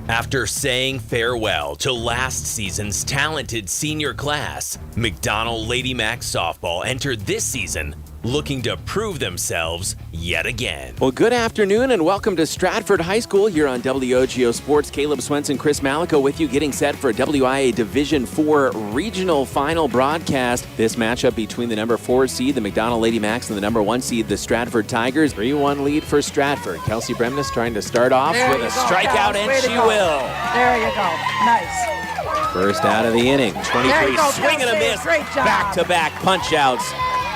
After saying farewell to last season's talented senior class, McDonell Lady Max softball entered this season looking to prove themselves yet again. Well, good afternoon and welcome to Stratford High School here on WOGO Sports. Caleb Swenson, Chris Malika with you, getting set for a WIAA Division IV regional final broadcast. This matchup between the number 4 seed, the McDonell Lady Max, and the number 1 seed, the Stratford Tigers. 3-1 lead for Stratford. Kelsey Bremnes trying to start off with a strikeout, and she will. There you go. Nice. First out of the inning. 23 swing and a miss. Back-to-back punch-outs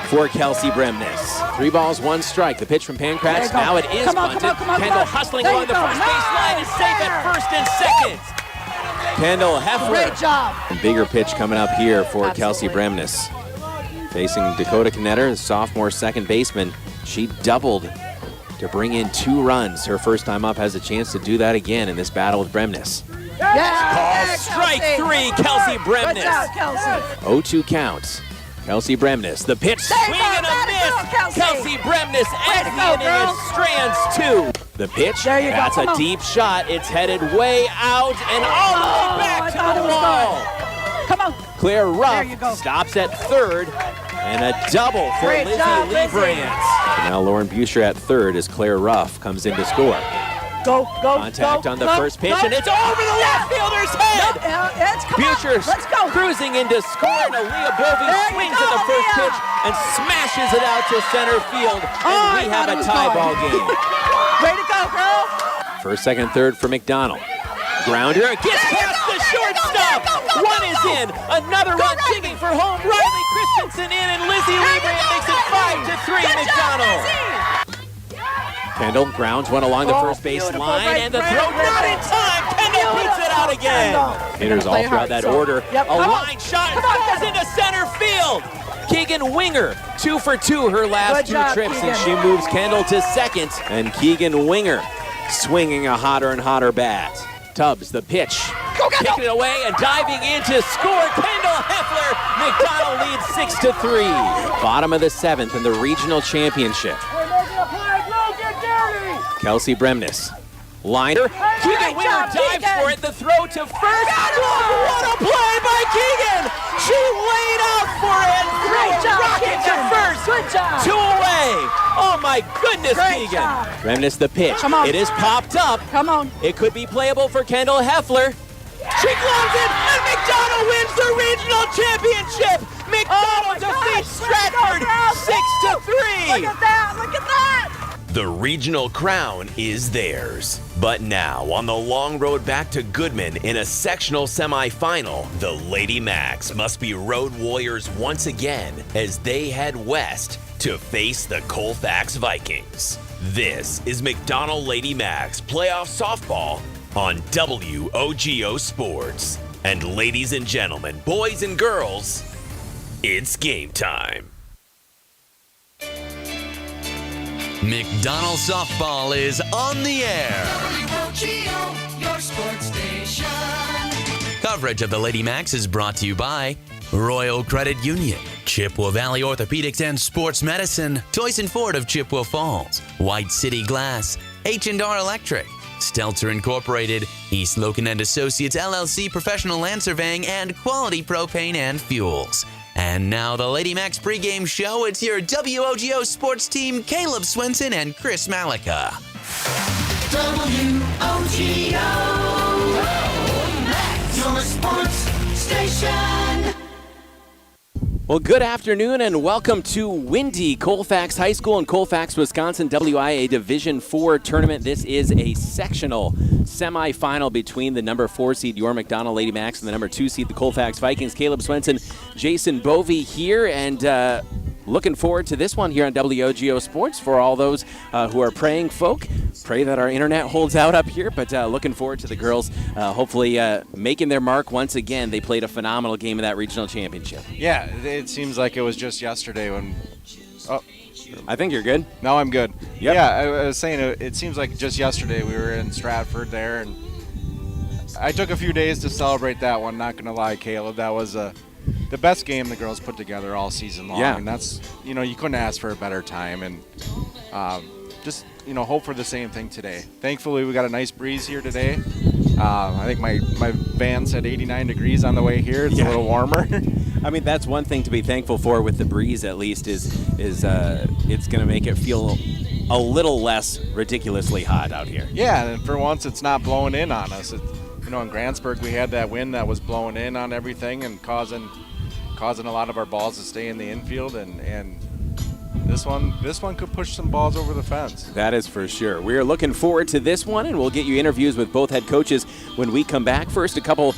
for Kelsey Bremnes. 3 balls, 1 strike. The pitch from Pancratz. Now it is bunted. Kendall hustling along the first baseline is safe at first and second. Kendall Heffler. Great job. And bigger pitch coming up here for Kelsey Bremnes. Facing Dakota Knetter, the sophomore second baseman. She doubled to bring in 2 runs. Her first time up has a chance to do that again in this battle with Bremnes. Yeah, Strike 3, Kelsey Bremnes. Good job, Kelsey. 0-2 counts. Kelsey Bremnes, the pitch, swing and a miss. Kelsey Bremnes ends the inning at strands 2. The pitch, that's a deep shot. It's headed way out and all the way back to the wall. Come on. Claire Ruff stops at third, and a double for Lizzie Lebrand. Now Lauren Buscher at third as Claire Ruff comes in to score. Contact on the first pitch, and it's over the left fielder's head. Buscher cruising into score, and Aaliyah Bovey swings at the first pitch and smashes it out to center field, and we have a tie ball game. Way to go, girl. First, second, third for McDonell. Grounder gets past the shortstop. 1 is in. Another run digging for home. Riley Christensen in, and Lizzie Lebrand makes it 5-3 McDonell. Kendall grounds one along the first base line, and the throw not in time. Kendall beats it out again. Hitters all throughout that order. A line shot falls into center field. Keegan Winger, 2 for 2 her last 2 trips, and she moves Kendall to second. And Keegan Winger swinging a hotter and hotter bat. Tubbs, the pitch, kicking it away and diving in to score. Kendall Heffler. McDonell leads 6-3. Bottom of the 7th in the regional championship. Kelsey Bremnes, liner, Keegan Winger dives for it, the throw to first. What a play by Keegan! She laid out for it, rocket to first. Good job. 2 away. Oh my goodness, Keegan. Bremnes the pitch. It is popped up. Come on. It could be playable for Kendall Heffler. She gloves it, and McDonell wins the regional championship. McDonell defeats Stratford 6-3. Look at that, look at that. The regional crown is theirs. But now, on the long road back to Goodman in a sectional semifinal, the Lady Max must be road warriors once again as they head west to face the Colfax Vikings. This is McDonell Lady Max playoff softball on WOGO Sports. And ladies and gentlemen, boys and girls, it's game time. McDonell softball is on the air. WOGO, your sports station. Coverage of the Lady Max is brought to you by Royal Credit Union, Chippewa Valley Orthopedics and Sports Medicine, Toyson Ford of Chippewa Falls, White City Glass, H&R Electric, Stelter Incorporated, East Logan and Associates LLC Professional Land Surveying, and Quality Propane and Fuels. And now the Lady Max pregame show. It's your WOGO sports team, Caleb Swenson and Chris Malika. WOGO, your sports station. Well, good afternoon and welcome to windy Colfax High School in Colfax, Wisconsin, WIAA Division IV tournament. This is a sectional semifinal between the number 4 seed, your McDonell Lady Max, and the number 2 seed, the Colfax Vikings. Caleb Swenson, Jason Bovey here, and looking forward to this one here on WOGO Sports. For all those who are praying folk, pray that our internet holds out up here, but looking forward to the girls hopefully making their mark once again. They played a phenomenal game in that regional championship. Yeah, it seems like it was just yesterday when... Oh, I think you're good. now I'm good. Yep. Yeah, I was saying it seems like just yesterday we were in Stratford there, and I took a few days to celebrate that one, not going to lie, Caleb. That was the best game the girls put together all season long, and that's, you couldn't ask for a better time, and just, hope for the same thing today. Thankfully, we got a nice breeze here today, I think my van said 89 degrees on the way here. It's a little warmer. I mean, that's one thing to be thankful for with the breeze, at least, is it's going to make it feel a little less ridiculously hot out here. Yeah, and for once it's not blowing in on us. In Grantsburg we had that wind that was blowing in on everything and causing a lot of our balls to stay in the infield, and this one could push some balls over the fence. That is for sure. We are looking forward to this one, and we'll get you interviews with both head coaches when we come back. First, a couple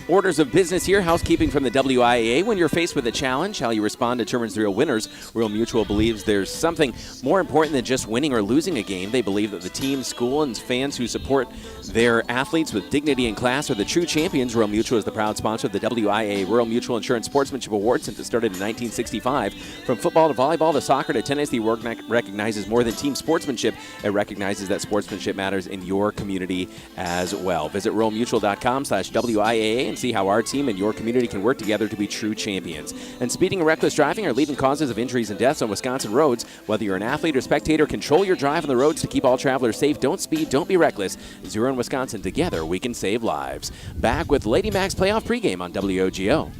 orders of business here. Housekeeping from the WIAA. When you're faced with a challenge, how you respond determines the real winners. Real Mutual believes there's something more important than just winning or losing a game. They believe that the team, school, and fans who support their athletes with dignity and class are the true champions. Real Mutual is the proud sponsor of the WIAA Royal Mutual Insurance Sportsmanship Award since it started in 1965. From football to volleyball to soccer to tennis, the award recognizes more than team sportsmanship. It recognizes that sportsmanship matters in your community as well. Visit realmutual.com/WIAA and see how our team and your community can work together to be true champions. And speeding and reckless driving are leading causes of injuries and deaths on Wisconsin roads. Whether you're an athlete or spectator, control your drive on the roads to keep all travelers safe. Don't speed, don't be reckless. Zero in Wisconsin. Together, we can save lives. Back with Lady Mac's playoff pregame on WOGO.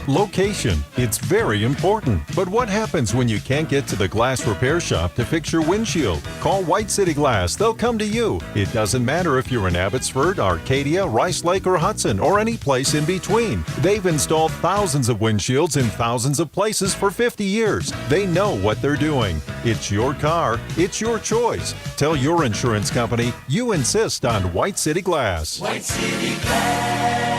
Location, it's very important. But what happens when you can't get to the glass repair shop to fix your windshield? Call White City Glass. They'll come to you. It doesn't matter if you're in Abbotsford, Arcadia, Rice Lake, or Hudson, or any place in between. They've installed thousands of windshields in thousands of places for 50 years. They know what they're doing. It's your car. It's your choice. Tell your insurance company you insist on White City Glass. White City Glass.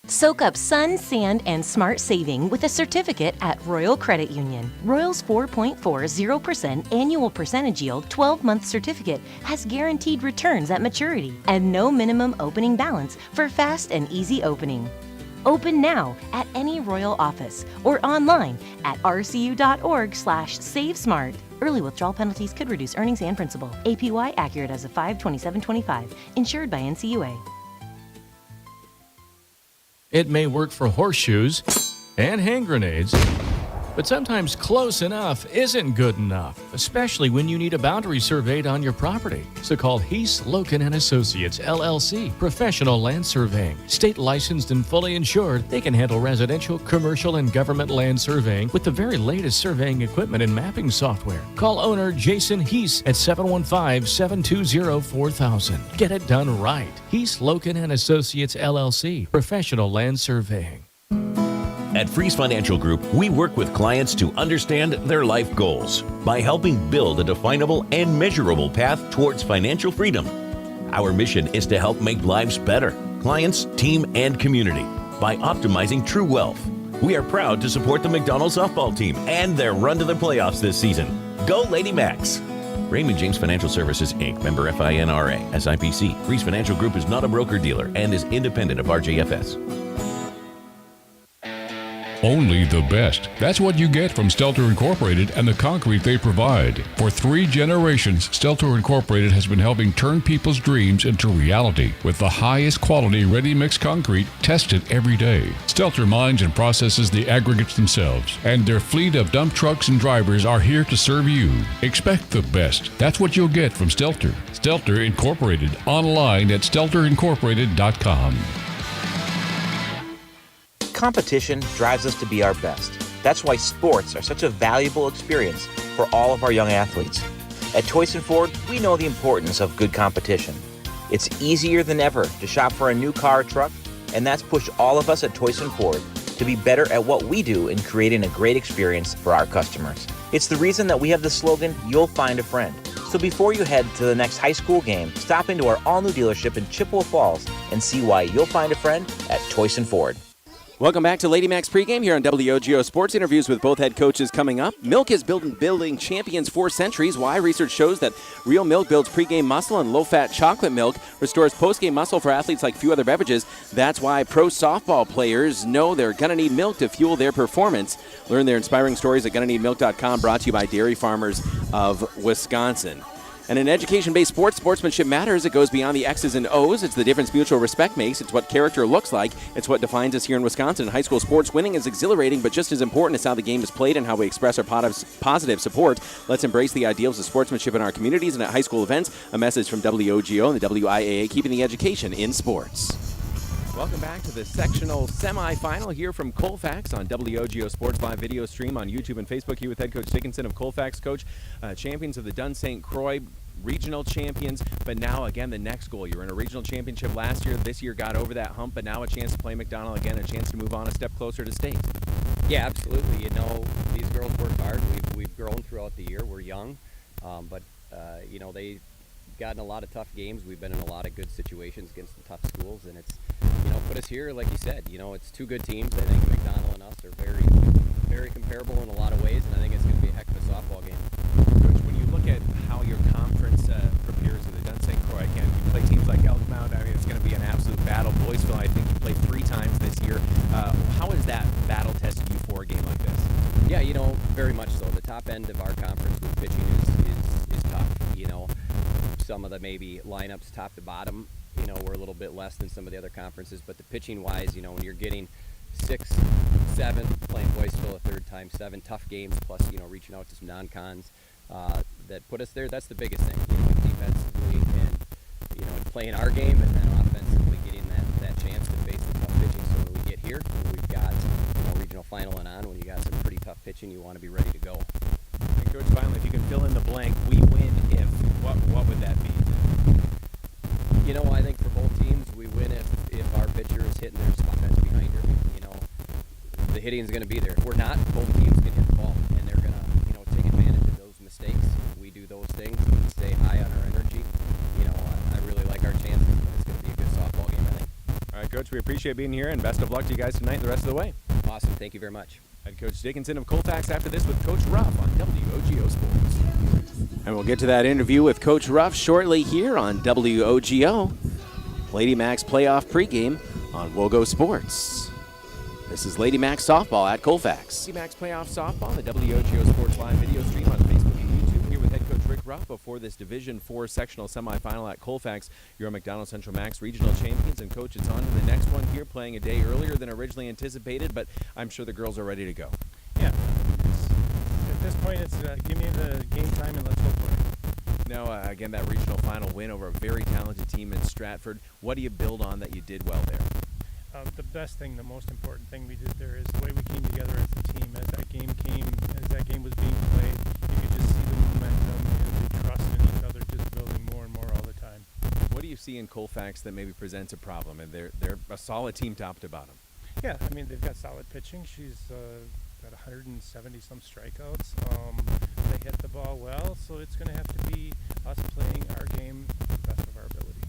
Soak up sun, sand, and smart saving with a certificate at Royal Credit Union. Royal's 4.40% annual percentage yield 12-month certificate has guaranteed returns at maturity and no minimum opening balance for fast and easy opening. Open now at any Royal office or online at rcu.org/savesmart. Early withdrawal penalties could reduce earnings and principal. APY accurate as of 5/27/25. Insured by NCUA. It may work for horseshoes and hand grenades, but sometimes close enough isn't good enough, especially when you need a boundary surveyed on your property. So call Heath, Loken & Associates, LLC, Professional Land Surveying. State licensed and fully insured, they can handle residential, commercial, and government land surveying with the very latest surveying equipment and mapping software. Call owner Jason Heath at 715-720-4000. Get it done right. Heath, Loken & Associates, LLC, Professional Land Surveying. At Freeze Financial Group, we work with clients to understand their life goals by helping build a definable and measurable path towards financial freedom. Our mission is to help make lives better, clients, team, and community, by optimizing true wealth. We are proud to support the McDonell softball team and their run to the playoffs this season. Go Lady Macs! Raymond James Financial Services, Inc., member FINRA, SIPC. Freeze Financial Group is not a broker-dealer and is independent of RJFS. Only the best. That's what you get from Stelter Incorporated and the concrete they provide. For 3 generations, Stelter Incorporated has been helping turn people's dreams into reality with the highest quality ready-mix concrete tested every day. Stelter mines and processes the aggregates themselves, and their fleet of dump trucks and drivers are here to serve you. Expect the best. That's what you'll get from Stelter. Stelter Incorporated, online at stelterincorporated.com. Competition drives us to be our best. That's why sports are such a valuable experience for all of our young athletes. At Toyson Ford, we know the importance of good competition. It's easier than ever to shop for a new car or truck, and that's pushed all of us at Toyson Ford to be better at what we do in creating a great experience for our customers. It's the reason that we have the slogan, "You'll find a friend." So before you head to the next high school game, stop into our all-new dealership in Chippewa Falls and see why you'll find a friend at Toyson Ford. Welcome back to Lady Mac's pregame here on WOGO Sports. Interviews with both head coaches coming up. Milk is building champions for centuries. Why? Research shows that real milk builds pregame muscle, and low-fat chocolate milk restores postgame muscle for athletes like few other beverages. That's why pro softball players know they're going to need milk to fuel their performance. Learn their inspiring stories at GonnaNeedMilk.com, brought to you by Dairy Farmers of Wisconsin. And in education-based sports, sportsmanship matters. It goes beyond the X's and O's. It's the difference mutual respect makes. It's what character looks like. It's what defines us here in Wisconsin. In high school sports, winning is exhilarating, but just as important is how the game is played and how we express our positive support. Let's embrace the ideals of sportsmanship in our communities and at high school events. A message from WOGO and the WIAA, keeping the education in sports. Welcome back to the sectional semifinal here from Colfax on WOGO Sports Live video stream on YouTube and Facebook. Here with head coach Dickinson of Colfax. Coach, champions of the Dunn St. Croix, regional champions, but now again the next goal. You were in a regional championship last year. This year got over that hump, but now a chance to play McDonell again, a chance to move on a step closer to state. Yeah, absolutely. You know, these girls work hard. We've grown throughout the year. We're young, but you know, they've gotten a lot of tough games. We've been in a lot of good situations against the tough schools, and it's, you know, put us here, like you said. You know, it's two good teams. I think McDonell and us are very, very comparable in a lot of ways, and I think it's going to be a heck of a softball game. Coach, when you look at how your conference prepares for the Dunn St. Croix, again, you play teams like Elkmount. I mean, it's going to be an absolute battle. Boyceville, I think you played 3 times this year. How has that battle tested you for a game like this? Yeah, you know, very much so. The top end of our conference with pitching is tough. You know, some of the maybe lineups top to bottom, you know, we're a little bit less than some of the other conferences, but the pitching wise, you know, when you're getting 6, 7, playing Boyceville a third time, 7 tough games, plus, you know, reaching out to some non-cons that put us there, that's the biggest thing, you know, defensively and, you know, playing our game, and then offensively getting that chance to face the tough pitching. So when we get here, when we've got, you know, regional final and on, when you got some pretty tough pitching, you want to be ready to go. And Coach, finally, if you can fill in the blank, we win if, what would that be? You know, I think for both teams, we win if our pitcher is hitting their spot behind her. You know, the hitting is going to be there. If we're not, both teams can hit the ball, and they're going to, you know, take advantage of those mistakes. If we do those things and stay high on our energy, you know, I really like our chances, and it's going to be a good softball game, I think. All right, Coach, we appreciate being here, and best of luck to you guys tonight and the rest of the way. Awesome. Thank you very much. Head Coach Dickinson of Colfax after this with Coach Ruff on WOGO Sports. And we'll get to that interview with Coach Ruff shortly here on WOGO. Lady Max playoff pregame on WOGO Sports. This is Lady Max softball at Colfax. Lady Max playoff softball, the WOGO Sports Live video stream on Facebook and YouTube. Here with head coach Rick Ruff before this Division IV sectional semifinal at Colfax. You're McDonell Central Max regional champions, and Coach, it's on to the next one here, playing a day earlier than originally anticipated, but I'm sure the girls are ready to go. Yeah. At this point, it's give me the game time and let's go play. Now, again, that regional final win over a very talented team in Stratford. What do you build on that you did well there? The best thing, the most important thing we did there is the way we came together as a team. As that game was being played, you could just see the momentum and the trust in each other just building more and more all the time. What do you see in Colfax that maybe presents a problem? And they're a solid team top to bottom. Yeah, I mean, they've got solid pitching. She's got 170 some strikeouts. They hit the ball well, so it's going to have to be us playing our game to the best of our ability.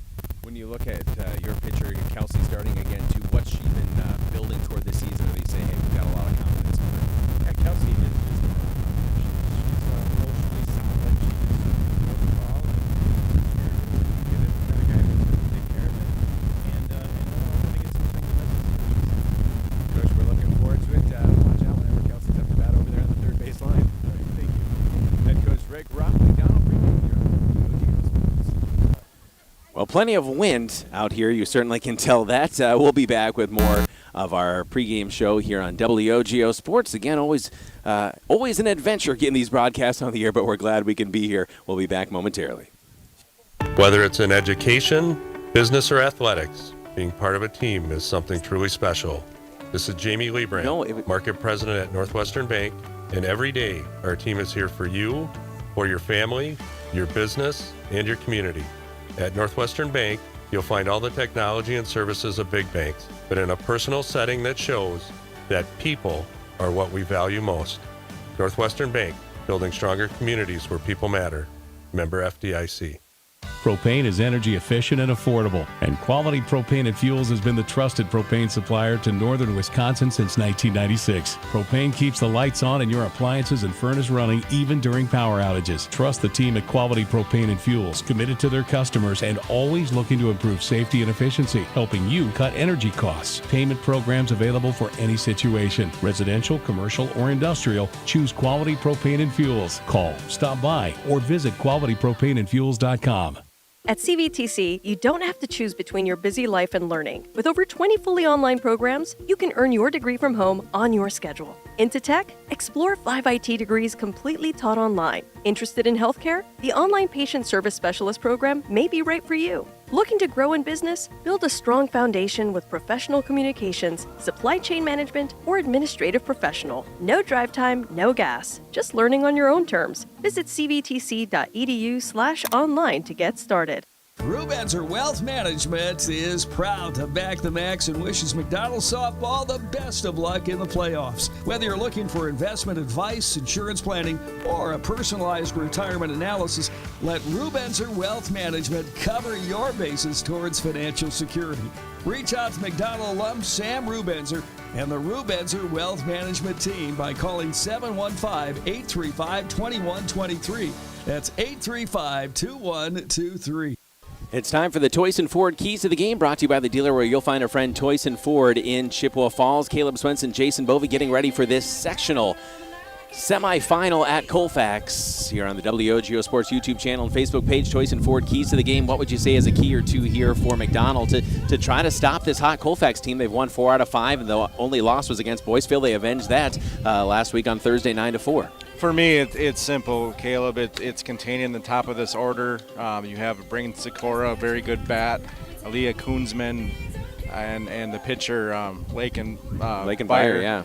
When you look at your pitcher, Kelsey, starting again, too, what's she been building toward this season? Or they say, hey, we've got a lot of confidence in her. Yeah, Kelsey is she's emotionally solid. She just knows the ball and get it to the guy who's going to take care of it. And I think it's something the rest of the season. Coach, we're looking forward to it. Watch out whenever Kelsey's up to bat over there on the third base line. All right, thank you. Head coach Rick Ruff, McDonell Pregame here on WOGO Sports. Well, plenty of wind out here. You certainly can tell that. We'll be back with more of our pregame show here on WOGO Sports. Again, always an adventure getting these broadcasts on the air, but we're glad we can be here. We'll be back momentarily. Whether it's in education, business, or athletics, being part of a team is something truly special. This is Jamie Liebrand, Market President at Northwestern Bank, and every day our team is here for you, for your family, your business, and your community. At Northwestern Bank, you'll find all the technology and services of big banks, but in a personal setting that shows that people are what we value most. Northwestern Bank, building stronger communities where people matter. Member FDIC. Propane is energy efficient and affordable, and Quality Propane and Fuels has been the trusted propane supplier to northern Wisconsin since 1996. Propane keeps the lights on and your appliances and furnace running even during power outages. Trust the team at Quality Propane and Fuels, committed to their customers and always looking to improve safety and efficiency, helping you cut energy costs. Payment programs available for any situation. Residential, commercial, or industrial, choose Quality Propane and Fuels. Call, stop by, or visit qualitypropaneandfuels.com. At CVTC, you don't have to choose between your busy life and learning. With over 20 fully online programs, you can earn your degree from home on your schedule. Into tech? Explore 5 IT degrees completely taught online. Interested in healthcare? The Online Patient Service Specialist program may be right for you. Looking to grow in business? Build a strong foundation with professional communications, supply chain management, or administrative professional. No drive time, no gas. Just learning on your own terms. Visit cvtc.edu/online to get started. Rubenzer Wealth Management is proud to back the Max and wishes McDonell softball the best of luck in the playoffs. Whether you're looking for investment advice, insurance planning, or a personalized retirement analysis, let Rubenzer Wealth Management cover your bases towards financial security. Reach out to McDonell alum Sam Rubenzer and the Rubenzer Wealth Management team by calling 715-835-2123. That's 835-2123. It's time for the Toyson Ford Keys to the Game, brought to you by the dealer where you'll find our friend Toyson Ford in Chippewa Falls. Caleb Swenson, Jason Bovey getting ready for this sectional semifinal at Colfax here on the WOGO Sports YouTube channel and Facebook page. Toyson Ford Keys to the Game. What would you say is a key or two here for McDonell to try to stop this hot Colfax team? They've won 4 out of 5, and the only loss was against Boyceville. They avenged that last week on Thursday, 9-4. For me, it's simple, Caleb. It's containing the top of this order. You have Brain Sikora, a very good bat, Aaliyah Koonsman, and the pitcher, Laken Beyer, yeah.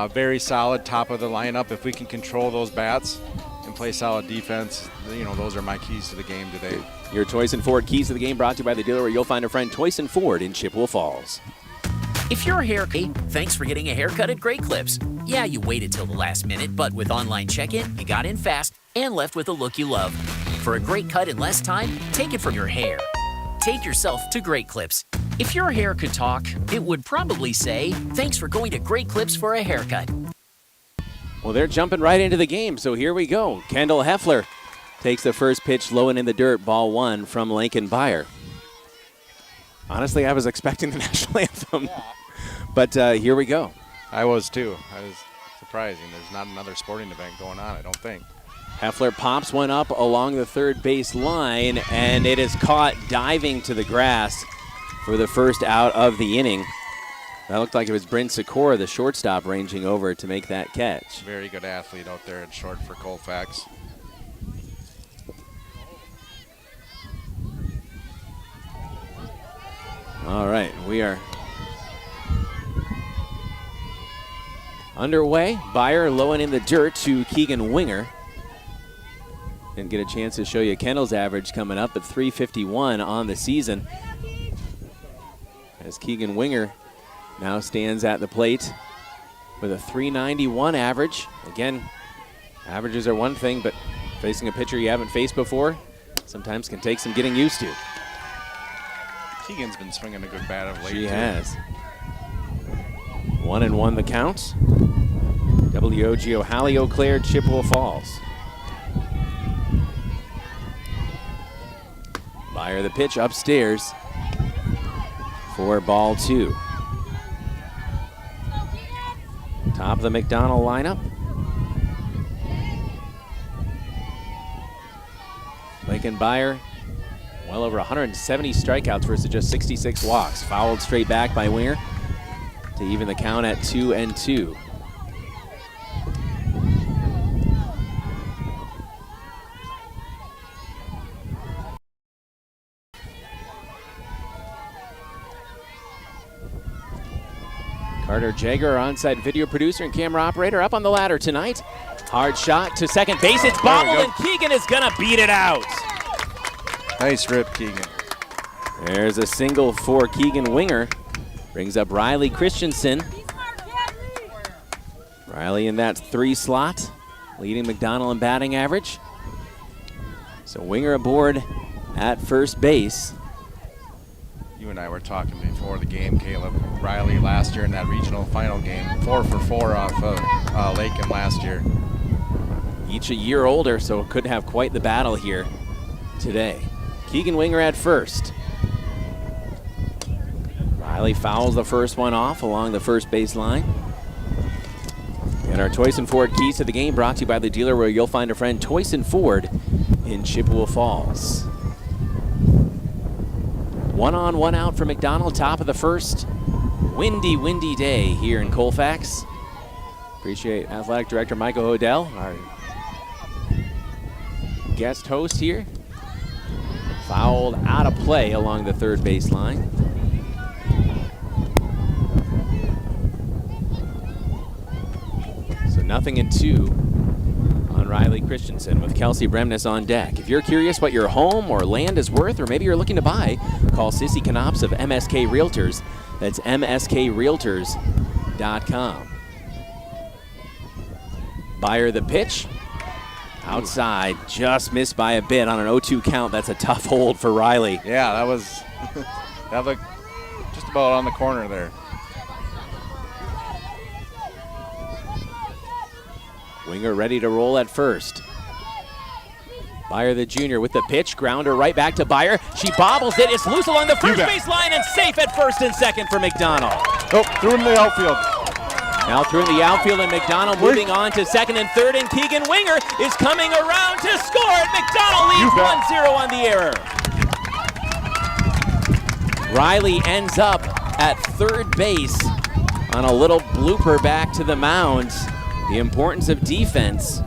Very solid top of the lineup. If we can control those bats and play solid defense, those are my keys to the game today. Your Toyson Ford Keys to the Game brought to you by the dealer where you'll find a friend Toyson Ford in Chippewa Falls. If you're a haircut, thanks for getting a haircut at Great Clips. Yeah, you waited till the last minute, but with online check-in, you got in fast and left with a look you love. For a great cut in less time, take it from your hair. Take yourself to Great Clips. If your hair could talk, it would probably say, thanks for going to Great Clips for a haircut. Well, they're jumping right into the game, so here we go. Kendall Heffler takes the first pitch low and in the dirt, ball 1 from Lincoln Beyer. Honestly, I was expecting the national anthem, but here we go. I was too. I was surprising. There's not another sporting event going on, I don't think. Heffler pops one up along the third base line, and it is caught diving to the grass for the first out of the inning. That looked like it was Bryn Sikora, the shortstop, ranging over to make that catch. Very good athlete out there at short for Colfax. All right, we are underway. Beyer low and in the dirt to Keegan Winger. And get a chance to show you Kendall's average coming up at .351 on the season. As Keegan Winger now stands at the plate with a .391 average. Again, averages are one thing, but facing a pitcher you haven't faced before sometimes can take some getting used to. Keegan's been swinging a good bat of late. She has. 1-1 the count. WOGO Hallie Eau Claire, Chippewa Falls. Beyer the pitch upstairs for ball 2. Top of the McDonell lineup. Lincoln Beyer, well over 170 strikeouts versus just 66 walks. Fouled straight back by Winger to even the count at 2-2. Carter Jagger, our onside video producer and camera operator, up on the ladder tonight. Hard shot to second base. It's bobbled, and Keegan is going to beat it out. Nice rip, Keegan. There's a single for Keegan Winger. Brings up Riley Christensen. Riley in that 3 slot, leading McDonell in batting average. So Winger aboard at first base. You and I were talking before the game, Caleb. Riley last year in that regional final game, 4 for 4 off of Lakin last year. Each a year older, so could have quite the battle here today. Keegan Winger at first. Riley fouls the first one off along the first base line. And our Toyson Ford keys to the game brought to you by the dealer where you'll find a friend, Toyson Ford in Chippewa Falls. 1 on, 1 out for McDonell, top of the first. Windy day here in Colfax. Appreciate Athletic Director Michael Hodel, our guest host here. Fouled out of play along the third baseline. So 0-2 on Riley Christensen with Kelsey Bremnes on deck. If you're curious what your home or land is worth, or maybe you're looking to buy, call Sissy Knops of MSK Realtors. That's mskrealtors.com. Buyer the pitch. Outside, just missed by a bit on an 0-2 count. That's a tough hold for Riley. Yeah, that looked just about on the corner there. Winger ready to roll at first. Beyer the junior with the pitch, grounder right back to Beyer. She bobbles it, it's loose along the first base line and safe at first and second for McDonell. Oh, through in the outfield. Now through in the outfield and McDonell moving on to second and third, and Keegan Winger is coming around to score, and McDonell leads 1-0 on the error. Riley ends up at third base on a little blooper back to the mound. The importance of defense.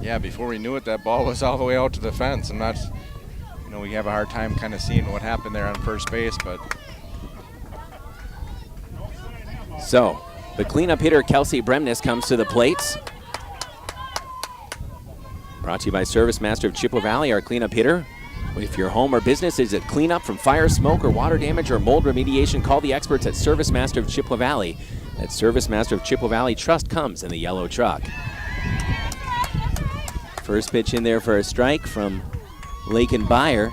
Yeah, before we knew it, that ball was all the way out to the fence. And that's, we have a hard time kind of seeing what happened there on first base, but. So, the cleanup hitter, Kelsey Bremnes, comes to the plate. Brought to you by Service Master of Chippewa Valley, our cleanup hitter. If your home or business is at cleanup from fire, smoke, or water damage or mold remediation, call the experts at Service Master of Chippewa Valley. That Service Master of Chippewa Valley trust comes in the yellow truck. First pitch in there for a strike from Lakin Beyer.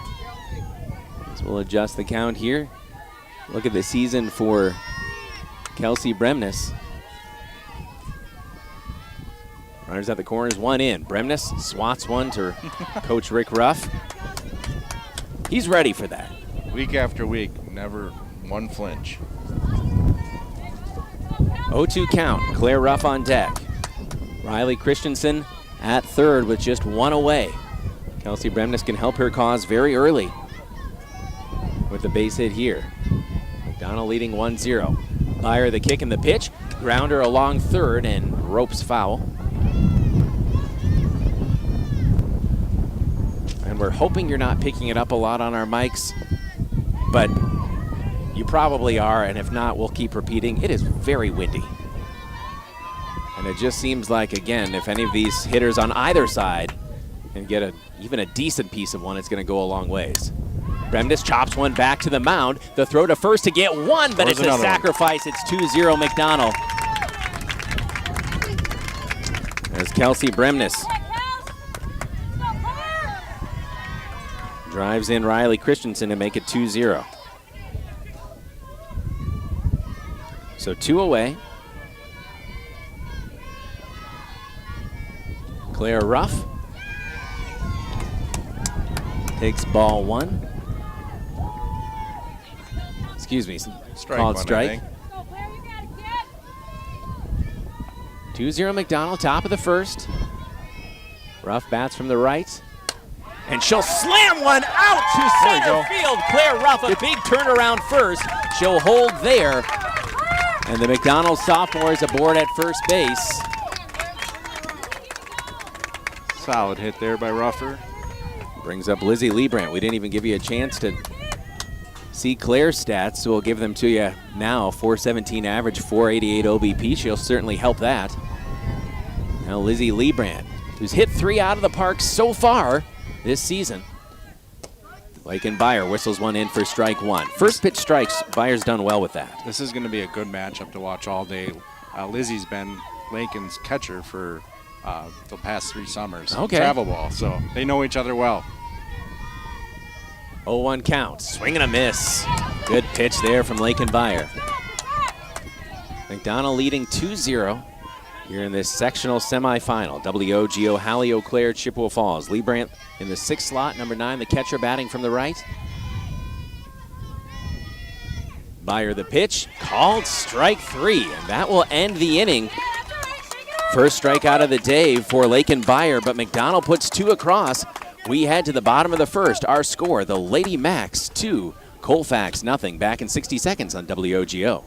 So we'll adjust the count here. Look at the season for Kelsey Bremnes. Runners at the corners, one in. Bremnes swats one to Coach Rick Ruff. He's ready for that. Week after week, never one flinch. 0-2 count, Claire Ruff on deck. Riley Christensen at third with just one away. Kelsey Bremnes can help her cause very early with the base hit here. McDonell leading 1-0. Beyer the kick and the pitch. Grounder along third and ropes foul. And we're hoping you're not picking it up a lot on our mics, but you probably are, and if not, we'll keep repeating. It is very windy. And it just seems like, again, if any of these hitters on either side can get even a decent piece of one, it's going to go a long ways. Bremnes chops one back to the mound. The throw to first to get one, but it's a sacrifice. It's 2-0 McDonell. There's Kelsey Bremnes. Drives in Riley Christensen to make it 2-0. So 2 away. Claire Ruff takes ball one. Excuse me, called strike. 2-0 McDonell, top of the first. Ruff bats from the right. And she'll slam one out to center field. Claire Ruff, a big turnaround first. She'll hold there. And the McDonell sophomore is aboard at first base. Solid hit there by Ruffer. Brings up Lizzie Liebrandt. We didn't even give you a chance to see Claire's stats, so we'll give them to you now. 417 average, 488 OBP. She'll certainly help that. Now Lizzie Liebrandt, who's hit 3 out of the park so far this season. Lakin Beyer whistles one in for strike one. First pitch strikes, Beyer's done well with that. This is going to be a good matchup to watch all day. Lizzie's been Lakin's catcher for the past 3 summers. Okay. Travel ball, so they know each other well. 0-1 count. Swing and a miss. Good pitch there from Lakin Byer. McDonell leading 2-0 here in this sectional semifinal. WOGO, Hallie Eau Claire, Chippewa Falls. Lee Brandt in the 6th slot, number 9, the catcher batting from the right. Byer the pitch, called strike 3, and that will end the inning. First strikeout of the day for Lakin Byer, but McDonell puts 2 across. We head to the bottom of the first. Our score, the Lady Macs 2, Colfax 0. Back in 60 seconds on WOGO.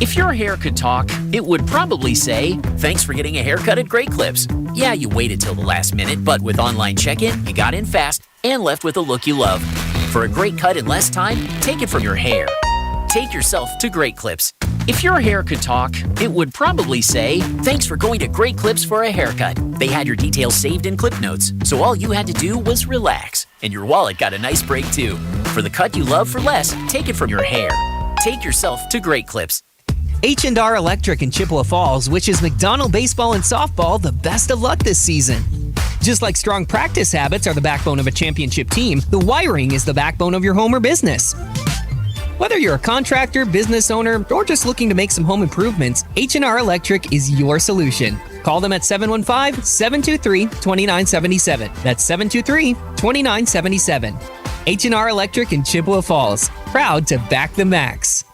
If your hair could talk, it would probably say, "Thanks for getting a haircut at Great Clips." Yeah, you waited till the last minute, but with online check-in, you got in fast and left with a look you love. For a great cut in less time, take it from your hair. Take yourself to Great Clips. If your hair could talk, it would probably say, "Thanks for going to Great Clips for a haircut." They had your details saved in clip notes, so all you had to do was relax. And your wallet got a nice break too. For the cut you love for less, take it from your hair. Take yourself to Great Clips. H&R Electric in Chippewa Falls wishes McDonell baseball and softball the best of luck this season. Just like strong practice habits are the backbone of a championship team, the wiring is the backbone of your home or business. Whether you're a contractor, business owner, or just looking to make some home improvements, H&R Electric is your solution. Call them at 715-723-2977. That's 723-2977. H&R Electric in Chippewa Falls. Proud to back the Macs.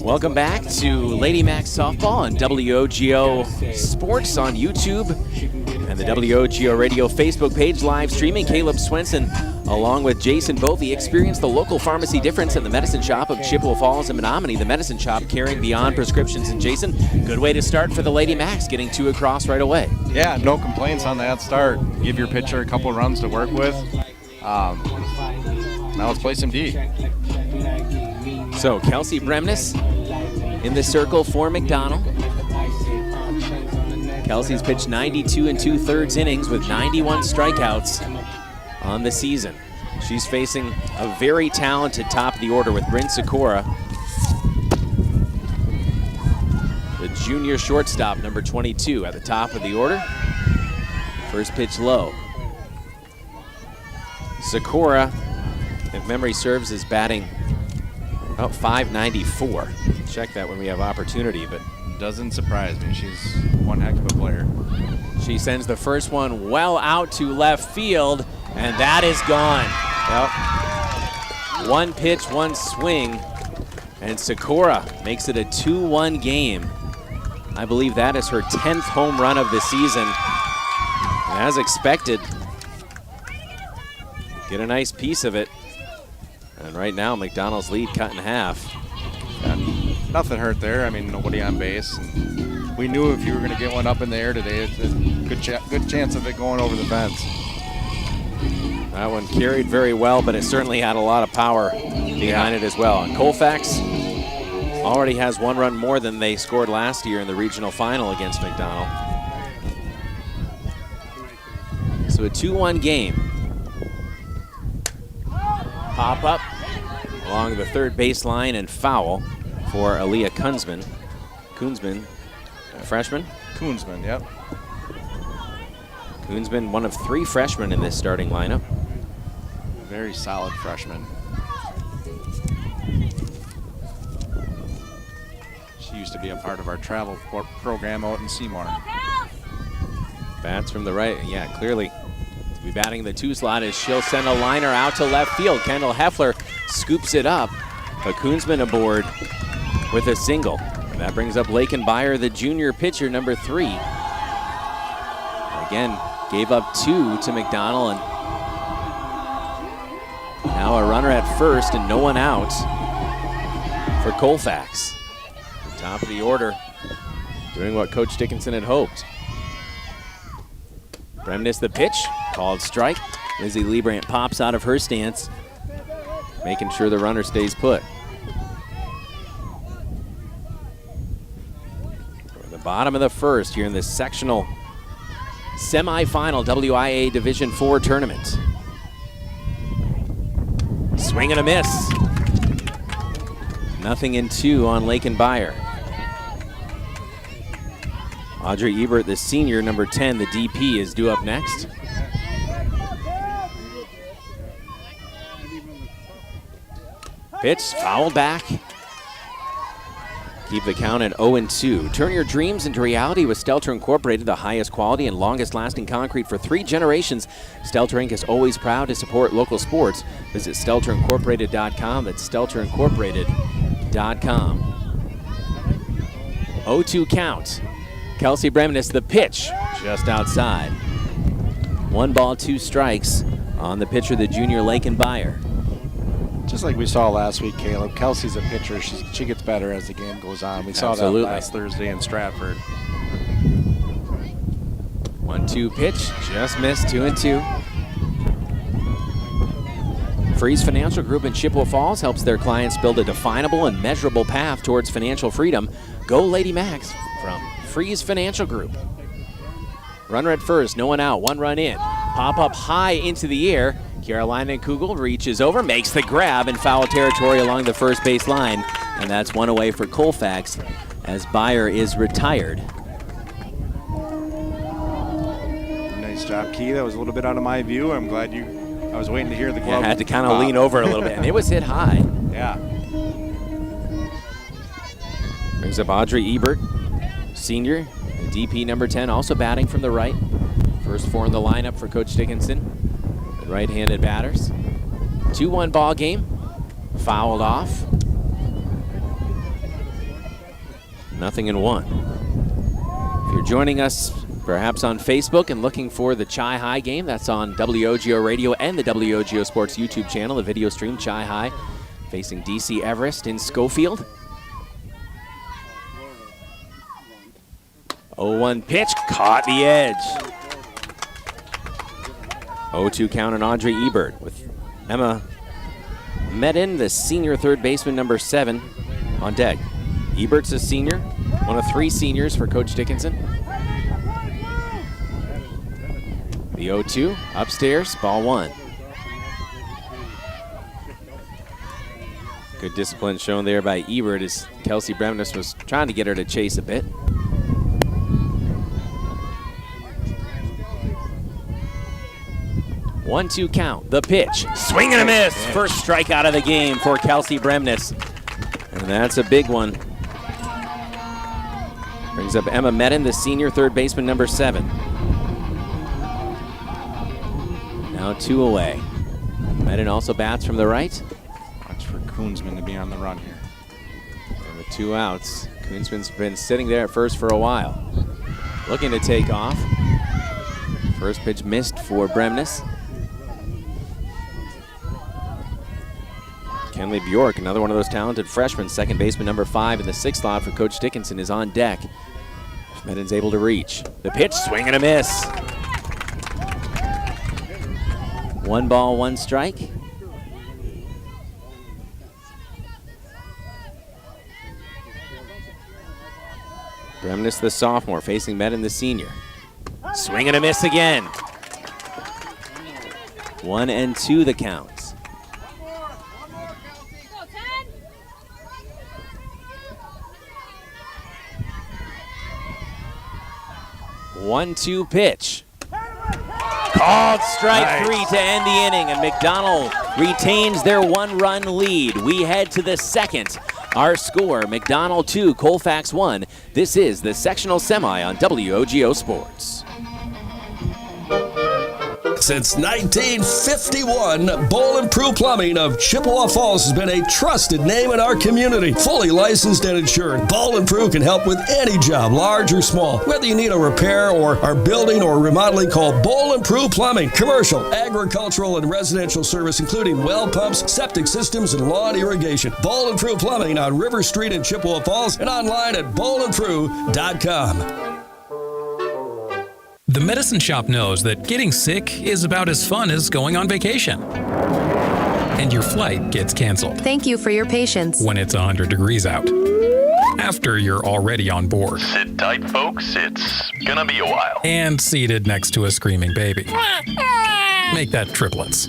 Welcome back to Lady Macs Softball on WOGO Sports on YouTube and the WOGO Radio Facebook page live streaming. Caleb Swenson along with Jason Bovey experience the local pharmacy difference in the medicine shop of Chippewa Falls and Menominee. The medicine shop caring beyond prescriptions. And Jason, good way to start for the Lady Macs, getting 2 across right away. Yeah, no complaints on that start. Give your pitcher a couple runs to work with. Now let's play some D. So Kelsey Bremnes in the circle for McDonell. Kelsey's pitched 92 2/3 innings with 91 strikeouts on the season. She's facing a very talented top of the order with Bryn Sikora, the junior shortstop, number 22, at the top of the order. First pitch low. Sikora, if memory serves, is batting about .594. Check that when we have opportunity, but doesn't surprise me. She's one heck of a player. She sends the first one well out to left field, and that is gone. Yep. One pitch, one swing, and Sikora makes it a 2-1 game. I believe that is her 10th home run of the season. And as expected, get a nice piece of it. And right now, McDonell's lead cut in half. Nothing hurt there. I mean, nobody on base. And we knew if you were going to get one up in the air today, it's a good chance of it going over the fence. That one carried very well, but it certainly had a lot of power behind it as well. And Colfax already has 1 run more than they scored last year in the regional final against McDonell. So a 2-1 game. Pop up along the third baseline and foul for Aaliyah Koonsman, a freshman? Koonsman, yep. Koonsman, one of 3 freshmen in this starting lineup. Very solid freshman. She used to be a part of our travel program out in Seymour. Bats from the right, yeah, clearly. To be batting the 2 slot as she'll send a liner out to left field. Kendall Heffler scoops it up. But Koonsman aboard with a single. And that brings up Lakin Byer, the junior pitcher, number 3. Again, gave up 2 to McDonell, and now a runner at first and no one out for Colfax. The top of the order, doing what Coach Dickinson had hoped. Bremnes the pitch, called strike. Lizzie Liebrandt pops out of her stance, making sure the runner stays put. The bottom of the first here in this sectional semifinal WIAA Division IV tournament. Swing and a miss. Nothing in 2 on Lakin Byer. Audrey Ebert, the senior, number 10, the DP, is due up next. Pitch fouled back. Keep the count at 0-2. Turn your dreams into reality with Stelter Incorporated, the highest quality and longest lasting concrete for 3 generations. Stelter Inc. is always proud to support local sports. Visit StelterIncorporated.com. That's StelterIncorporated.com. 0-2 count. Kelsey Bremnes, the pitch, just outside. 1 ball, 2 strikes on the pitcher, the junior Lakin Byer. Just like we saw last week, Caleb, Kelsey's a pitcher. She gets better as the game goes on. We saw Absolutely. that last Thursday in Stratford. 1-2 pitch, just missed, 2-2. Freeze Financial Group in Chippewa Falls helps their clients build a definable and measurable path towards financial freedom. Go Lady Max from Freeze Financial Group. Runner at first, no one out, 1 run in. Pop up high into the air. Carolina Kugel reaches over, makes the grab in foul territory along the first base line. And that's 1 away for Colfax as Byer is retired. Nice job, Key. That was a little bit out of my view. I'm glad I was waiting to hear the glove. I had to kind of lean over a little bit, and it was hit high. Yeah. Brings up Audrey Ebert, senior, DP number 10, also batting from the right. First 4 in the lineup for Coach Dickinson. The right-handed batters. 2-1 ball game. Fouled off. 0-1. If you're joining us perhaps on Facebook and looking for the Chi High game, that's on WOGO Radio and the WOGO Sports YouTube channel, the video stream Chi High facing DC Everest in Schofield. 0-1 pitch, caught the edge. 0-2 count on Audrey Ebert with Emma Medin, the senior third baseman number 7, on deck. Ebert's a senior, one of 3 seniors for Coach Dickinson. The 0-2 upstairs, ball 1. Good discipline shown there by Ebert as Kelsey Bremnes was trying to get her to chase a bit. 1-2 count, the pitch, swing and a miss. First strikeout of the game for Kelsey Bremnes. And that's a big one. Brings up Emma Medin, the senior third baseman number 7. Now 2 away. Medin also bats from the right. Watch for Koonsman to be on the run here. And with 2 outs, Koonsman's been sitting there at first for a while. Looking to take off. First pitch missed for Bremnes. Kenley Bjork, another one of those talented freshmen, second baseman number 5 in the 6th slot for Coach Dickinson, is on deck. Medin's able to reach. The pitch, swing and a miss. 1 ball, 1 strike. Bremnes, the sophomore, facing Medin, the senior. Swing and a miss again. 1-2 the count. 1-2 pitch. Called strike 3 to end the inning, and McDonell retains their 1-run lead. We head to the 2nd. Our score, McDonell 2, Colfax 1. This is the sectional semi on WOGO Sports. Since 1951, Bowl & Prue Plumbing of Chippewa Falls has been a trusted name in our community. Fully licensed and insured, Bowl & Prue can help with any job, large or small. Whether you need a repair or are building or remodeling, call Bowl & Prue Plumbing. Commercial, agricultural, and residential service, including well pumps, septic systems, and lawn irrigation. Bowl & Prue Plumbing on River Street in Chippewa Falls and online at bowlandprue.com. The Medicine Shop knows that getting sick is about as fun as going on vacation. And your flight gets canceled. Thank you for your patience. When it's 100 degrees out. After you're already on board. Sit tight, folks. It's gonna be a while. And seated next to a screaming baby. Make that triplets.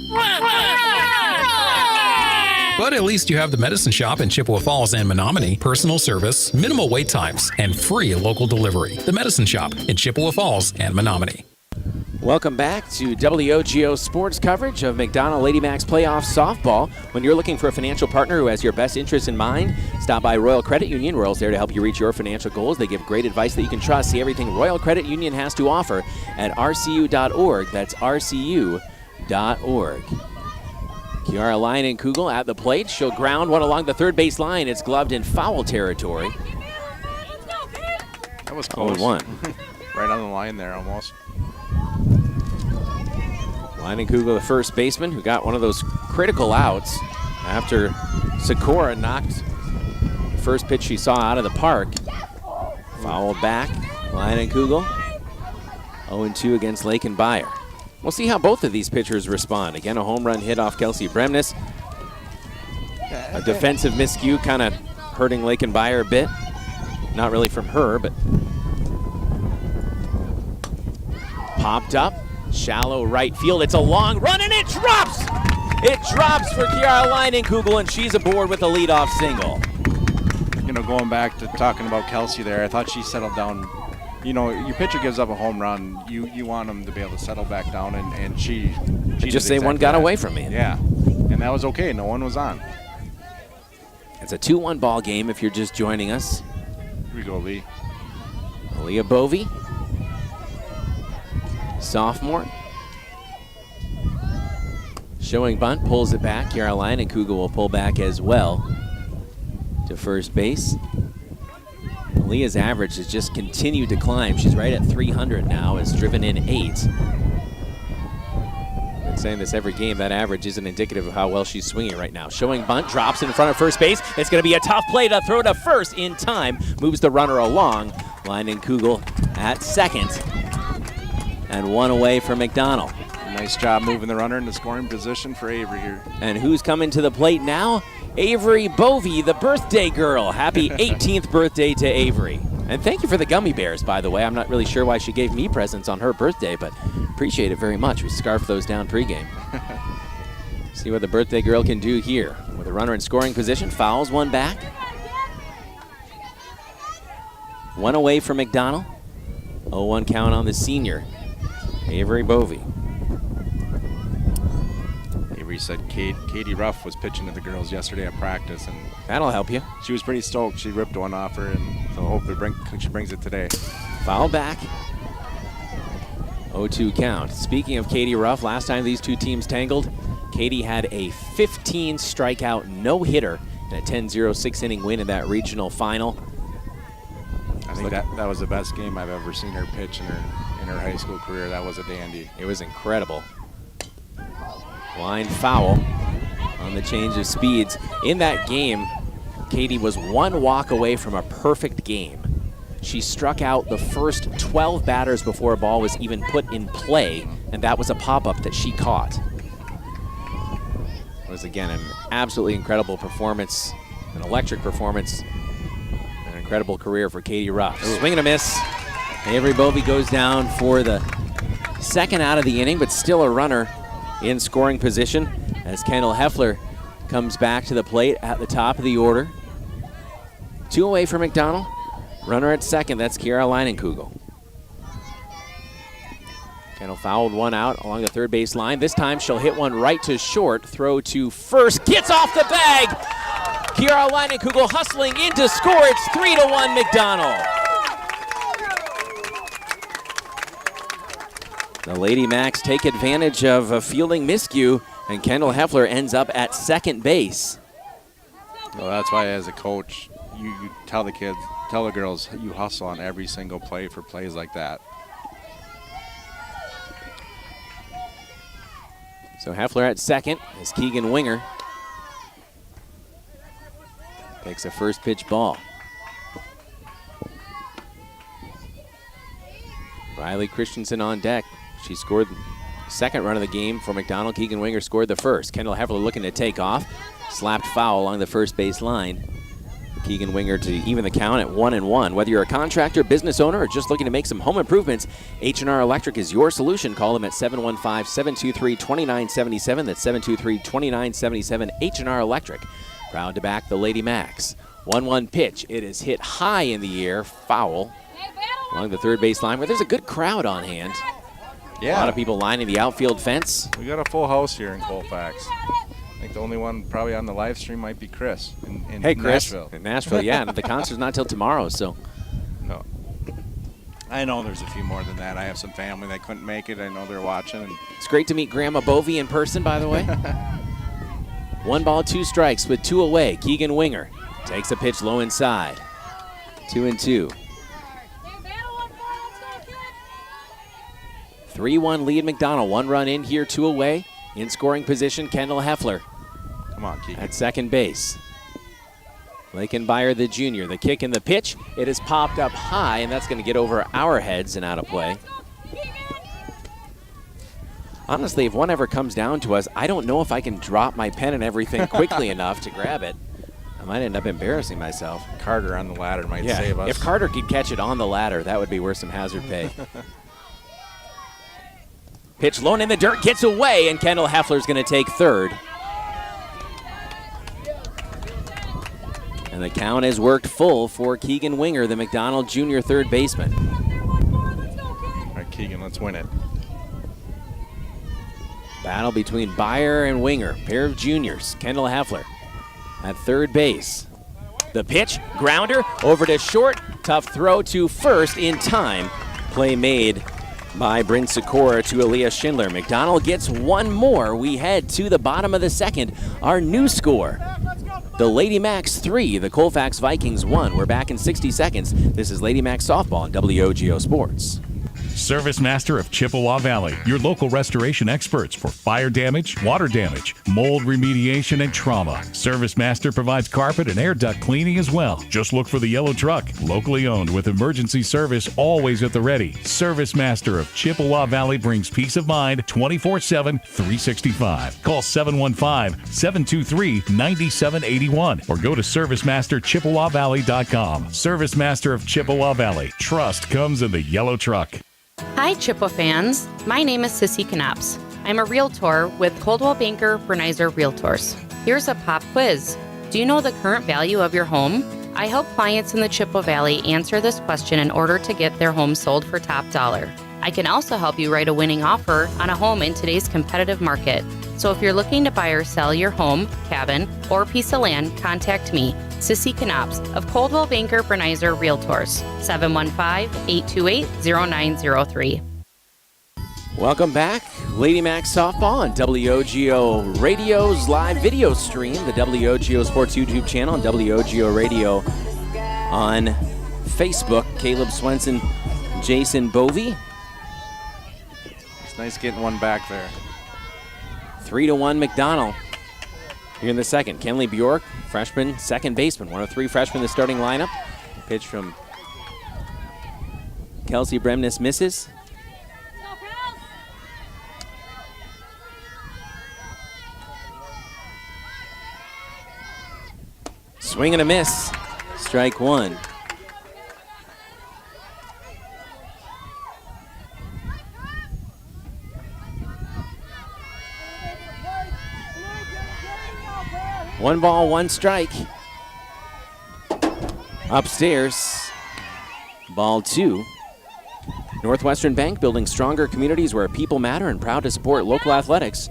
But at least you have the Medicine Shop in Chippewa Falls and Menominee. Personal service, minimal wait times, and free local delivery. The Medicine Shop in Chippewa Falls and Menominee. Welcome back to WOGO sports coverage of McDonell Lady Max playoff softball. When you're looking for a financial partner who has your best interest in mind, stop by Royal Credit Union. Royal's there to help you reach your financial goals. They give great advice that you can trust. See everything Royal Credit Union has to offer at rcu.org. That's rcu.org. Kiara Leinenkugel at the plate. She'll ground one along the third base line. It's gloved in foul territory. That was close. 0-1. Right on the line there almost. Leinenkugel, the first baseman, who got one of those critical outs after Sikora knocked the first pitch she saw out of the park. Fouled back, Leinenkugel. 0-2 against Lakin Bayer. We'll see how both of these pitchers respond. Again, a home run hit off Kelsey Bremnes. A defensive miscue kind of hurting Lakin Bayer a bit. Not really from her, but popped up. Shallow right field. It's a long run, and it drops! It drops for Kiara Leinenkugel, and she's aboard with a leadoff single. You know, going back to talking about Kelsey there, I thought she settled down. You know, your pitcher gives up a home run, you want them to be able to settle back down, and she just say one got away from me. Yeah, and that was okay. No one was on. It's a 2-1 ball game if you're just joining us. Here we go, Lee. Aaliyah Bovey, sophomore. Showing bunt, pulls it back. Kiara Leinenkugel will pull back as well to first base. Aaliyah's average has just continued to climb. She's right at 300 now, has driven in 8. Been saying this every game, that average isn't indicative of how well she's swinging right now. Showing bunt, drops in front of first base. It's going to be a tough play to throw to first in time. Moves the runner along. Leinenkugel at second. And one away for McDonell. Nice job moving the runner into scoring position for Avery here. And who's coming to the plate now? Avery Bovey, the birthday girl. Happy 18th birthday to Avery. And thank you for the gummy bears, by the way. I'm not really sure why she gave me presents on her birthday, but appreciate it very much. We scarfed those down pregame. See what the birthday girl can do here. With a runner in scoring position, fouls one back. One away for McDonell. 0-1 count on the senior, Avery Bovey. Avery said Katie Ruff was pitching to the girls yesterday at practice, and that'll help you. She was pretty stoked. She ripped one off her, and so hopefully she brings it today. Foul back. 0-2 count. Speaking of Katie Ruff, last time these two teams tangled, Katie had a 15 strikeout no-hitter in a 10-0 6-inning win in that regional final. I think that was the best game I've ever seen her pitch in her high school career. That was a dandy. It was incredible. Line foul on the change of speeds. In that game, Katie was one walk away from a perfect game. She struck out the first 12 batters before a ball was even put in play, and that was a pop-up that she caught. It was, again, an absolutely incredible performance, an electric performance, an incredible career for Katie Ruff. Swing and a miss. Avery Bovey goes down for the second out of the inning, but still a runner in scoring position as Kendall Heffler comes back to the plate at the top of the order. 2 away for McDonell. Runner at second, that's Kiara Leinenkugel. Kendall fouled one out along the third base line. This time she'll hit one right to short. Throw to first, gets off the bag. Kiara Leinenkugel hustling in to score. It's 3-1 McDonell. The Lady Macs take advantage of a fielding miscue, and Kendall Heffler ends up at second base. Well, that's why as a coach, you tell the kids, tell the girls, you hustle on every single play for plays like that. So Heffler at second as Keegan Winger takes a first pitch ball. Riley Christensen on deck. She scored the second run of the game for McDonell. Keegan Winger scored the first. Kendall Heffler looking to take off. Slapped foul along the first base line. Keegan Winger to even the count at 1-1. Whether you're a contractor, business owner, or just looking to make some home improvements, H&R Electric is your solution. Call them at 715-723-2977. That's 723-2977. H&R Electric. Proud to back the Lady Macs. 1-1 pitch. It is hit high in the air. Foul along the third base line where there's a good crowd on hand. Yeah. A lot of people lining the outfield fence. We got a full house here in Colfax. I think the only one probably on the live stream might be Chris in Hey, Chris. Nashville. In Nashville, yeah. And the concert's not till tomorrow, so. No. I know there's a few more than that. I have some family that couldn't make it. I know they're watching. And it's great to meet Grandma Bovey in person, by the way. 1 ball, 2 strikes with 2 away. Keegan Winger takes a pitch low inside. 2-2. 3-1 lead McDonell. 1 run in here, 2 away. In scoring position, Kendall Heffler. Come on, Keegan. At second base. Lakenbeyer, the junior. The kick and the pitch. It is popped up high, and that's going to get over our heads and out of play. Honestly, if one ever comes down to us, I don't know if I can drop my pen and everything quickly enough to grab it. I might end up embarrassing myself. Carter on the ladder might save us. If Carter could catch it on the ladder, that would be worth some hazard pay. Pitch low in the dirt, gets away, and Kendall Heffler's going to take third. And the count has worked full for Keegan Winger, the McDonell junior third baseman. All right, Keegan, let's win it. Battle between Byer and Winger, pair of juniors. Kendall Heffler at third base. The pitch, grounder, over to short. Tough throw to first in time. Play made by Bryn Sikora to Elias Schindler. McDonell gets 1 more. We head to the bottom of the second. Our new score, the Lady Macs 3, the Colfax Vikings 1. We're back in 60 seconds. This is Lady Macs Softball on WOGO Sports. Service Master of Chippewa Valley, your local restoration experts for fire damage, water damage, mold remediation, and trauma. Service Master provides carpet and air duct cleaning as well. Just look for the yellow truck, locally owned with emergency service always at the ready. Service Master of Chippewa Valley brings peace of mind 24/7, 365. Call 715-723-9781 or go to ServiceMasterChippewaValley.com. Service Master of Chippewa Valley. Trust comes in the yellow truck. Hi, Chippewa fans. My name is Sissy Knaps. I'm a realtor with Coldwell Banker Bernizer Realtors. Here's a pop quiz. Do you know the current value of your home? I help clients in the Chippewa Valley answer this question in order to get their home sold for top dollar. I can also help you write a winning offer on a home in today's competitive market. So if you're looking to buy or sell your home, cabin, or piece of land, contact me, Sissy Knaps of Coldwell Banker Bernizer Realtors, 715-828-0903. Welcome back. Lady Macs Softball on WOGO Radio's live video stream, the WOGO Sports YouTube channel, and WOGO Radio on Facebook. Caleb Swenson, Jason Bovey. It's nice getting one back there. 3-1 McDonell. Here in the second, Kenley Bjork, freshman, second baseman, one of 3 freshmen in the starting lineup. Pitch from Kelsey Bremnes misses. Swing and a miss. Strike 1. One ball, 1 strike. Upstairs, ball 2. Northwestern Bank, building stronger communities where people matter and proud to support local athletics.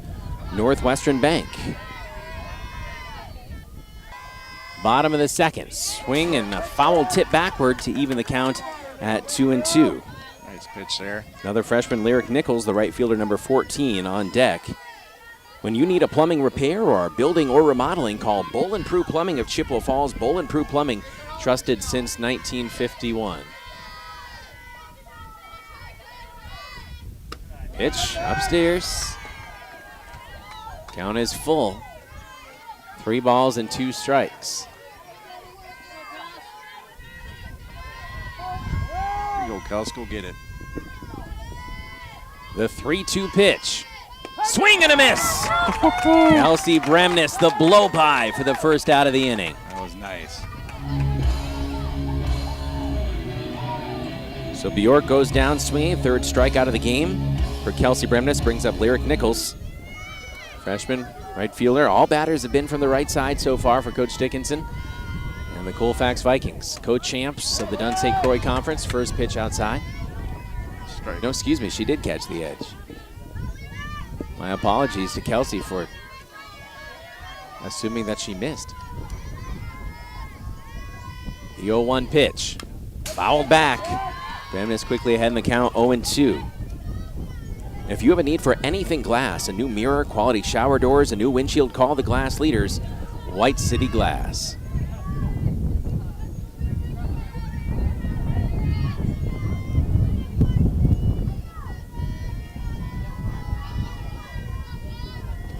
Northwestern Bank. Bottom of the second, swing and a foul tip backward to even the count at 2-2. Nice pitch there. Another freshman, Lyric Nichols, the right fielder, number 14, on deck. When you need a plumbing repair or building or remodeling, call Bowl & Prue Plumbing of Chippewa Falls. Bowl & Prue Plumbing, trusted since 1951. Pitch upstairs. Count is full. 3 balls and 2 strikes. There you go, Kels, go get it. The 3-2 pitch. Swing and a miss. Kelsey Bremnes, the blow-by for the first out of the inning. That was nice. So Bjork goes down swinging, 3rd strikeout of the game for Kelsey Bremnes, brings up Lyric Nichols. Freshman, right fielder. All batters have been from the right side so far for Coach Dickinson and the Colfax Vikings. Co-champs of the Dunn St. Croix Conference, first pitch outside. strike. No, excuse me, she did catch the edge. My apologies to Kelsey for assuming that she missed. The 0-1 pitch. Fouled back. Bremnes quickly ahead in the count, 0-2. If you have a need for anything glass, a new mirror, quality shower doors, a new windshield, call the glass leaders, White City Glass.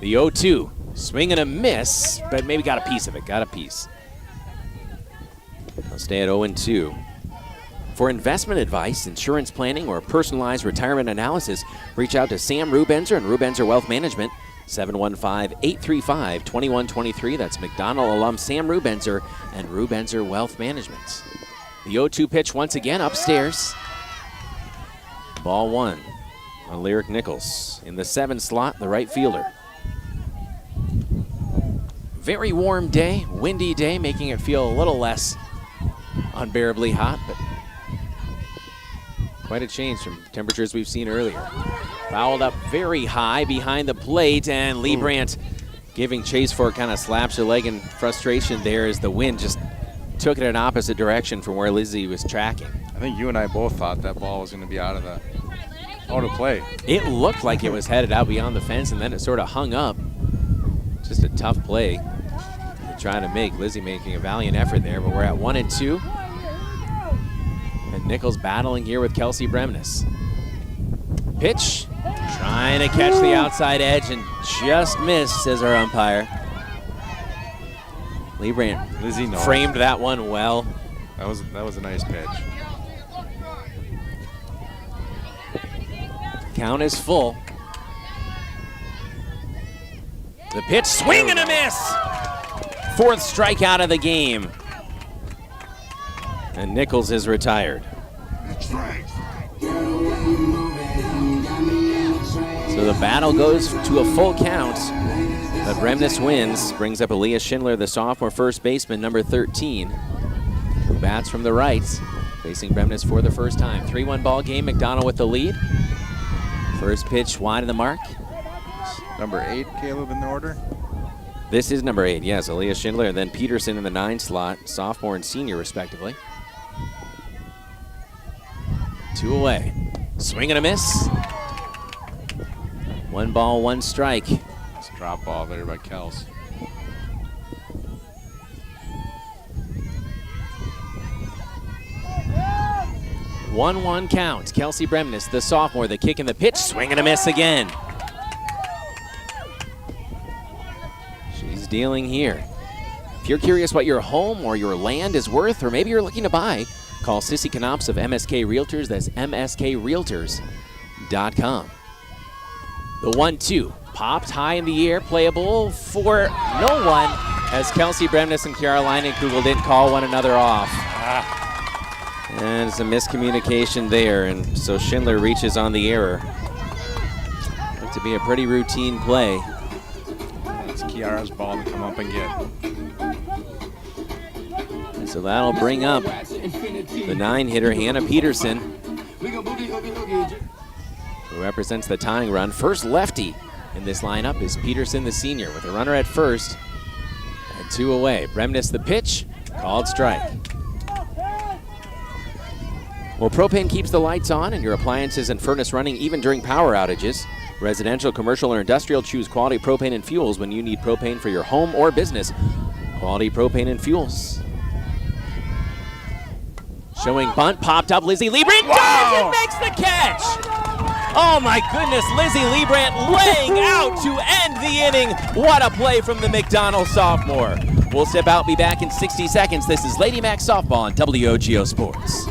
The 0-2, swing and a miss, but maybe got a piece of it, got a piece. I'll stay at 0-2. For investment advice, insurance planning, or personalized retirement analysis, reach out to Sam Rubenzer and Rubenzer Wealth Management, 715-835-2123. That's McDonell alum Sam Rubenzer and Rubenzer Wealth Management. The 0-2 pitch once again upstairs. Ball one on Lyric Nichols. In the 7 slot, the right fielder. Very warm day, windy day, making it feel a little less unbearably hot, but quite a change from temperatures we've seen earlier. Fouled up very high behind the plate, and Lee Brandt giving chase for it, kind of slaps her leg in frustration there as the wind just took it in an opposite direction from where Lizzie was tracking. I think you and I both thought that ball was going to be out of play. It looked like it was headed out beyond the fence, and then it sort of hung up. Just a tough play to try to make. Lizzie making a valiant effort there, but we're at 1-2. And Nichols battling here with Kelsey Bremnes. Pitch, trying to catch the outside edge and just missed, says our umpire. Lee Brandt framed that one well. That was a nice pitch. Count is full. The pitch, swing and a miss! 4th strikeout of the game. And Nichols is retired. So the battle goes to a full count, but Bremnes wins, brings up Aaliyah Schindler, the sophomore first baseman, number 13, who bats from the right, facing Bremnes for the first time. 3-1 ball game, McDonell with the lead. First pitch wide of the mark. Number 8, Caleb, in the order? This is number 8, yes, Aaliyah Schindler, and then Peterson in the 9 slot, sophomore and senior respectively. 2 away. Swing and a miss. 1 ball, 1 strike. It's a drop ball there by Kels. One count. Kelsey Bremnes, the sophomore, the kick and the pitch. Swing and a miss again. She's dealing here. If you're curious what your home or your land is worth, or maybe you're looking to buy, call Sissy Knops of MSK Realtors. That's mskrealtors.com. The 1-2 popped high in the air, playable for no one, as Kelsey Bremnes and Carolina Kugel didn't call one another off. And some miscommunication there, and so Schindler reaches on the error. Looked to be a pretty routine play. It's Kiara's ball to come up and get. And so that'll bring up the 9-hitter, Hannah Peterson, who represents the tying run. First lefty in this lineup is Peterson, the senior, with a runner at first and 2 away. Bremnes the pitch, called strike. Well, propane keeps the lights on and your appliances and furnace running even during power outages. Residential, commercial, or industrial, choose Quality Propane and Fuels when you need propane for your home or business. Quality Propane and Fuels. Showing bunt, popped up, Lizzie Liebrandt does and makes the catch! Oh my goodness, Lizzie Liebrandt laying out to end the inning. What a play from the McDonell sophomore. We'll step out, be back in 60 seconds. This is Lady Mac Softball on WOGO Sports.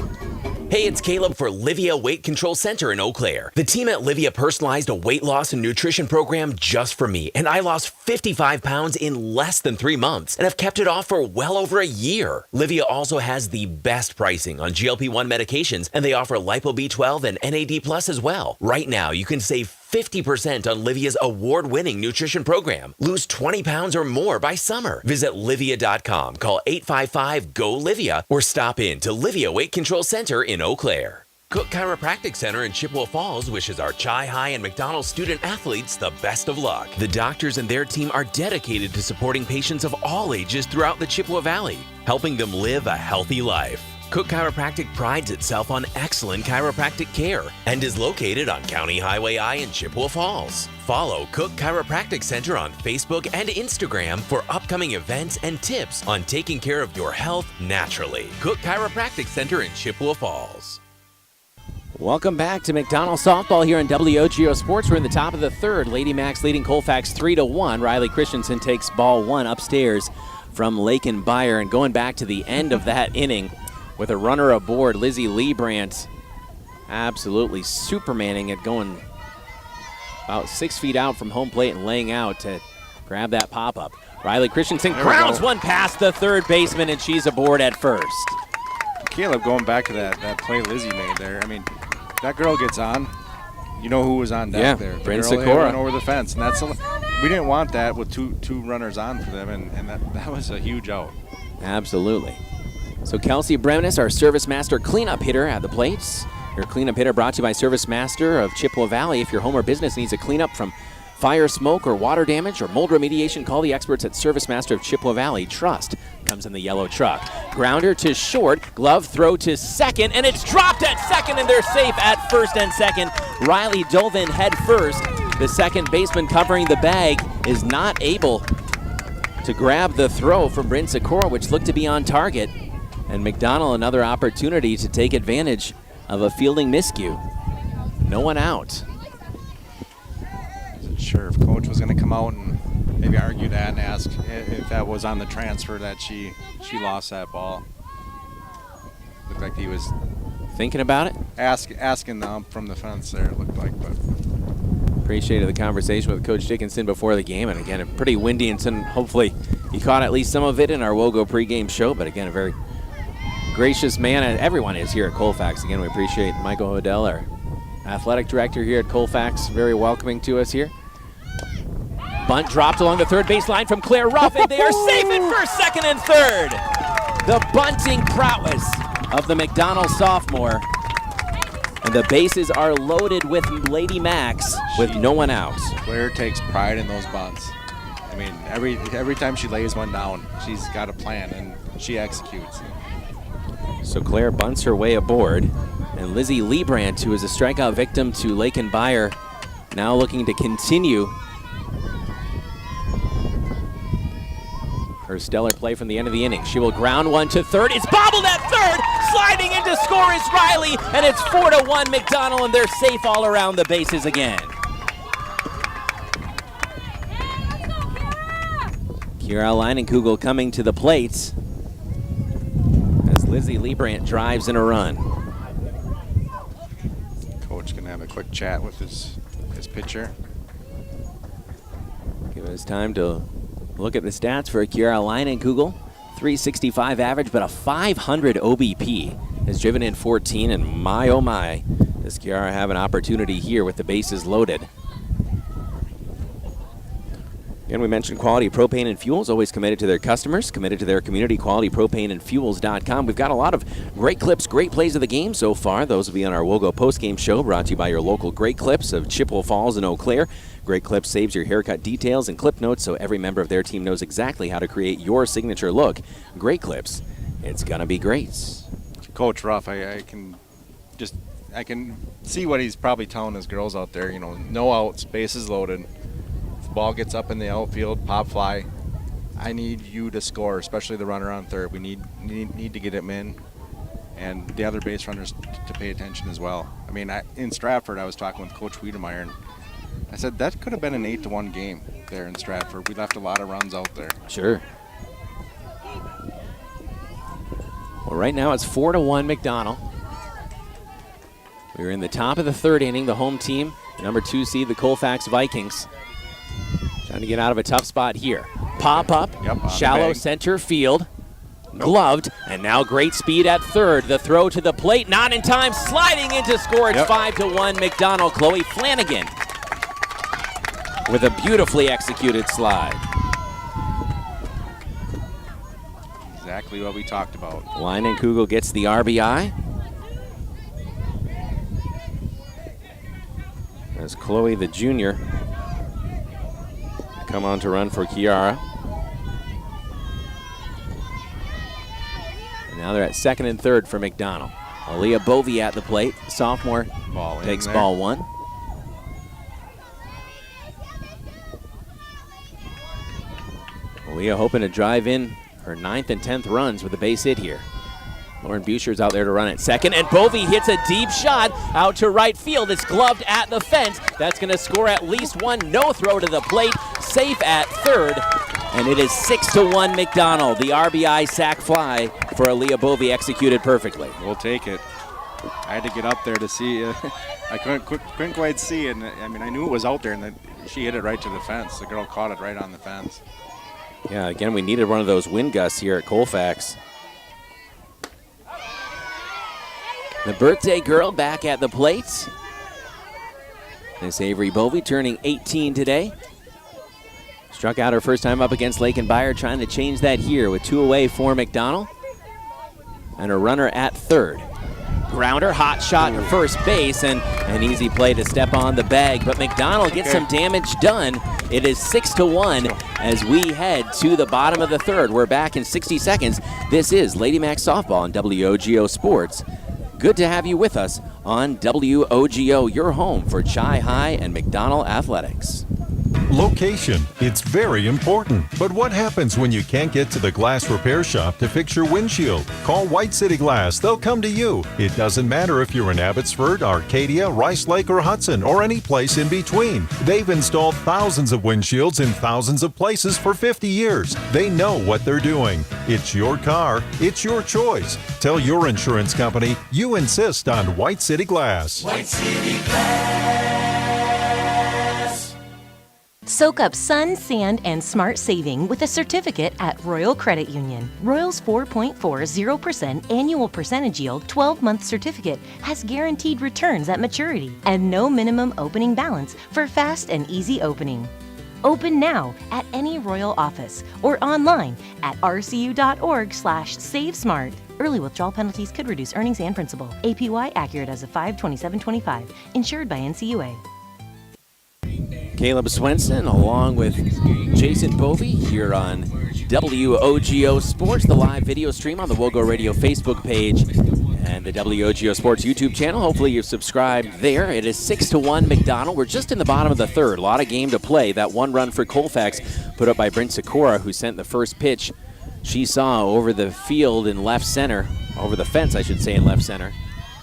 Hey, it's Caleb for Livia Weight Control Center in Eau Claire. The team at Livia personalized a weight loss and nutrition program just for me, and I lost 55 pounds in less than 3 months and have kept it off for well over a year. Livia also has the best pricing on GLP-1 medications, and they offer Lipo B12 and NAD Plus as well. Right now, you can save 50% on Livia's award-winning nutrition program. Lose 20 pounds or more by summer. Visit Livia.com, call 855-GO-LIVIA, or stop in to Livia Weight Control Center in Eau Claire. Cook Chiropractic Center in Chippewa Falls wishes our Chi High and McDonell student athletes the best of luck. The doctors and their team are dedicated to supporting patients of all ages throughout the Chippewa Valley, helping them live a healthy life. Cook Chiropractic prides itself on excellent chiropractic care and is located on County Highway I in Chippewa Falls. Follow Cook Chiropractic Center on Facebook and Instagram for upcoming events and tips on taking care of your health naturally. Cook Chiropractic Center in Chippewa Falls. Welcome back to McDonell softball here on WOGO Sports. We're in the top of the third. Lady Max leading Colfax 3-1. Riley Christensen takes ball one upstairs from Lakin Beyer. And going back to the end of that inning with a runner aboard, Lizzie Liebrandt absolutely supermaning it, going about 6 feet out from home plate and laying out to grab that pop-up. Riley Christensen grounds one past the third baseman, and she's aboard at first. Caleb, going back to that play Lizzie made there, I mean, that girl gets on. You know who was on deck there. The Bryn girl Sikora went over the fence, and we didn't want that with two runners on for them, and that was a huge out. Absolutely. So Kelsey Bremnes, our Service Master cleanup hitter at the plates. Your cleanup hitter brought to you by Service Master of Chippewa Valley. If your home or business needs a cleanup from fire, smoke, or water damage, or mold remediation, call the experts at Service Master of Chippewa Valley. Trust comes in the yellow truck. Grounder to short, glove throw to second, and it's dropped at second, and they're safe at first and second. Riley dove in head first. The second baseman covering the bag is not able to grab the throw from Bryn Sikora, which looked to be on target. And McDonell another opportunity to take advantage of a fielding miscue. No one out. Wasn't sure if Coach was going to come out and maybe argue that and ask if that was on the transfer that she lost that ball. Looked like he was thinking about it? Asking them from the fence there, it looked like. But appreciated the conversation with Coach Dickinson before the game. And again, pretty windy, and hopefully you caught at least some of it in our WOGO pregame show. But again, a very gracious man, and everyone is here at Colfax. Again, we appreciate Michael Hodell, our athletic director here at Colfax, very welcoming to us here. Bunt dropped along the third base line from Claire Ruff, and they are safe in first, second, and third. The bunting prowess of the McDonell sophomore. And the bases are loaded with Lady Max with no one out. Claire takes pride in those bunts. I mean, every time she lays one down, she's got a plan, and she executes. So Claire bunts her way aboard, and Lizzie Liebrandt, who is a strikeout victim to Lakin Beyer, now looking to continue her stellar play from the end of the inning. She will ground one to third. It's bobbled at third. Sliding in to score is Riley, and it's 4-1 McDonell, and they're safe all around the bases again. Kira Leinenkugel coming to the plate as Lizzie Liebrandt drives in a run. Coach can have a quick chat with his pitcher. Give us time to look at the stats for Kira Leinenkugel. 365 average, but a 500 OBP. Has driven in 14, and my oh my, does Kiara have an opportunity here with the bases loaded. Again, we mentioned Quality Propane and Fuels, always committed to their customers, committed to their community, qualitypropaneandfuels.com. We've got a lot of great clips, great plays of the game so far. Those will be on our WOGO postgame show, brought to you by your local Great Clips of Chippewa Falls and Eau Claire. Great Clips saves your haircut details and clip notes so every member of their team knows exactly how to create your signature look. Great Clips, it's gonna be great. Coach Ruff, I can see what he's probably telling his girls out there. You know, no outs, bases loaded. Ball gets up in the outfield, pop fly. I need you to score, especially the runner on third. We need to get him in, and the other base runners to pay attention as well. I mean, in Stratford, I was talking with Coach Wiedemeyer, and I said that could have been an 8-1 game there in Stratford. We left a lot of runs out there. Sure. Well, right now it's 4-1 McDonell. We're in the top of the third inning. The home team, number 2 seed, the Colfax Vikings, trying to get out of a tough spot here. Pop up, shallow center field, gloved, and now great speed at third. The throw to the plate, not in time, sliding in to score. It's 5-1 McDonell. Chloe Flanagan with a beautifully executed slide. Exactly what we talked about. Leinenkugel gets the RBI. as Chloe, the junior, come on to run for Kiara. And now they're at second and third for McDonell. Aaliyah Bovey at the plate. Sophomore takes ball one. Aaliyah hoping to drive in her 9th and 10th runs with a base hit here. Lauren Buescher's out there to run at second, and Bovey hits a deep shot out to right field. It's gloved at the fence. That's going to score at least one. No throw to the plate. Safe at third, and it is 6-1 McDonell. The RBI sac fly for Aaliyah Bovey executed perfectly. We'll take it. I had to get up there to see. I couldn't quite see it. I mean, I knew it was out there, and she hit it right to the fence. The girl caught it right on the fence. Yeah, again, we needed one of those wind gusts here at Colfax. The birthday girl back at the plate. Miss Avery Bovey turning 18 today. Struck out her first time up against Lake and Byard, trying to change that here with 2 away for McDonell. And a runner at third. Grounder, hot shot to first base, and an easy play to step on the bag. But McDonell gets some damage done. It is 6-1 as we head to the bottom of the third. We're back in 60 seconds. This is Lady Mac Softball on WOGO Sports. Good to have you with us on WOGO, your home for Chi High and McDonell Athletics. Location, it's very important. But what happens when you can't get to the glass repair shop to fix your windshield? Call White City Glass. They'll come to you. It doesn't matter if you're in Abbotsford, Arcadia, Rice Lake, or Hudson, or any place in between. They've installed thousands of windshields in thousands of places for 50 years. They know what they're doing. It's your car. It's your choice. Tell your insurance company you insist on White City Glass. White City Glass. Soak up sun, sand, and smart saving with a certificate at Royal Credit Union. Royal's 4.40% annual percentage yield 12-month certificate has guaranteed returns at maturity and no minimum opening balance for fast and easy opening. Open now at any Royal office or online at rcu.org/savesmart. Early withdrawal penalties could reduce earnings and principal. APY accurate as of 5/27/25. Insured by NCUA. Caleb Swenson along with Jason Bovey here on WOGO Sports, the live video stream on the WOGO Radio Facebook page and the WOGO Sports YouTube channel. Hopefully you've subscribed there. It is 6-1 McDonell. We're just in the bottom of the third. A lot of game to play. That one run for Colfax put up by Brent Sikora, who sent the first pitch she saw over the field in left center, over the fence, I should say, in left center.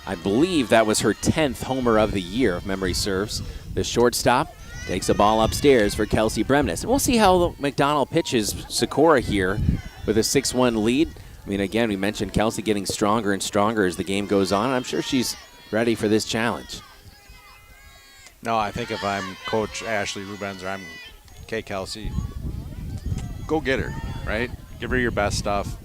I believe that was her 10th homer of the year, if memory serves. The shortstop takes a ball upstairs for Kelsey Bremnes. And we'll see how McDonell pitches Sikora here with a 6-1 lead. I mean, again, we mentioned Kelsey getting stronger and stronger as the game goes on. I'm sure she's ready for this challenge. No, I think if I'm Coach Ashley Rubens or I'm Kelsey, go get her, right? Give her your best stuff.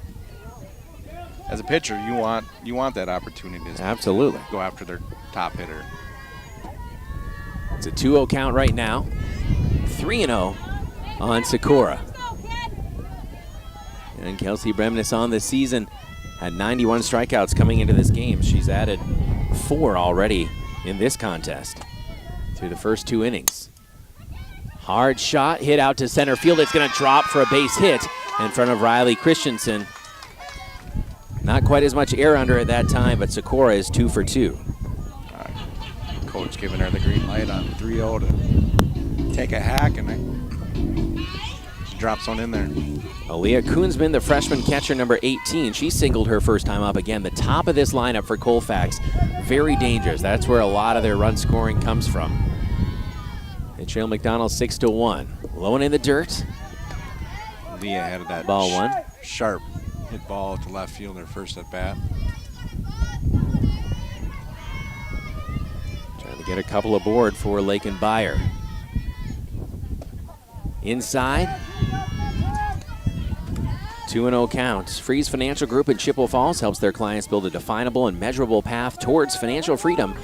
As a pitcher, you want that opportunity to absolutely go after their top hitter. It's a 2-0 count right now. 3-0 on Sikora. And Kelsey Bremnes on this season had 91 strikeouts coming into this game. She's added 4 already in this contest through the first 2 innings. Hard shot, hit out to center field. It's going to drop for a base hit in front of Riley Christensen. Not quite as much air under at that time, but Sikora is 2 for 2. Coach giving her the green light on 3-0 to take a hack, and she drops one in there. Aaliyah Koonsman, the freshman catcher, number 18. She singled her first time up. Again, the top of this lineup for Colfax. Very dangerous. That's where a lot of their run scoring comes from. They trail McDonell 6-1. Low and in the dirt. Leah had that ball one. Sharp hit ball to left field her first at bat. Trying to get a couple aboard for Lake and Byard. Inside. 2-0 count. Freeze Financial Group in Chippewa Falls helps their clients build a definable and measurable path towards financial freedom.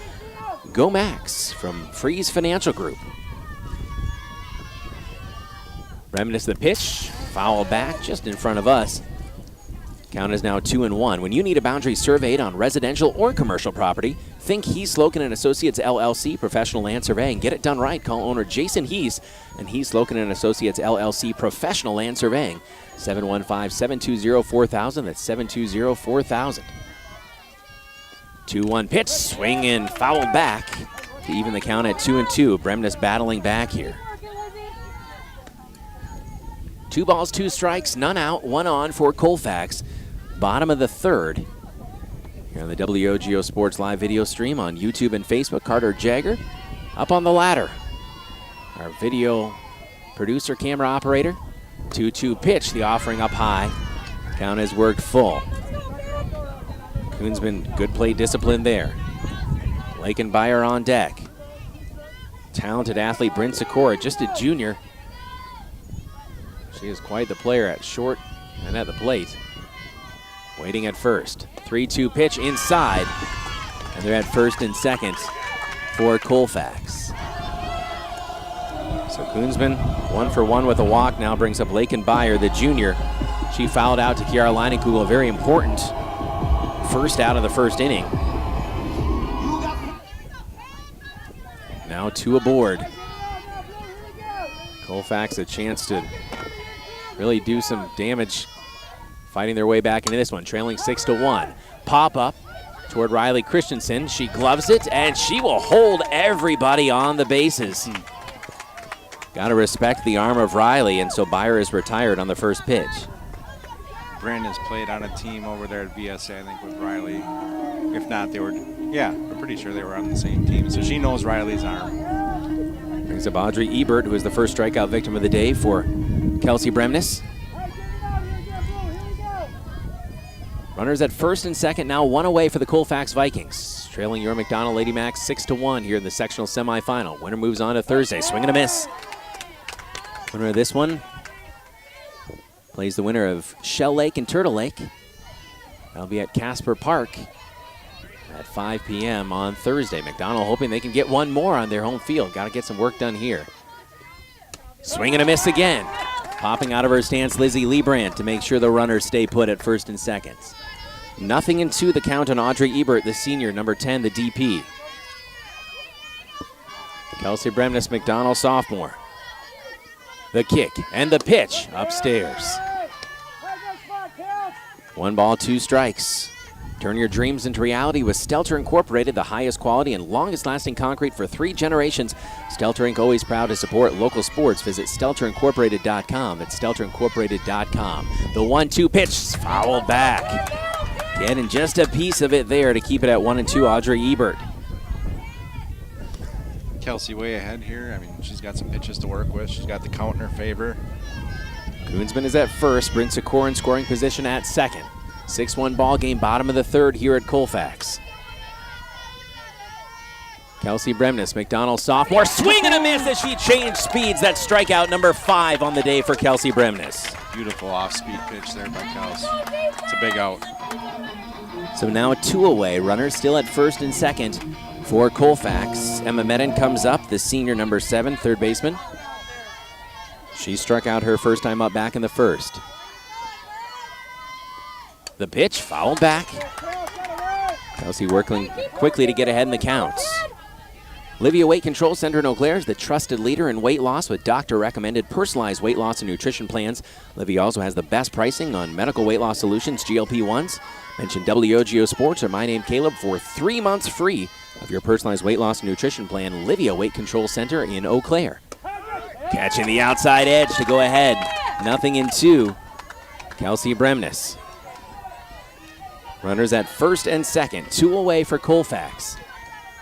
Go Max from Freeze Financial Group. Remnants the pitch. Foul back just in front of us. Count is now 2-1. When you need a boundary surveyed on residential or commercial property, Think Hees, Loken & Associates LLC, professional land surveying. Get it done right. Call owner Jason Hees and Hees, Loken & Associates LLC, professional land surveying. 715-720-4000. That's 720-4000. 2-1 pitch, swing and foul back to even the count at 2-2. Bremnes battling back here. 2 balls, 2 strikes, none out, 1 on for Colfax. Bottom of the third. Here on the WOGO Sports Live video stream on YouTube and Facebook, Carter Jagger up on the ladder. Our video producer, camera operator. 2-2 pitch, the offering up high. Count has worked full. Koonsman, good play discipline there. Lakenbeyer on deck. Talented athlete Bryn Sikora, just a junior. She is quite the player at short and at the plate. Waiting at first. 3-2 pitch inside. And they're at first and second for Colfax. So Koonsman, 1 for 1 with a walk, now brings up Lakenbeyer, the junior. She fouled out to Kiara Leinenkugel, a very important first out of the first inning. Now 2 aboard. Colfax a chance to really do some damage, fighting their way back into this one, trailing 6-1. Pop up toward Riley Christensen. She gloves it, and she will hold everybody on the bases. Got to respect the arm of Riley, and so Beyer is retired on the first pitch. Brandon's played on a team over there at VSA, I think, with Riley. If not, they were, yeah, I'm pretty sure they were on the same team. So she knows Riley's arm. Brings up Audrey Ebert, who is the first strikeout victim of the day for Kelsey Bremnes. Runners at first and second, now 1 away for the Colfax Vikings. Trailing your McDonell Lady Max 6-1 here in the sectional semifinal. Winner moves on to Thursday. Swing and a miss. Winner of this one plays the winner of Shell Lake and Turtle Lake. That'll be at Casper Park at 5 p.m. on Thursday. McDonell hoping they can get one more on their home field. Got to get some work done here. Swing and a miss again. Popping out of her stance, Lizzie Liebrandt to make sure the runners stay put at first and second. 0-2 the count on Audrey Ebert, the senior, number 10, the DP. Kelsey Bremnes, McDonell sophomore. The kick and the pitch upstairs. 1 ball, 2 strikes. Turn your dreams into reality with Stelter Incorporated, the highest quality and longest lasting concrete for 3 generations. Stelter Inc. always proud to support local sports. Visit StelterIncorporated.com. That's StelterIncorporated.com. The 1-2 pitch, fouled back. Getting just a piece of it there to keep it at 1-2, Audrey Ebert. Kelsey way ahead here. I mean, she's got some pitches to work with. She's got the count in her favor. Koonsman is at first. Bryn Sikora in scoring position at second. 6-1 ball game, bottom of the third here at Colfax. Kelsey Bremnes, McDonell sophomore, swing and a miss as she changed speeds. That's strikeout number 5 on the day for Kelsey Bremnes. Beautiful off-speed pitch there by Kelsey. It's a big out. So now 2 away. Runners still at first and second for Colfax. Emma Medin comes up, the senior, number 7, third baseman. She struck out her first time up back in the first. The pitch, fouled back. Kelsey working quickly to get ahead in the counts. Livia Weight Control Center in Eau Claire is the trusted leader in weight loss with doctor-recommended personalized weight loss and nutrition plans. Livia also has the best pricing on medical weight loss solutions, GLP-1s. Mention WOGO Sports or My Name Caleb for 3 months free of your personalized weight loss and nutrition plan. Livia Weight Control Center in Eau Claire. Catching the outside edge to go ahead. 0-2. Kelsey Bremnes. Runners at first and second, 2 away for Colfax.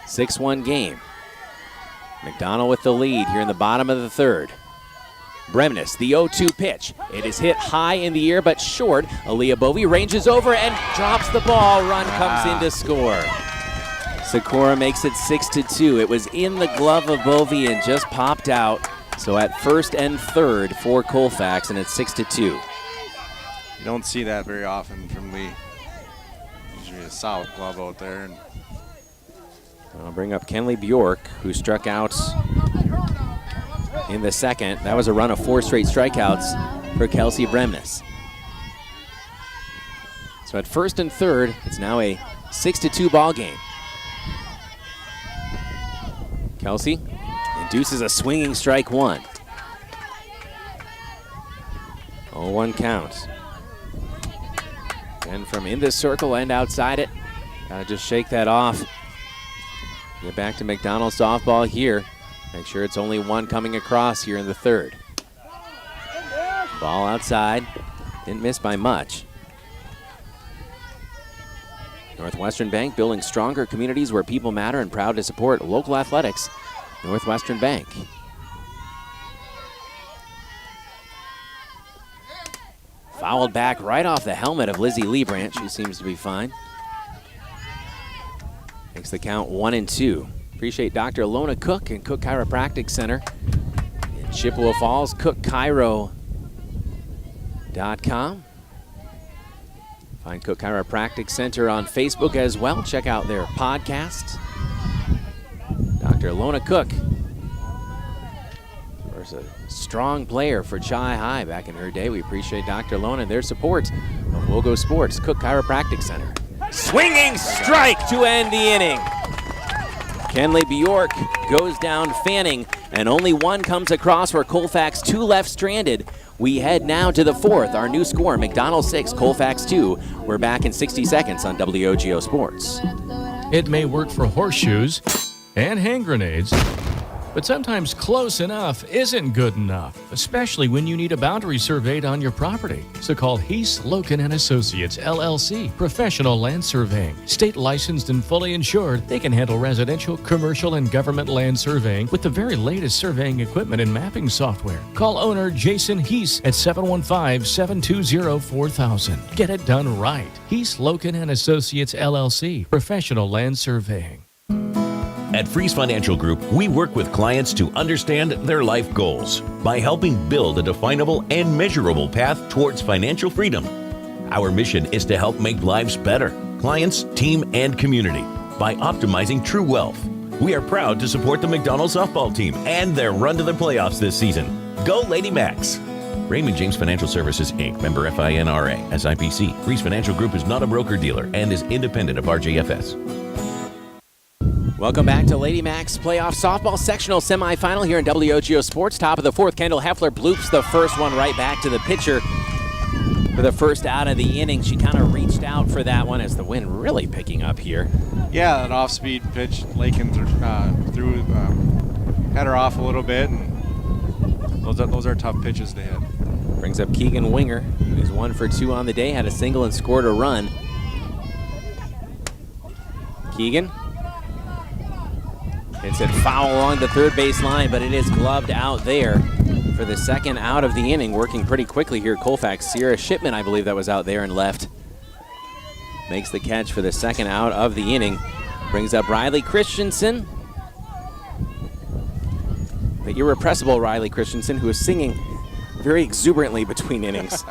6-1 game. McDonell with the lead here in the bottom of the third. Bremnes, the 0-2 pitch. It is hit high in the air but short. Aaliyah Bovey ranges over and drops the ball. Run comes in to score. Sikora makes it 6-2. It was in the glove of Bovey and just popped out. So at first and third for Colfax, and it's 6-2. You don't see that very often from Lee. Usually a solid glove out there. And I'll bring up Kenley Bjork, who struck out in the second. That was a run of 4 straight strikeouts for Kelsey Bremnes. So at first and third, it's now a 6-2 ball game. Kelsey induces a swinging strike one. 0-1 count. And from in the circle and outside it, gotta just shake that off. Get back to McDonell softball here. Make sure it's only one coming across here in the third. Ball outside, didn't miss by much. Northwestern Bank, building stronger communities where people matter and proud to support local athletics. Northwestern Bank. Fouled back right off the helmet of Lizzie Liebrandt. She seems to be fine. Makes the count 1-2. Appreciate Dr. Alona Cook and Cook Chiropractic Center in Chippewa Falls, cookchiro.com. Find Cook Chiropractic Center on Facebook as well. Check out their podcast. Dr. Alona Cook, of course, a strong player for Chi High back in her day. We appreciate Dr. Alona and their support of WOGO Sports, Cook Chiropractic Center. Swinging strike to end the inning. Kenley Bjork goes down fanning, and only one comes across for Colfax, 2 left stranded. We head now to the fourth. Our new score, McDonell 6, Colfax 2. We're back in 60 seconds on WOGO Sports. It may work for horseshoes and hand grenades, but sometimes close enough isn't good enough, especially when you need a boundary surveyed on your property. So call Heath, Loken & Associates, LLC, professional land surveying. State licensed and fully insured, they can handle residential, commercial, and government land surveying with the very latest surveying equipment and mapping software. Call owner Jason Heath at 715-720-4000. Get it done right. Heath, Loken & Associates, LLC, professional land surveying. At Freeze Financial Group, we work with clients to understand their life goals by helping build a definable and measurable path towards financial freedom. Our mission is to help make lives better, clients, team, and community by optimizing true wealth. We are proud to support the McDonell softball team and their run to the playoffs this season. Go Lady Macs! Raymond James Financial Services, Inc., member FINRA, SIPC. Freeze Financial Group is not a broker-dealer and is independent of RJFS. Welcome back to Lady Mac's playoff softball sectional semifinal here in WOGO Sports. Top of the fourth, Kendall Heffler bloops the first one right back to the pitcher for the first out of the inning. She kind of reached out for that one as the wind really picking up here. Yeah, an off-speed pitch. Lakin threw had her off a little bit, and those are tough pitches to hit. Brings up Keegan Winger, who's 1 for 2 on the day, had a single and scored a run. Keegan. It's a foul along the third base line, but it is gloved out there for the second out of the inning. Working pretty quickly here, Colfax. Sierra Shipman, I believe that was out there and left. Makes the catch for the second out of the inning. Brings up Riley Christensen. The irrepressible Riley Christensen, who is singing very exuberantly between innings.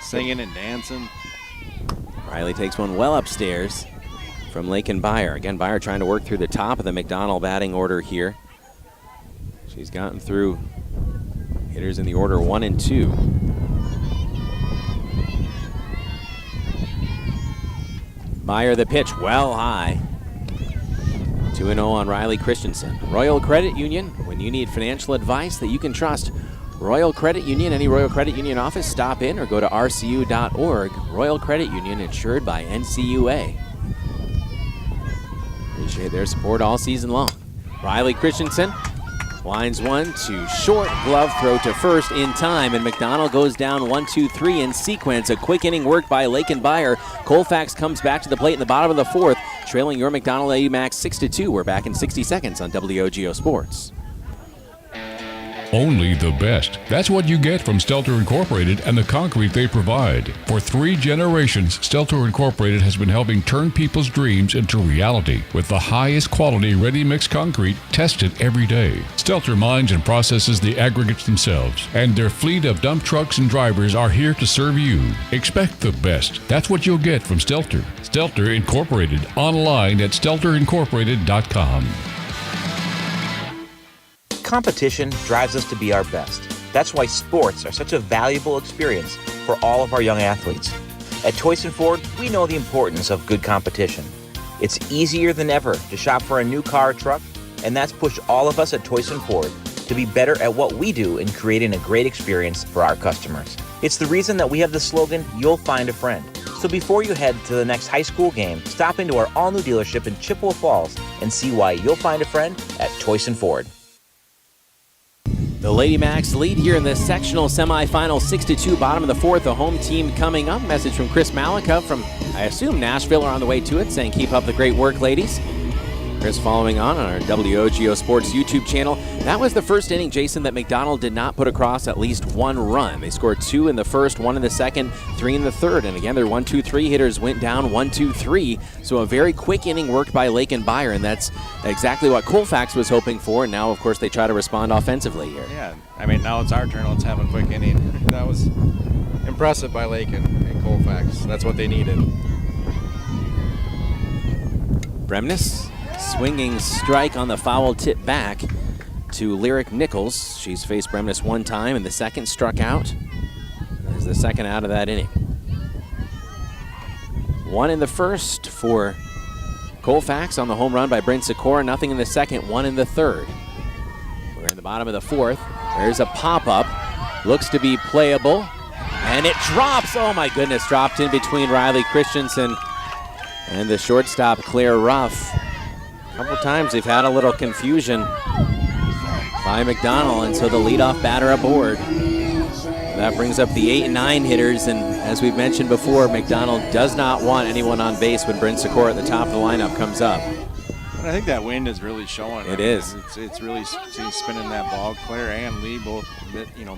Singing and dancing. Riley takes one well upstairs from Lakin Byer. Again, Byer trying to work through the top of the McDonell batting order here. She's gotten through hitters in the order 1 and 2. Byer the pitch, well high. 2-0 on Riley Christensen. Royal Credit Union, when you need financial advice that you can trust. Royal Credit Union, any Royal Credit Union office, stop in or go to rcu.org. Royal Credit Union, insured by NCUA. Appreciate their support all season long. Riley Christensen lines one to short, glove throw to first in time, and McDonell goes down 1-2-3 in sequence. A quick inning work by Lakin Byer. Colfax comes back to the plate in the bottom of the fourth, trailing your McDonell Lady Macs 6-2. We're back in 60 seconds on WOGO Sports. Only the best. That's what you get from Stelter Incorporated and the concrete they provide. For 3 generations, Stelter Incorporated has been helping turn people's dreams into reality with the highest quality ready-mix concrete tested every day. Stelter mines and processes the aggregates themselves, and their fleet of dump trucks and drivers are here to serve you. Expect the best. That's what you'll get from Stelter. Stelter Incorporated, online at stelterincorporated.com. Competition drives us to be our best. That's why sports are such a valuable experience for all of our young athletes. At Toyson Ford, we know the importance of good competition. It's easier than ever to shop for a new car or truck, and that's pushed all of us at Toyson Ford to be better at what we do in creating a great experience for our customers. It's the reason that we have the slogan, "You'll find a friend." So before you head to the next high school game, stop into our all-new dealership in Chippewa Falls and see why you'll find a friend at Toyson Ford. The Lady Macs lead here in the sectional semifinal 6-2, bottom of the fourth. The home team coming up. Message from Chris Malika from, I assume, Nashville are on the way to it, saying keep up the great work, ladies. Chris following on our WOGO Sports YouTube channel. That was the first inning, Jason, that McDonell did not put across at least one run. They scored 2 in the first, 1 in the second, 3 in the third. And again, their 1-2-3 hitters went down 1-2-3. So a very quick inning worked by Lake and Byron. That's exactly what Colfax was hoping for. And now, of course, they try to respond offensively here. Yeah, I mean, now it's our turn. Let's have a quick inning. That was impressive by Lake and Colfax. That's what they needed. Bremnes, swinging strike on the foul tip back to Lyric Nichols. She's faced Bremnes one time, and the second struck out. There's the second out of that inning. 1 in the first for Colfax on the home run by Bryn Sikora. Nothing in the second, 1 in the third. We're in the bottom of the fourth. There's a pop-up. Looks to be playable. And it drops. Oh my goodness, dropped in between Riley Christensen and the shortstop, Claire Ruff. A couple times they've had a little confusion by McDonell, and so the leadoff batter aboard. That brings up the 8 and 9 hitters, and as we've mentioned before, McDonell does not want anyone on base when Bryn Sikora at the top of the lineup comes up. And I think that wind is really showing. It is. It's really spinning that ball. Claire and Lee both,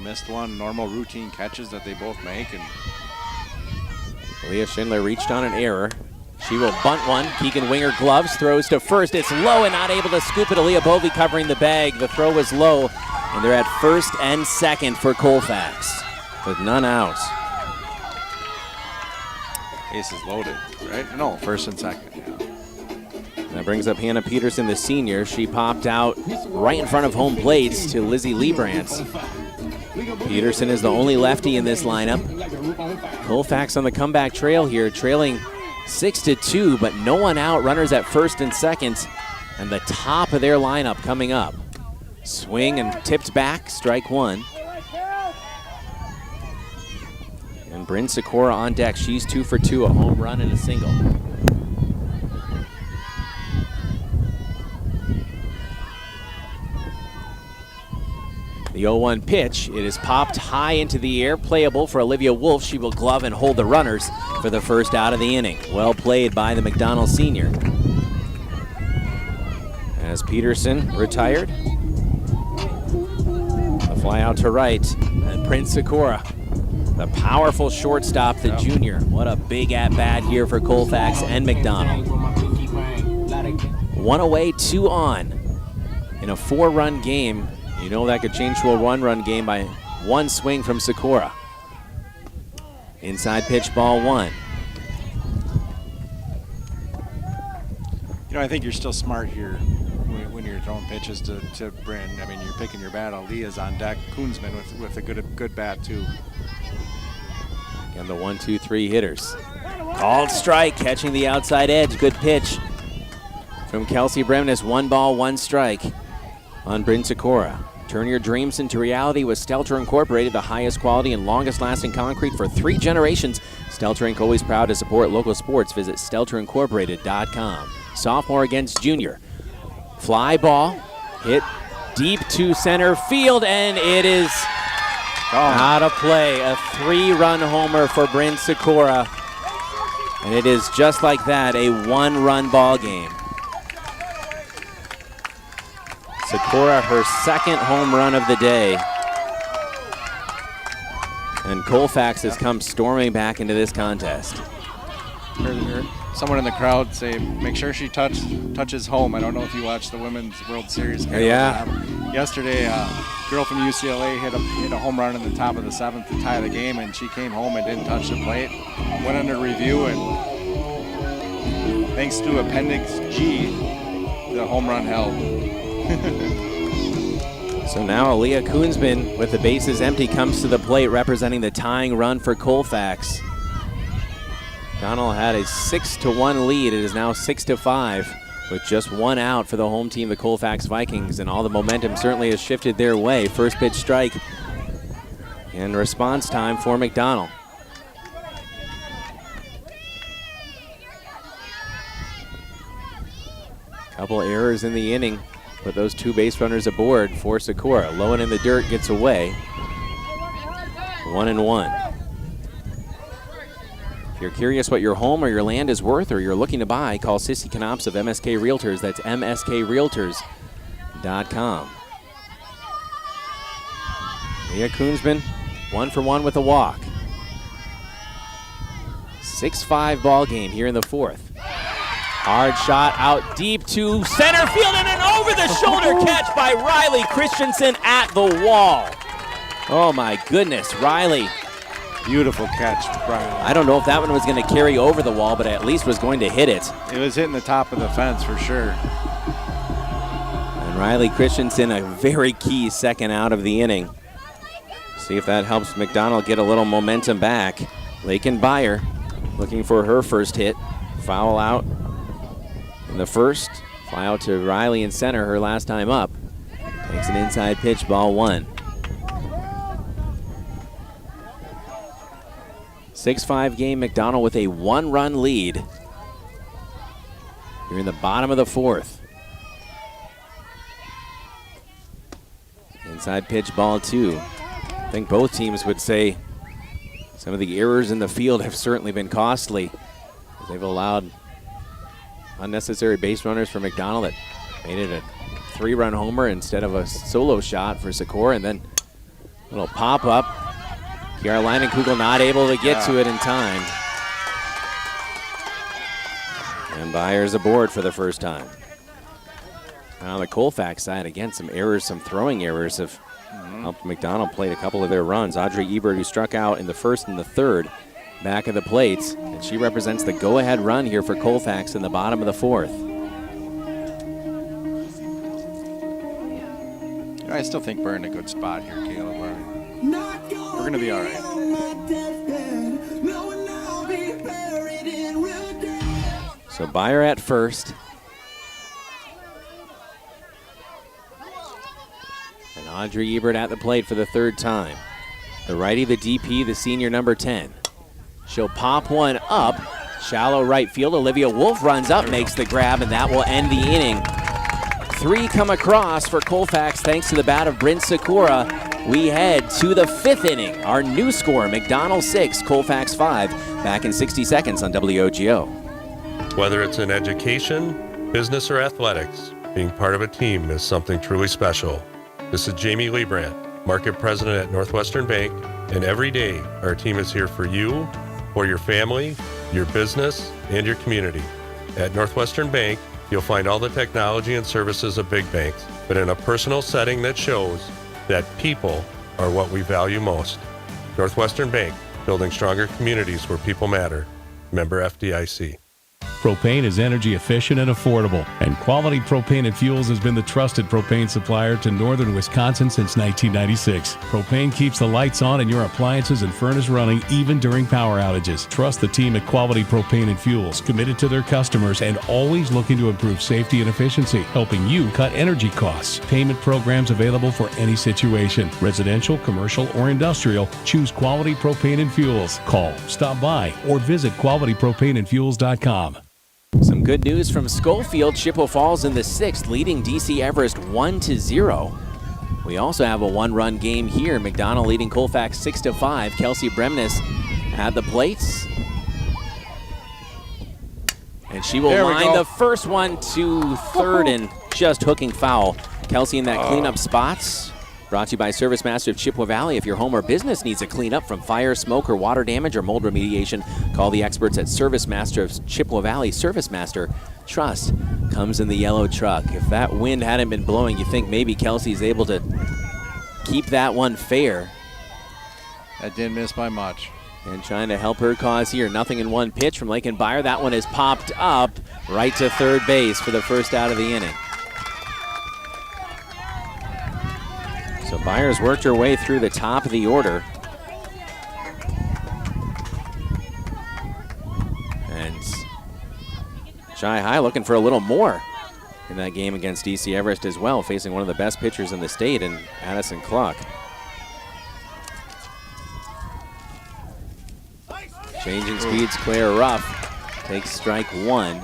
missed one. Normal routine catches that they both make, and Leah Schindler reached on an error. She will bunt one. Keegan Winger gloves, throws to first. It's low and not able to scoop it. Aaliyah Bovey covering the bag. The throw was low, and they're at first and second for Colfax with none out. Ace is loaded, right? No, first and second, yeah. That brings up Hannah Peterson, the senior. She popped out right in front of home plate to Lizzie Liebrandts. Peterson is the only lefty in this lineup. Colfax on the comeback trail here, trailing 6-2, but no one out. Runners at first and second, and the top of their lineup coming up. Swing and tipped back, strike one. And Bryn Sikora on deck. She's 2 for 2, a home run and a single. The 0-1 pitch, it is popped high into the air, playable for Olivia Wolf. She will glove and hold the runners for the first out of the inning. Well played by the McDonell senior. As Peterson retired, the fly out to right, and Bryn Sikora, the powerful shortstop, the junior. What a big at-bat here for Colfax and McDonell. 1 away, 2 on in a 4-run game. You know that could change to a 1-run game by 1 swing from Sikora. Inside pitch, ball 1. I think you're still smart here when you're throwing pitches to Bryn. I mean, you're picking your bat. Leah's on deck. Koonsman with a good bat, too. And the 1-2-3 hitters. Called strike, catching the outside edge. Good pitch from Kelsey Bremnes. 1 ball, 1 strike on Bryn Sikora. Turn your dreams into reality with Stelter Incorporated, the highest quality and longest lasting concrete for 3 generations. Stelter Inc. always proud to support local sports. Visit StelterIncorporated.com. Sophomore against junior. Fly ball, hit deep to center field, and it is out of play. A 3-run homer for Bryn Sikora. And it is just like that, a 1-run ball game. Sikora, her second home run of the day. And Colfax has come storming back into this contest. Someone in the crowd say, make sure she touches home. I don't know if you watched the Women's World Series. Yeah. Yesterday, a girl from UCLA hit a home run in the top of the 7th to tie the game, and she came home and didn't touch the plate. Went under review, and thanks to Appendix G, the home run held. So now Aaliyah Koonsman, with the bases empty, comes to the plate representing the tying run for Colfax. Donnell had a 6-1 lead. It is now 6-5. with just one out for the home team, the Colfax Vikings, and all the momentum certainly has shifted their way. First pitch strike and response time for McDonell. Couple errors in the inning, put those 2 base runners aboard for Sikora. Low and in the dirt, gets away. 1-1. If you're curious what your home or your land is worth, or you're looking to buy, call Sissy Knops of MSK Realtors. That's mskrealtors.com. Leah Koonsman, 1 for 1 with a walk. 6-5 ball game here in the 4th. Hard shot out deep to center field, and an over-the-shoulder catch by Riley Christensen at the wall. Oh my goodness, Riley. Beautiful catch, Brian. I don't know if that one was going to carry over the wall, but at least was going to hit it. It was hitting the top of the fence for sure. And Riley Christensen, a very key second out of the inning. See if that helps McDonell get a little momentum back. Lakin Byer looking for her first hit. Foul out in the first. Fly out to Riley in center, her last time up. Takes an inside pitch, ball 1. 6-5 game, McDonell with a 1-run lead. You're in the bottom of the 4th. Inside pitch, ball 2. I think both teams would say some of the errors in the field have certainly been costly. They've allowed unnecessary base runners for McDonell that made it a 3-run homer instead of a solo shot for Sikora, and then a little pop-up. Kiara Leinenkugel not able to get to it in time. And Byers aboard for the first time. And on the Colfax side, again, some errors, some throwing errors have helped McDonell play a couple of their runs. Audrey Ebert, who struck out in the first and the third, back of the plates, and she represents the go-ahead run here for Colfax in the bottom of the 4th. I still think we're in a good spot here, Caleb. We're going to be all right. So Byer at first. And Audrey Ebert at the plate for the 3rd time. The righty, the DP, the senior number 10. She'll pop one up. Shallow right field. Olivia Wolf runs up, makes the grab, and that will end the inning. 3 come across for Colfax thanks to the bat of Bryn Sikora. We head to the 5th inning. Our new score, McDonell 6, Colfax 5. Back in 60 seconds on WOGO. Whether it's in education, business, or athletics, being part of a team is something truly special. This is Jamie Liebrandt, Market President at Northwestern Bank, and every day our team is here for you, for your family, your business, and your community. At Northwestern Bank, you'll find all the technology and services of big banks, but in a personal setting that shows that people are what we value most. Northwestern Bank, building stronger communities where people matter. Member FDIC. Propane is energy efficient and affordable, and Quality Propane and Fuels has been the trusted propane supplier to northern Wisconsin since 1996. Propane keeps the lights on in your appliances and furnace running even during power outages. Trust the team at Quality Propane and Fuels, committed to their customers and always looking to improve safety and efficiency, helping you cut energy costs. Payment programs available for any situation, residential, commercial, or industrial. Choose Quality Propane and Fuels. Call, stop by, or visit qualitypropaneandfuels.com. Some good news from Schofield. Chippewa Falls in the 6th, leading DC Everest 1-0. We also have a 1-run game here. McDonell leading Colfax 6-5. Kelsey Bremnes at the plates. And she will line the first one to 3rd and just hooking foul. Kelsey in that cleanup spots. Brought to you by Service Master of Chippewa Valley. If your home or business needs a cleanup from fire, smoke, or water damage or mold remediation, call the experts at Service Master of Chippewa Valley. Service Master, trust, comes in the yellow truck. If that wind hadn't been blowing, you think maybe Kelsey's able to keep that one fair. That didn't miss by much. And trying to help her cause here. Nothing in one pitch from Lakin Byer. That one is popped up right to 3rd base for the first out of the inning. So Byers worked her way through the top of the order. And Shy High looking for a little more. in that game against DC Everest as well, facing one of the best pitchers in the state in Addison Cluck. Changing speeds, Claire Ruff takes strike one.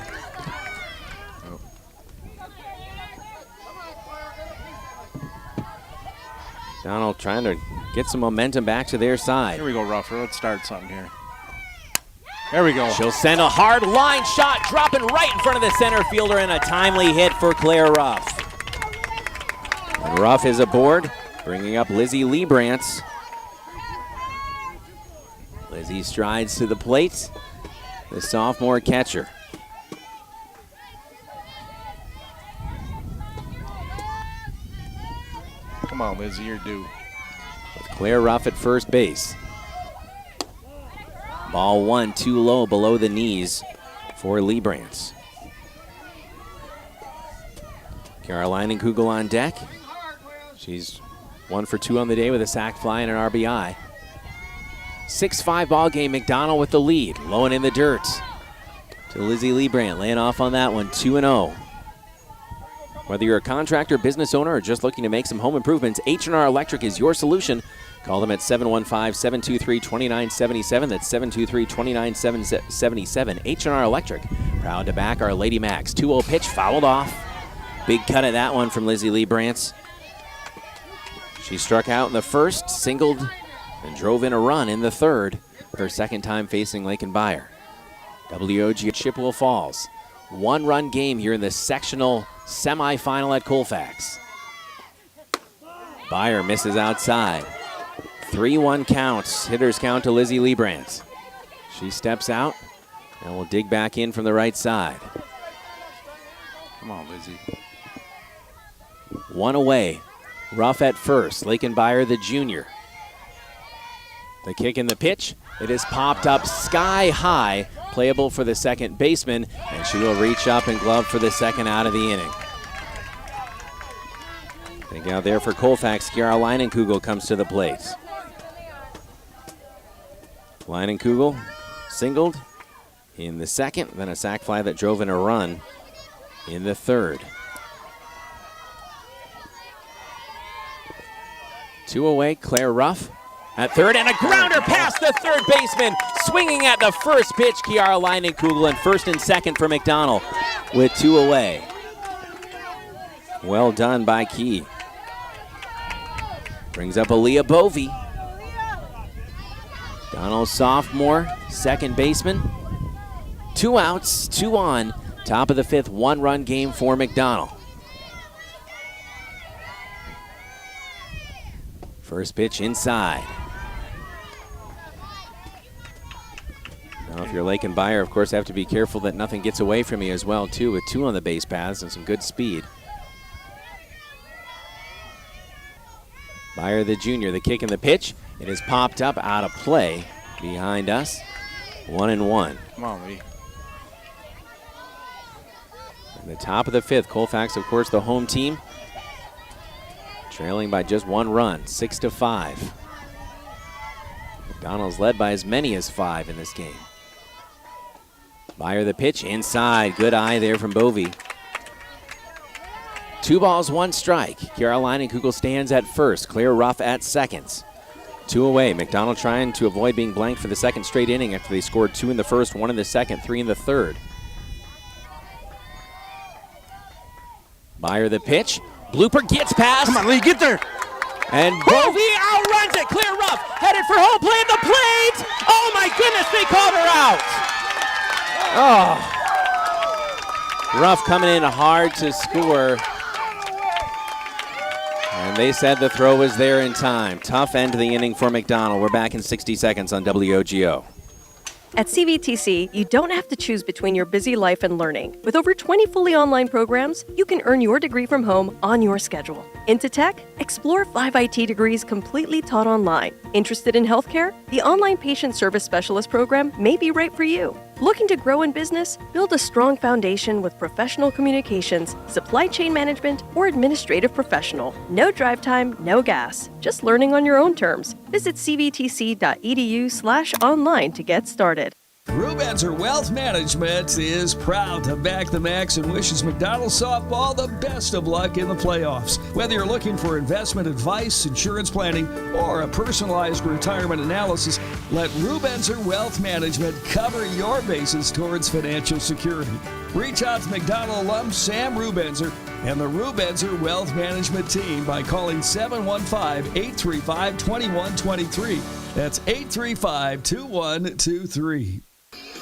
Donald trying to get some momentum back to their side. Here we go, Ruffer. Let's start something here. There we go. She'll send a hard line shot, dropping right in front of the center fielder, and a timely hit for Claire Ruff. And Ruff is aboard, bringing up Lizzie Liebrantz. Lizzie strides to the plate, the sophomore catcher. Come on, Lizzie, you're due. With Claire Ruff at first base. Ball one, too low below the knees for Liebrantz. Caroline Kugel on deck. She's 1 for 2 on the day with a sac fly and an RBI. 6-5 ball game. McDonell with the lead. Low and in the dirt to Lizzie Liebrantz. Laying off on that one, 2-0. Whether you're a contractor, business owner, or just looking to make some home improvements, H&R Electric is your solution. Call them at 715-723-2977. That's 723-2977. H&R Electric, proud to back our Lady Macs. 2-0 pitch, fouled off. Big cut of that one from Lizzie Liebrantz. She struck out in the first, singled, and drove in a run in the third. Her second time facing Lake and Byre. WOGO at Chippewa Falls. 1-run game here in the sectional semifinal at Colfax. Byre misses outside. 3-1 counts. Hitters count to Lizzie Liebrantz. She steps out and will dig back in from the right side. Come on, Lizzie. 1 away. Ruff at first. Lake and Byre, the junior. The kick and the pitch. It is popped up sky high. Playable for the second baseman, and she will reach up and glove for the second out of the inning. Think out there for Colfax. Kiara Leinenkugel comes to the plate. Leinenkugel singled in the second, then a sac fly that drove in a run in the third. 2 away, Claire Ruff at third, and a grounder past the third baseman. Swinging at the first pitch, Kiara Leinenkugel, and first and second for McDonell with 2 away. Well done by Key. Brings up Aaliyah Bovey. Donald sophomore, second baseman. 2 outs, 2 on. Top of the fifth, 1-run game for McDonell. First pitch inside. Now, if you're Lake and Byre, of course, have to be careful that nothing gets away from you as well, too, with 2 on the base paths and some good speed. Byre, the junior, the kick and the pitch. It is popped up out of play behind us. 1-1. Come on, Lee. In the top of the fifth, Colfax, of course, the home team. Trailing by just 1 run, 6-5. McDonell's led by as many as 5 in this game. Byre the pitch, inside. Good eye there from Bovey. 2 balls, 1 strike. Kiara Leinenkugel stands at first. Claire Ruff at second. 2 away. McDonell trying to avoid being blanked for the second straight inning after they scored 2 in the first, 1 in the second, 3 in the third. Byre the pitch. Blooper gets past. Come on, Lee, get there. And Bovey outruns it. Claire Ruff headed for home plate at the plate. Oh my goodness, they called her out. Oh. Ruff coming in hard to score. And they said the throw was there in time. Tough end to the inning for McDonell. We're back in 60 seconds on WOGO. At CVTC, you don't have to choose between your busy life and learning. With over 20 fully online programs, you can earn your degree from home on your schedule. Into tech? Explore 5 IT degrees completely taught online. Interested in healthcare? The Online Patient Service Specialist program may be right for you. Looking to grow in business? Build a strong foundation with professional communications, supply chain management, or administrative professional. No drive time, no gas. Just learning on your own terms. Visit cvtc.edu/online to get started. Rubenzer Wealth Management is proud to back the Max and wishes McDonell softball the best of luck in the playoffs. Whether you're looking for investment advice, insurance planning, or a personalized retirement analysis, let Rubenzer Wealth Management cover your bases towards financial security. Reach out to McDonell alum Sam Rubenzer and the Rubenzer Wealth Management team by calling 715-835-2123. That's 835-2123.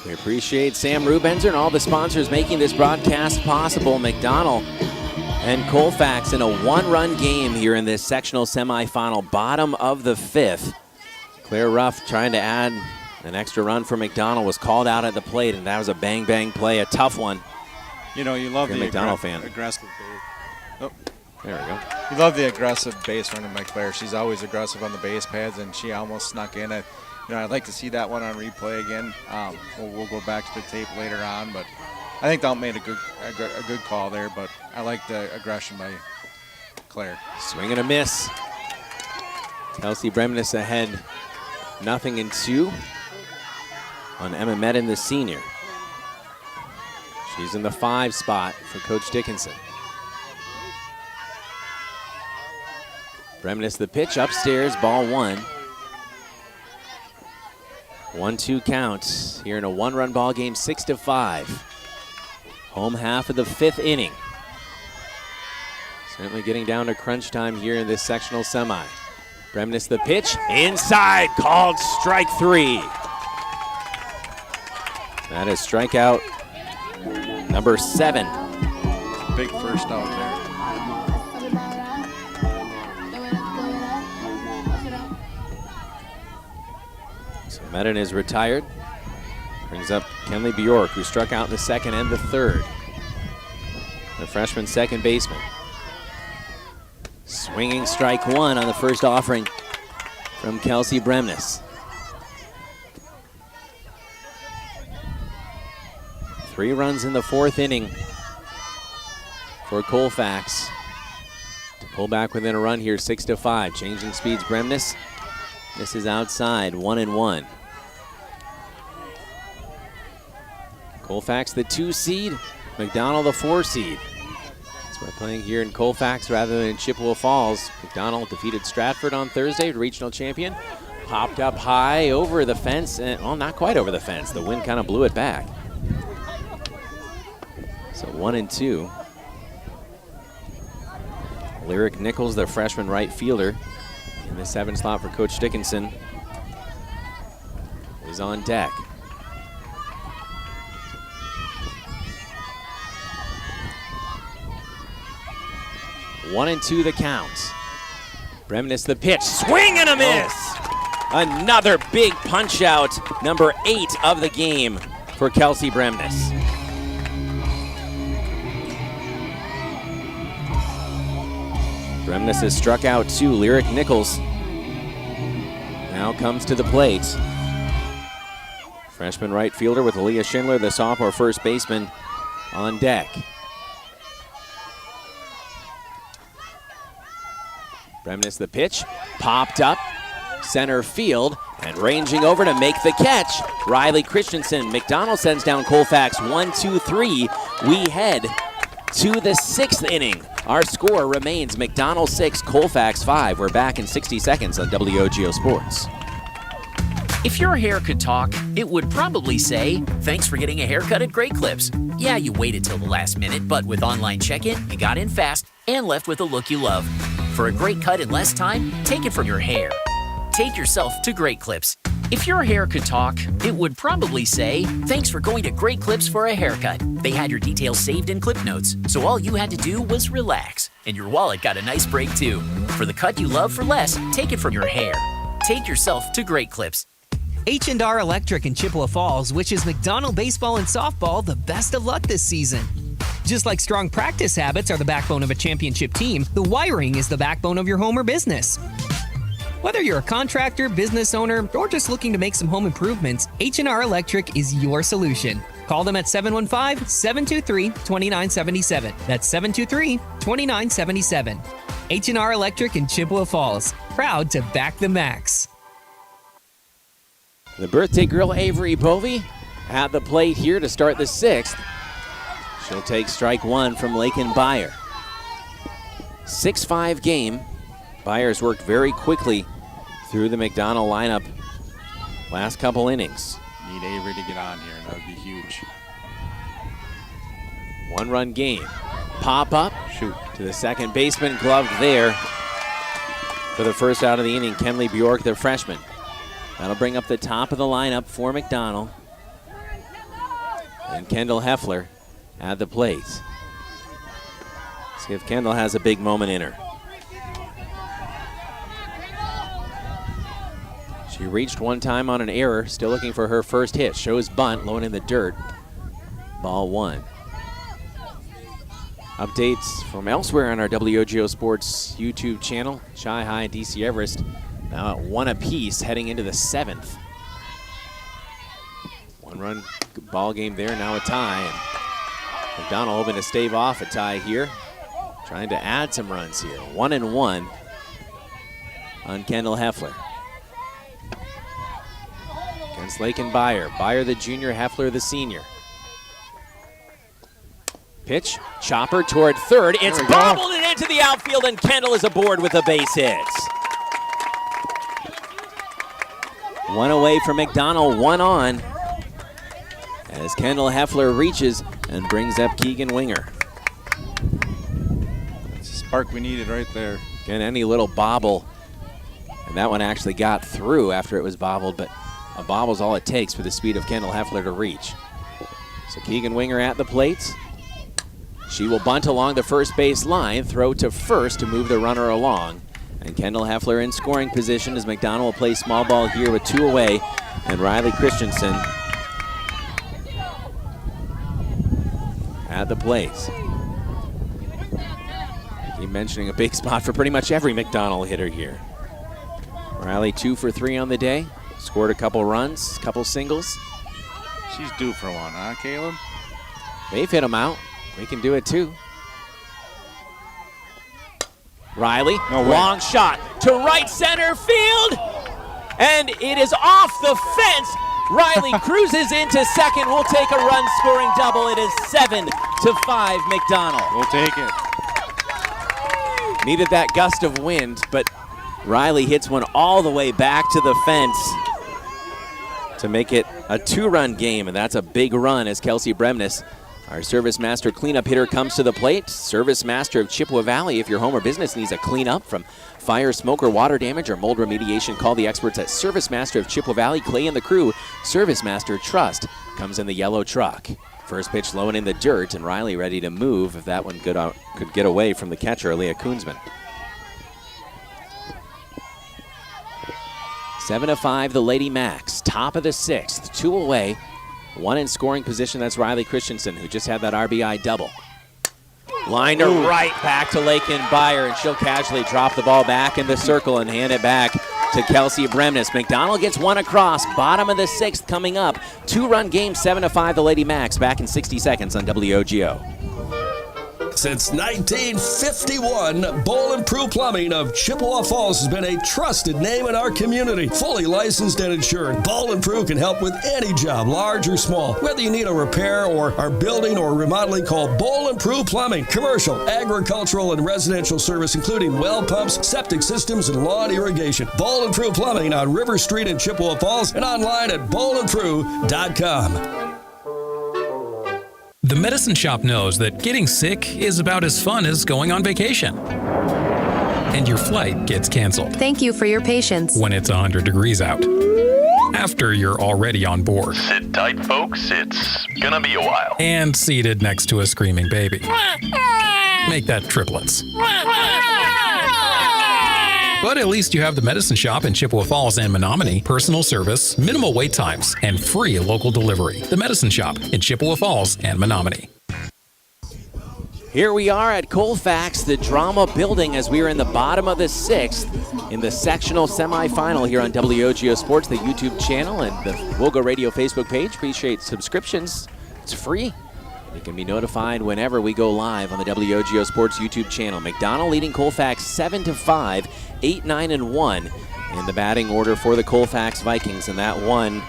We appreciate Sam Rubenzer and all the sponsors making this broadcast possible. McDonell and Colfax in a one-run game here in this sectional semifinal, bottom of the fifth. Claire Ruff trying to add an extra run for McDonell, was called out at the plate, and that was a bang-bang play, a tough one. You know, you love the McDonell fan. aggressive base. Oh, there we go. You love the aggressive base running by Claire. She's always aggressive on the base pads, and she almost snuck in it. I'd like to see that one on replay again. We'll go back to the tape later on, but I think that made a good call there. But I like the aggression by Claire. Swing and a miss. Kelsey Bremnes ahead, 0-2 on Emma Medin, the senior. She's in the 5 spot for Coach Dickinson. Bremnes the pitch upstairs, ball 1. 1-2 count here in a one-run ball game, 6-5. Home half of the 5th inning. Certainly getting down to crunch time here in this sectional semi. Bremnes the pitch, inside, called strike 3. That is strikeout number 7. Big first out there. Medin is retired. Brings up Kenley Bjork, who struck out in the 2nd and the 3rd. The freshman second baseman. Swinging strike 1 on the first offering from Kelsey Bremnes. 3 runs in the 4th inning for Colfax to pull back within a run here, 6-5. Changing speeds, Bremnes. This is outside, 1-1. Colfax the 2 seed, McDonell the 4 seed. So we're playing here in Colfax rather than in Chippewa Falls. McDonell defeated Stratford on Thursday, regional champion. Popped up high over the fence, and well, not quite over the fence. The wind kind of blew it back. So 1-2. Lyric Nichols, the freshman right fielder, in the 7th slot for Coach Dickinson, is on deck. One and 2 the count. Bremnes the pitch, swing and a miss! Another big punch out, number 8 of the game for Kelsey Bremnes. Bremnes has struck out 2. Lyric Nichols now comes to the plate. Freshman right fielder with Aaliyah Schindler, the sophomore first baseman, on deck. Bremnes the pitch, popped up, center field, and ranging over to make the catch, Riley Christensen. McDonell sends down Colfax 1-2-3. We head to the 6th inning. Our score remains McDonell 6, Colfax 5. We're back in 60 seconds on WOGO Sports. If your hair could talk, it would probably say, "Thanks for getting a haircut at Great Clips." Yeah, you waited till the last minute, but with online check-in, you got in fast and left with a look you love. For a great cut in less time, take it from your hair. Take yourself to Great Clips. If your hair could talk, it would probably say, "Thanks for going to Great Clips for a haircut." They had your details saved in clip notes, so all you had to do was relax. And your wallet got a nice break too. For the cut you love for less, take it from your hair. Take yourself to Great Clips. H&R Electric in Chippewa Falls wishes McDonell baseball and softball the best of luck this season. Just like strong practice habits are the backbone of a championship team, the wiring is the backbone of your home or business. Whether you're a contractor, business owner, or just looking to make some home improvements, H&R Electric is your solution. Call them at 715-723-2977. That's 723-2977. H&R Electric in Chippewa Falls. Proud to back the Max. The birthday girl Avery Bovey at the plate here to start the 6th. She'll take strike 1 from Lakin Beyer. 6-5 game. Byers worked very quickly through the McDonell lineup last couple innings. Need Avery to get on here, and that would be huge. 1-run game. Pop up. Shoot. To the second baseman, gloved there for the first out of the inning. Kenley Bjork, the freshman. That'll bring up the top of the lineup for McDonell. And Kendall Heffler at the plate. See if Kendall has a big moment in her. She reached one time on an error, still looking for her first hit. Shows bunt, low and in the dirt. Ball 1. Updates from elsewhere on our WOGO Sports YouTube channel. Shy High and DC Everest now at 1 apiece heading into the 7th. 1-run ball game there, now a tie. And McDonell hoping to stave off a tie here. Trying to add some runs here. 1-1 on Kendall Heffler. Against Lakin Beyer. Beyer the junior, Heffler the senior. Pitch, chopper toward third. It's bobbled and into the outfield, and Kendall is aboard with a base hit. 1 away from McDonell, 1 on. As Kendall Heffler reaches and brings up Keegan Winger. That's the spark we needed right there. Again, any little bobble. And that one actually got through after it was bobbled, but a bobble's all it takes for the speed of Kendall Heffler to reach. So Keegan Winger at the plate. She will bunt along the first base line, throw to first to move the runner along. And Kendall Heffler in scoring position as McDonell will play small ball here with 2 away. And Riley Christensen at the plate. Keep mentioning a big spot for pretty much every McDonell hitter here. Riley 2 for 3 on the day. Scored a couple runs, couple singles. She's due for one, huh, Caleb? They've hit them out. We can do it too. Riley, long shot to right center field. And it is off the fence. Riley cruises into second. We'll take a run-scoring double. It is 7-5 McDonell. We'll take it. Needed that gust of wind, but Riley hits one all the way back to the fence to make it a 2-run game, and that's a big run as Kelsey Bremnes, our Service Master cleanup hitter, comes to the plate. Service Master of Chippewa Valley. If your home or business needs a cleanup from fire, smoke, or water damage or mold remediation, call the experts at Service Master of Chippewa Valley. Clay and the crew. Service Master Trust comes in the yellow truck. First pitch low and in the dirt, and Riley ready to move if that one could get away from the catcher, Leah Koonsman. 7-5, the Lady Max. Top of the 6th, 2 away. 1 in scoring position, that's Riley Christensen, who just had that RBI double. Line to right, back to Lakin Beyer, and she'll casually drop the ball back in the circle and hand it back to Kelsey Bremnes. McDonell gets one across, bottom of the 6th coming up. 2-run game, 7-5, the Lady Max, back in 60 seconds on WOGO. Since 1951, Bowl and Prue Plumbing of Chippewa Falls has been a trusted name in our community. Fully licensed and insured, Bowl and Prue can help with any job, large or small. Whether you need a repair or are building or remodeling, call Bowl and Prue Plumbing. Commercial, agricultural, and residential service, including well pumps, septic systems, and lawn irrigation. Bowl and Prue Plumbing on River Street in Chippewa Falls and online at bowlandprue.com. The Medicine Shop knows that getting sick is about as fun as going on vacation. And your flight gets canceled. Thank you for your patience. When it's 100 degrees out. After you're already on board. Sit tight, folks. It's gonna be a while. And seated next to a screaming baby. Make that triplets. But at least you have the Medicine Shop in Chippewa Falls and Menominee. Personal service, minimal wait times, and free local delivery. The Medicine Shop in Chippewa Falls and Menominee. Here we are at Colfax, the drama building, as we are in the bottom of the 6th in the sectional semifinal here on WOGO Sports, the YouTube channel, and the WOGO Radio Facebook page. Appreciate subscriptions. It's free. You can be notified whenever we go live on the WOGO Sports YouTube channel. McDonell leading Colfax 7-5, 8-9-1 in the batting order for the Colfax Vikings. And that one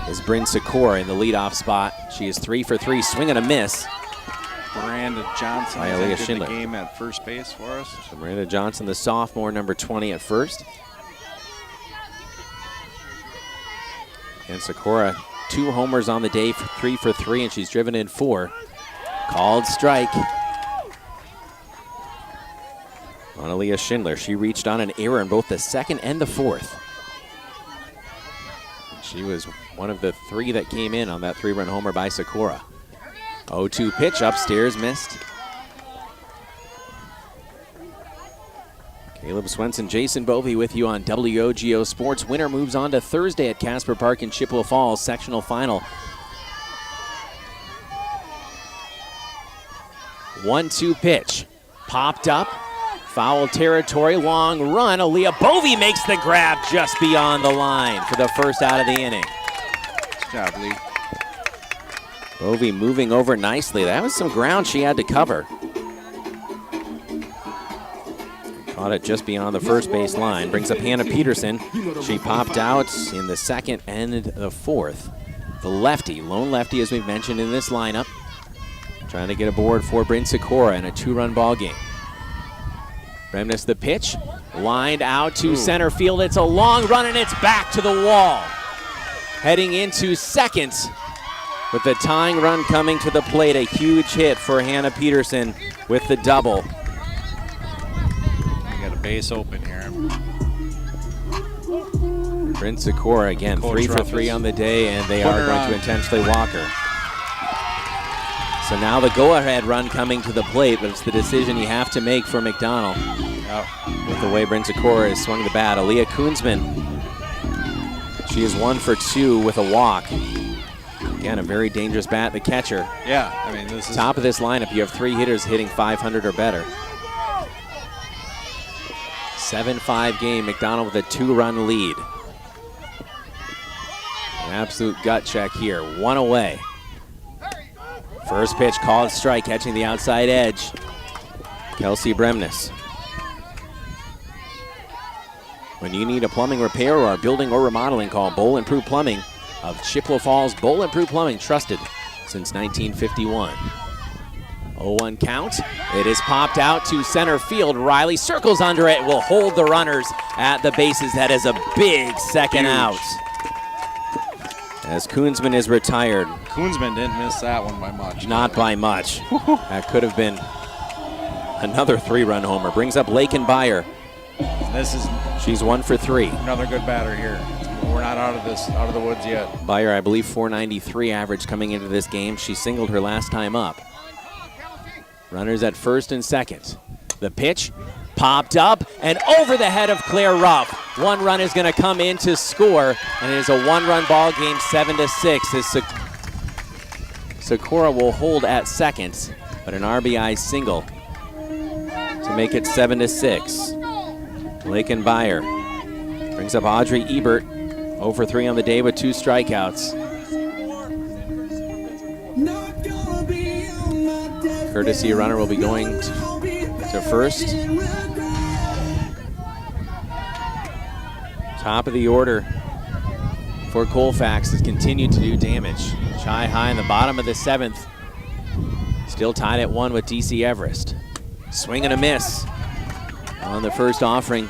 is Bryn Sikora in the leadoff spot. She is 3 for 3, swing and a miss. Miranda Johnson WIAA did the game at first base for us. So Miranda Johnson, the sophomore, number 20 at first. And Sikora, 2 homers on the day, 3 for 3, and she's driven in 4. Called strike. On Aaliyah Schindler, she reached on an error in both the second and the fourth. She was one of the 3 that came in on that 3-run homer by Sikora. 0-2 pitch upstairs, missed. Caleb Swenson, Jason Bovey with you on WOGO Sports. Winner moves on to Thursday at Casper Park in Chippewa Falls, sectional final. 1-2 pitch, popped up, foul territory, long run. Aaliyah Bovey makes the grab just beyond the line for the first out of the inning. Good job, Lee. Bovey moving over nicely. That was some ground she had to cover. Caught it just beyond the first base line. Brings up Hannah Peterson. She popped out in the second and the fourth. The lefty, lone lefty as we've mentioned in this lineup. Trying to get aboard for Bryn Sikora in a 2-run ball game. Bremnes the pitch. Lined out to center field. It's a long run and it's back to the wall. Heading into second with the tying run coming to the plate. A huge hit for Hannah Peterson with the double. Base open here. Bryn Sikora again, Coach 3 for Ruff 3 is on the day, and they putting are her going on. to intentionally walk her. So now the go-ahead run coming to the plate, but it's the decision you have to make for McDonell. With the way Bryn Sikora has swung the bat. Aaliyah Koonsman, she is 1 for 2 with a walk. Again, a very dangerous bat, the catcher. Yeah, I mean, this is Top of this lineup, you have 3 hitters hitting 500 or better. 7-5 game, McDonell with a 2-run lead. An absolute gut check here, 1 away. First pitch called strike, catching the outside edge. Kelsey Bremnes. When you need a plumbing repair or a building or remodeling, call Bowl Improved Plumbing of Chippewa Falls. Bowl Improved Plumbing, trusted since 1951. 0-1 count. It is popped out to center field. Riley circles under it, will hold the runners at the bases. That is a big second out. As Koonsman is retired. Koonsman didn't miss that one by much. Not by much. That could have been another 3-run homer. Brings up Lakin Byer. She's 1 for 3. Another good batter here. We're not out of the woods yet. Byer, I believe, 493 average coming into this game. She singled her last time up. Runners at first and second. The pitch popped up and over the head of Claire Ruff. 1 run is going to come in to score, and it is a 1-run ball game, 7-6. As Sikora will hold at second, but an RBI single to make it 7-6. Lakin Byer brings up Audrey Ebert, 0 for 3 on the day with 2 strikeouts. Courtesy runner will be going to first. Top of the order for Colfax has continued to do damage. Shy high in the bottom of the 7th. Still tied at 1 with DC Everest. Swing and a miss on the first offering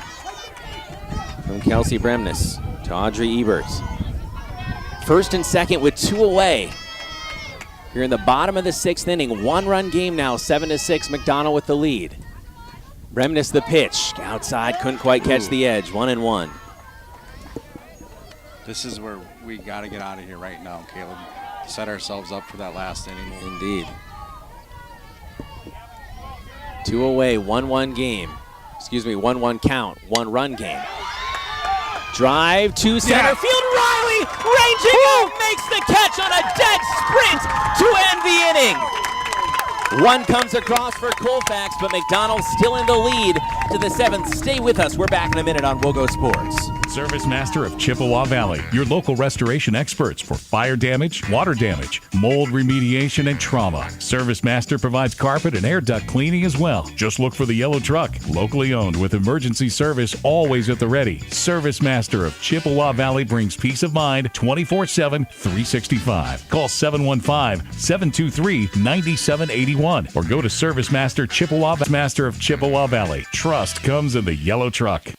from Kelsey Bremnes to Audrey Ebert. First and second with 2 away. You're in the bottom of the 6th inning. 1-run game now, 7-6, McDonell with the lead. Bremnes the pitch. Outside, couldn't quite catch the edge. 1-1. This is where we got to get out of here right now, Caleb. Set ourselves up for that last inning. Indeed. 2 away, 1-1 game. 1-1 count, 1-run game. Drive to center field. Riley ranging out, makes the catch on a dead sprint to end the inning. 1 comes across for Colfax, but McDonell still in the lead to the 7th. Stay with us. We're back in a minute on WOGO Sports. Service Master of Chippewa Valley, your local restoration experts for fire damage, water damage, mold remediation, and trauma. Service Master provides carpet and air duct cleaning as well. Just look for the yellow truck, locally owned with emergency service always at the ready. Service Master of Chippewa Valley brings peace of mind 24/7, 365. Call 715-723-9781 or go to Service Master Chippewa Master of Chippewa Valley. Trust comes in the yellow truck.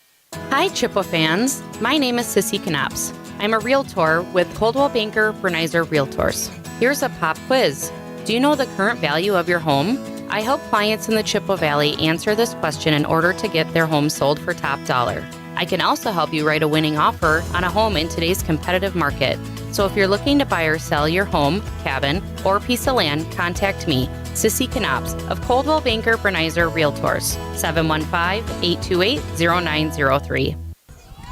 Hi, Chippewa fans. My name is Sissy Knaps. I'm a realtor with Coldwell Banker Bernizer Realtors. Here's a pop quiz. Do you know the current value of your home? I help clients in the Chippewa Valley answer this question in order to get their home sold for top dollar. I can also help you write a winning offer on a home in today's competitive market. So if you're looking to buy or sell your home, cabin, or piece of land, contact me, Sissy Knaps of Coldwell Banker Bernizer Realtors, 715-828-0903.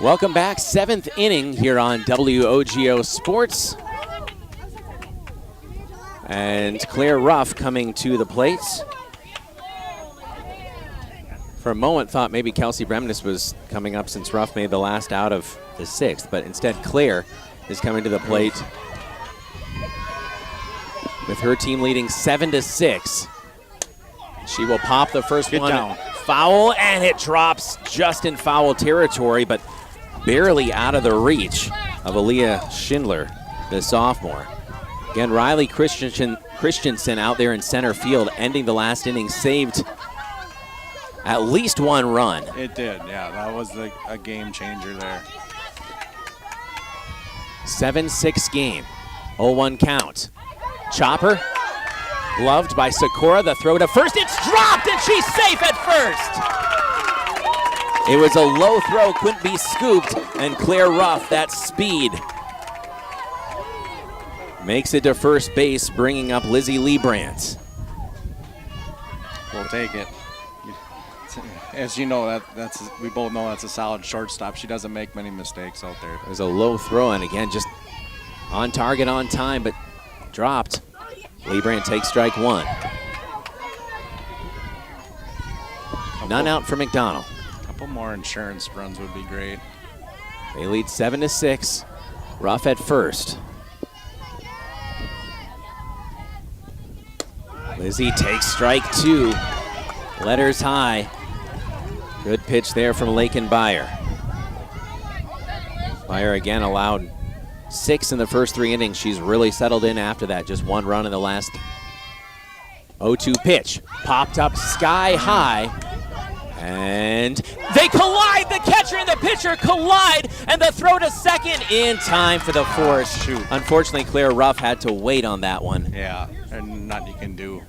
Welcome back, 7th inning here on WOGO Sports. And Claire Ruff coming to the plate. For a moment, thought maybe Kelsey Bremnes was coming up since Ruff made the last out of the 6th, but instead Claire is coming to the plate with her team leading 7-6. She will pop the first one. Down. Foul, and it drops just in foul territory, but barely out of the reach of Aaliyah Schindler, the sophomore. Again, Riley Christensen out there in center field, ending the last inning, saved at least one run. It did, yeah. That was a game changer there. 7-6 game. 0-1 count. Chopper, gloved by Sakura. The throw to first. It's dropped, and she's safe at first. It was a low throw, couldn't be scooped, and Claire Ruff, that speed, makes it to first base, bringing up Lizzie Liebrandt. We'll take it. As you know, we both know that's a solid shortstop. She doesn't make many mistakes out there. It was a low throw, and again, just on target, on time, but dropped. Liebrandt takes strike one. None out for McDonell. A couple more insurance runs would be great. They lead 7-6. Ruff at first. Lizzie takes strike two. Letters high. Good pitch there from Lakin Byer. Byer again allowed 6 in the first 3 innings. She's really settled in after that. Just 1 run in the last 0-2 pitch. Popped up sky high. And they collide. The catcher and the pitcher collide. And the throw to second in time for the force. Shoot. Unfortunately, Claire Ruff had to wait on that one. Yeah, and nothing you can do.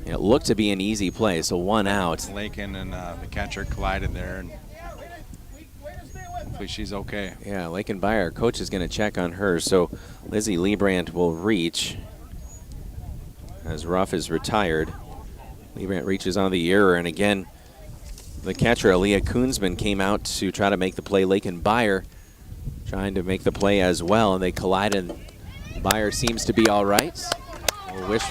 It looked to be an easy play, so 1 out. Lakin and the catcher collided there, and hopefully she's okay. Yeah, Lakin Byer, coach is going to check on her, so Lizzie Liebrandt will reach as Ruff is retired. Liebrandt reaches on the error, and again, the catcher, Aaliyah Koonsman, came out to try to make the play. Lakin Byer trying to make the play as well, and they collided. Byer seems to be all right. We'll wish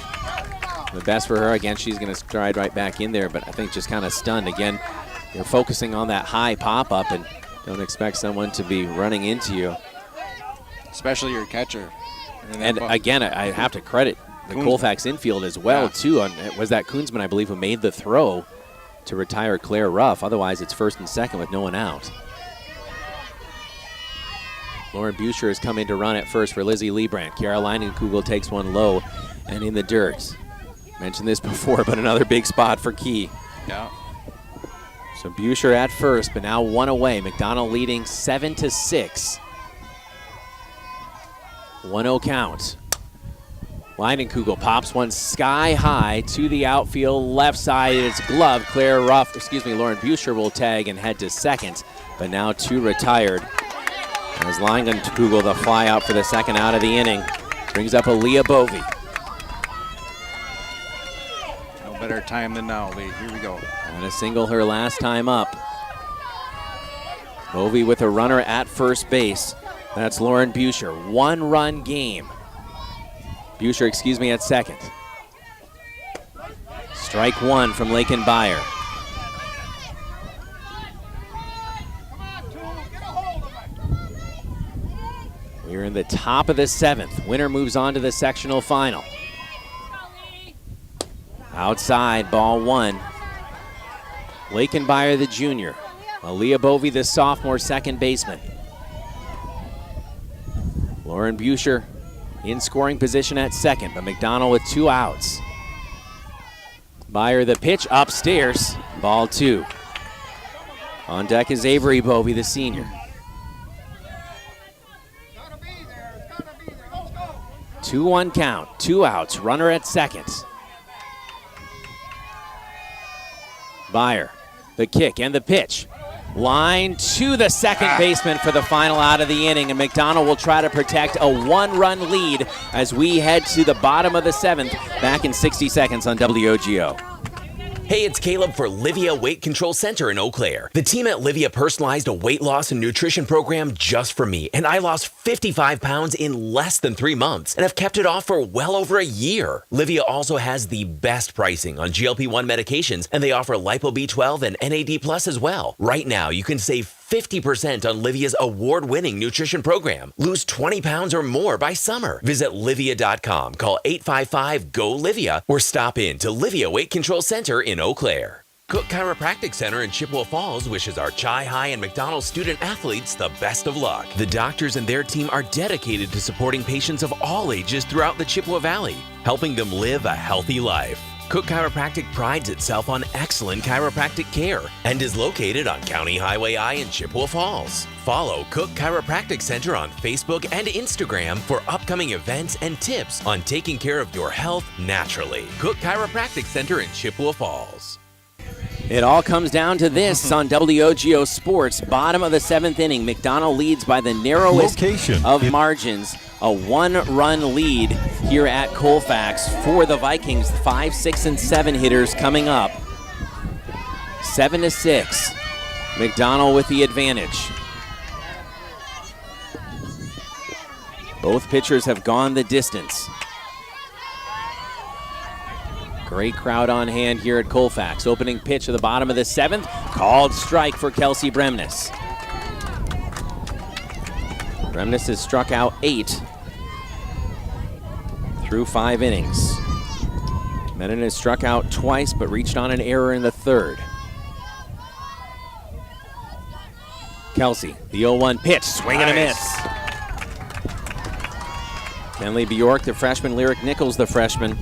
the best for her. Again, she's going to stride right back in there, but I think just kind of stunned. Again, you're focusing on that high pop-up and don't expect someone to be running into you. Especially your catcher. And again, I have to credit the Colfax infield as well, too. Was that Koonsman, I believe, who made the throw to retire Claire Ruff. Otherwise, it's first and second with no one out. Lauren Buscher has come in to run at first for Lizzie Liebrandt. Kiara Leinenkugel takes one low and in the dirt. Mentioned this before, but another big spot for Key. Yeah. So Buscher at first, but now 1 away. McDonell leading 7-6. 1-0 count. Leinenkugel pops one sky high to the outfield left side. It's gloved. Lauren Buscher will tag and head to second, but now 2 retired. As Leinenkugel, the fly out for the second out of the inning, brings up Aaliyah Bovey. No better time than now, Lee. Here we go. And a single her last time up. Bovey with a runner at first base. That's Lauren Buscher. 1-run game. Buscher, at second. Strike 1 from Lakin Byer. We're in the top of the 7th. Winner moves on to the sectional final. Outside, ball 1. Lakenbeyer, the junior. Aaliyah Bovey, the sophomore second baseman. Lauren Buscher in scoring position at second, but McDonell with 2 outs. Beyer the pitch upstairs, ball 2. On deck is Avery Bovey, the senior. 2-1 count, 2 outs, runner at second. Beyer, the kick and the pitch. Line to the second baseman for the final out of the inning, and McDonell will try to protect a 1-run lead as we head to the bottom of the 7th, back in 60 seconds on WOGO. Hey, it's Caleb for Livia Weight Control Center in Eau Claire. The team at Livia personalized a weight loss and nutrition program just for me, and I lost 55 pounds in less than 3 months and have kept it off for well over a year. Livia also has the best pricing on GLP-1 medications, and they offer Lipo B12 and NAD Plus as well. Right now, you can save 50% on Livia's award-winning nutrition program. Lose 20 pounds or more by summer. Visit Livia.com, call 855-GO-LIVIA, or stop in to Livia Weight Control Center in Eau Claire. Cook Chiropractic Center in Chippewa Falls wishes our Chi High and McDonell student athletes the best of luck. The doctors and their team are dedicated to supporting patients of all ages throughout the Chippewa Valley, helping them live a healthy life. Cook Chiropractic prides itself on excellent chiropractic care and is located on County Highway I in Chippewa Falls. Follow Cook Chiropractic Center on Facebook and Instagram for upcoming events and tips on taking care of your health naturally. Cook Chiropractic Center in Chippewa Falls. It all comes down to this on WOGO Sports. Bottom of the 7th inning, McDonell leads by the narrowest of margins. A 1-run lead here at Colfax for the Vikings. 5, 6, and 7 hitters coming up. 7-6. McDonell with the advantage. Both pitchers have gone the distance. Great crowd on hand here at Colfax. Opening pitch at the bottom of the 7th. Called strike for Kelsey Bremnes. Bremnes has struck out 8 through 5 innings. Menon has struck out twice but reached on an error in the 3rd. Kelsey, the 0-1 pitch, swing and a miss. Kenley Bjork, the freshman, Lyric Nichols, the freshman,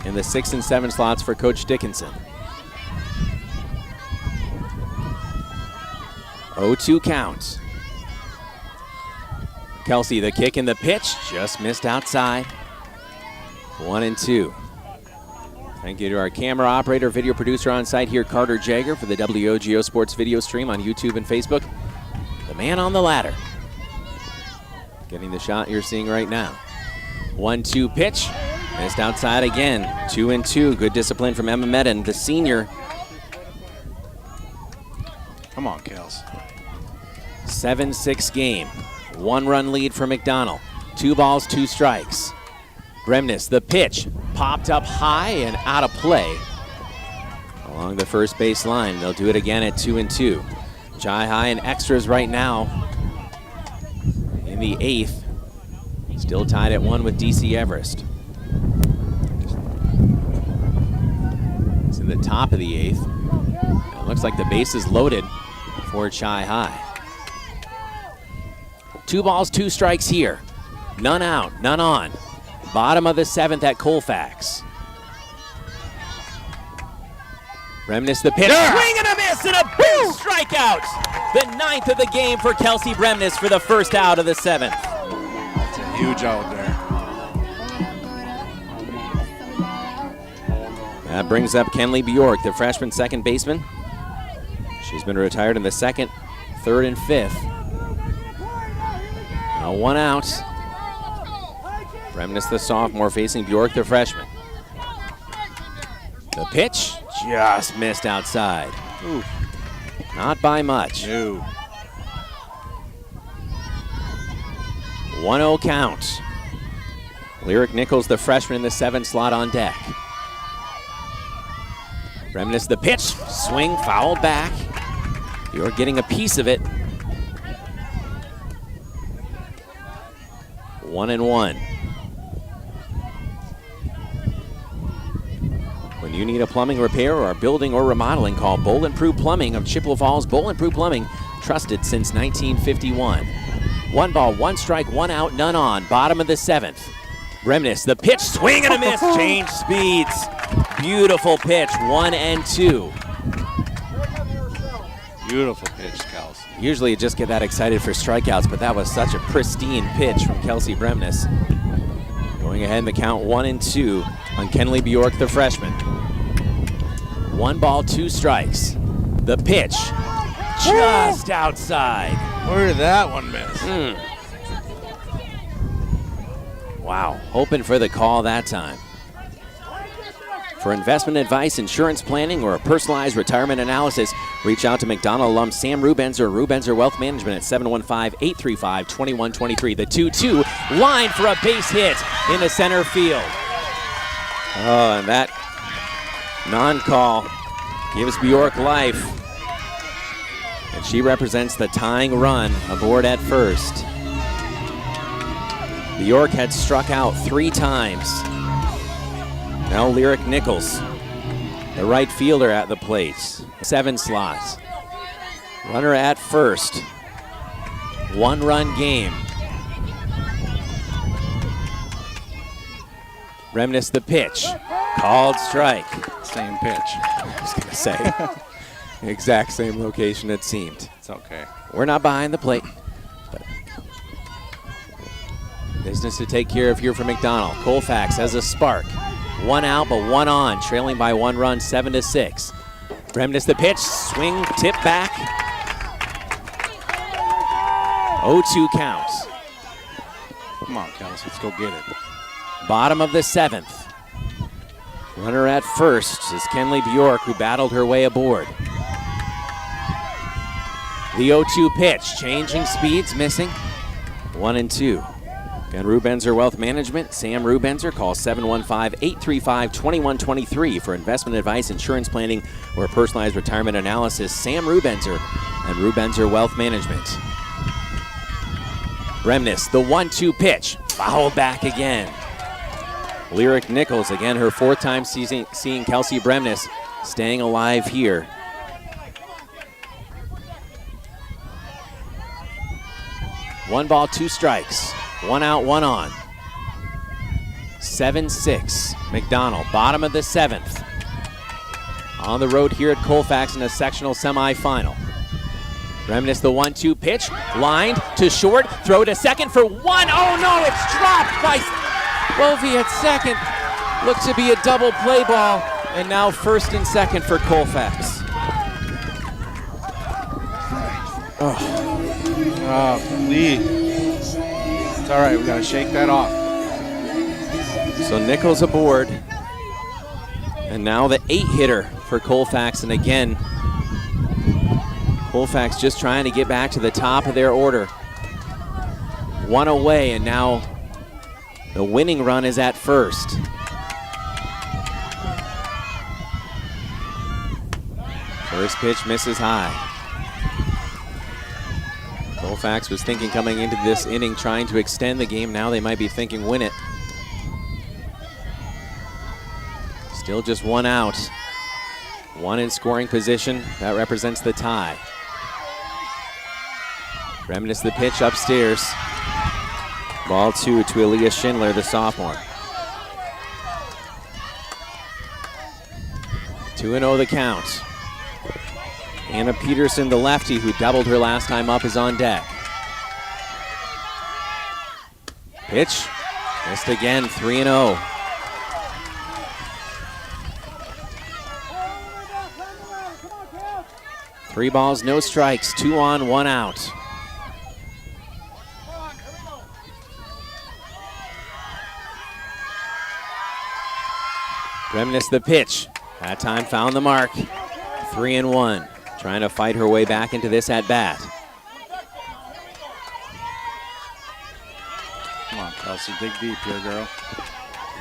in the 6 and 7 slots for Coach Dickinson. 0-2 count. Kelsey, the kick and the pitch, just missed outside. 1-2. Thank you to our camera operator, video producer on site here, Carter Jagger, for the WOGO Sports video stream on YouTube and Facebook. The man on the ladder. Getting the shot you're seeing right now. 1-2 pitch. Missed outside again. 2-2. Good discipline from Emma Medin, the senior. Come on, Kels. 7-6 game. 1-run lead for McDonell. 2 balls, 2 strikes. Bremnes, the pitch. Popped up high and out of play. Along the first base line. They'll do it again at 2-2. Chi High and extras right now. In the 8th. Still tied at 1 with DC Everest. It's in the top of the 8th. It looks like the base is loaded for Chi High. 2 balls, 2 strikes here. None out, none on. Bottom of the 7th at Colfax. Bremnes the pitch. Swing and a miss and a big strikeout. The 9th of the game for Kelsey Bremnes for the first out of the 7th. That's a huge out there. That brings up Kenley Bjork, the freshman second baseman. She's been retired in the 2nd, 3rd, and 5th. Now 1 out. Bremnes, the sophomore, facing Bjork, the freshman. The pitch just missed outside. Ooh. Not by much. No. 1-0 count. Lyric Nichols, the freshman, in the 7th slot on deck. Bremnes, the pitch, swing, foul back. You're getting a piece of it. 1-1. When you need a plumbing repair or building or remodeling, call Bowl & Prue Plumbing of Chippewa Falls. Bowl & Prue Plumbing, trusted since 1951. 1 ball, 1 strike, 1 out, none on. Bottom of the 7th. Bremnes, the pitch, swing and a miss, change speeds. Beautiful pitch, 1-2. Beautiful pitch, Kels. Usually you just get that excited for strikeouts, but that was such a pristine pitch from Kelsey Bremnes. Going ahead in the count, 1-2 on Kenley Bjork, the freshman. 1 ball, 2 strikes. The pitch, just outside. Where did that one miss? Wow, hoping for the call that time. For investment advice, insurance planning, or a personalized retirement analysis, reach out to McDonell alum Sam Rubenzer, Rubenzer Wealth Management at 715-835-2123. The 2-2 line for a base hit into center field. Oh, and that non-call gives Bjork life. And she represents the tying run aboard at first. Bjork had struck out 3 times. Now Lyric Nichols, the right fielder at the plate. 7 slots. Runner at first. 1-run game. Bremnes the pitch. Called strike. Same pitch. I was going to say. Exact same location it seemed. It's okay. We're not behind the plate. But business to take care of here for McDonell. Colfax has a spark. 1 out, but 1 on, trailing by 1 run, 7-6. Bremnes the pitch, swing, tip back. 0-2 counts. Come on, Kels, let's go get it. Bottom of the 7th. Runner at first is Kenley Bjork, who battled her way aboard. The 0-2 pitch, changing speeds, missing. 1-2. Again, Rubenzer Wealth Management, Sam Rubenzer. Call 715-835-2123 for investment advice, insurance planning, or a personalized retirement analysis. Sam Rubenzer and Rubenzer Wealth Management. Bremnes, the 1-2 pitch, fouled back again. Lyric Nichols, again, her 4th time seeing Kelsey Bremnes staying alive here. One ball, 2 strikes. 1 out, 1 on. 7-6. McDonell, bottom of the 7th. On the road here at Colfax in a sectional semifinal. Bremnes, the 1-2 pitch, lined to short, throw to second for 1. Oh no, it's dropped by Lovey at second. Looked to be a double play ball, and now first and second for Colfax. Oh, please. It's all right, we gotta shake that off. So Nichols aboard. And now the 8-hitter for Colfax. And again, Colfax just trying to get back to the top of their order. 1 away, and now the winning run is at first. First pitch misses high. Colfax was thinking coming into this inning trying to extend the game. Now they might be thinking win it. Still just 1 out. 1 in scoring position. That represents the tie. Bremnes the pitch upstairs. Ball 2 to Aaliyah Schindler, the sophomore. 2-0 the count. Anna Peterson, the lefty, who doubled her last time up, is on deck. Pitch, missed again, 3-0. Three balls, no strikes, 2 on, 1 out. Bremnes the pitch. That time found the mark. 3-1. Trying to fight her way back into this at-bat. Come on, Kelsey, dig deep here, girl.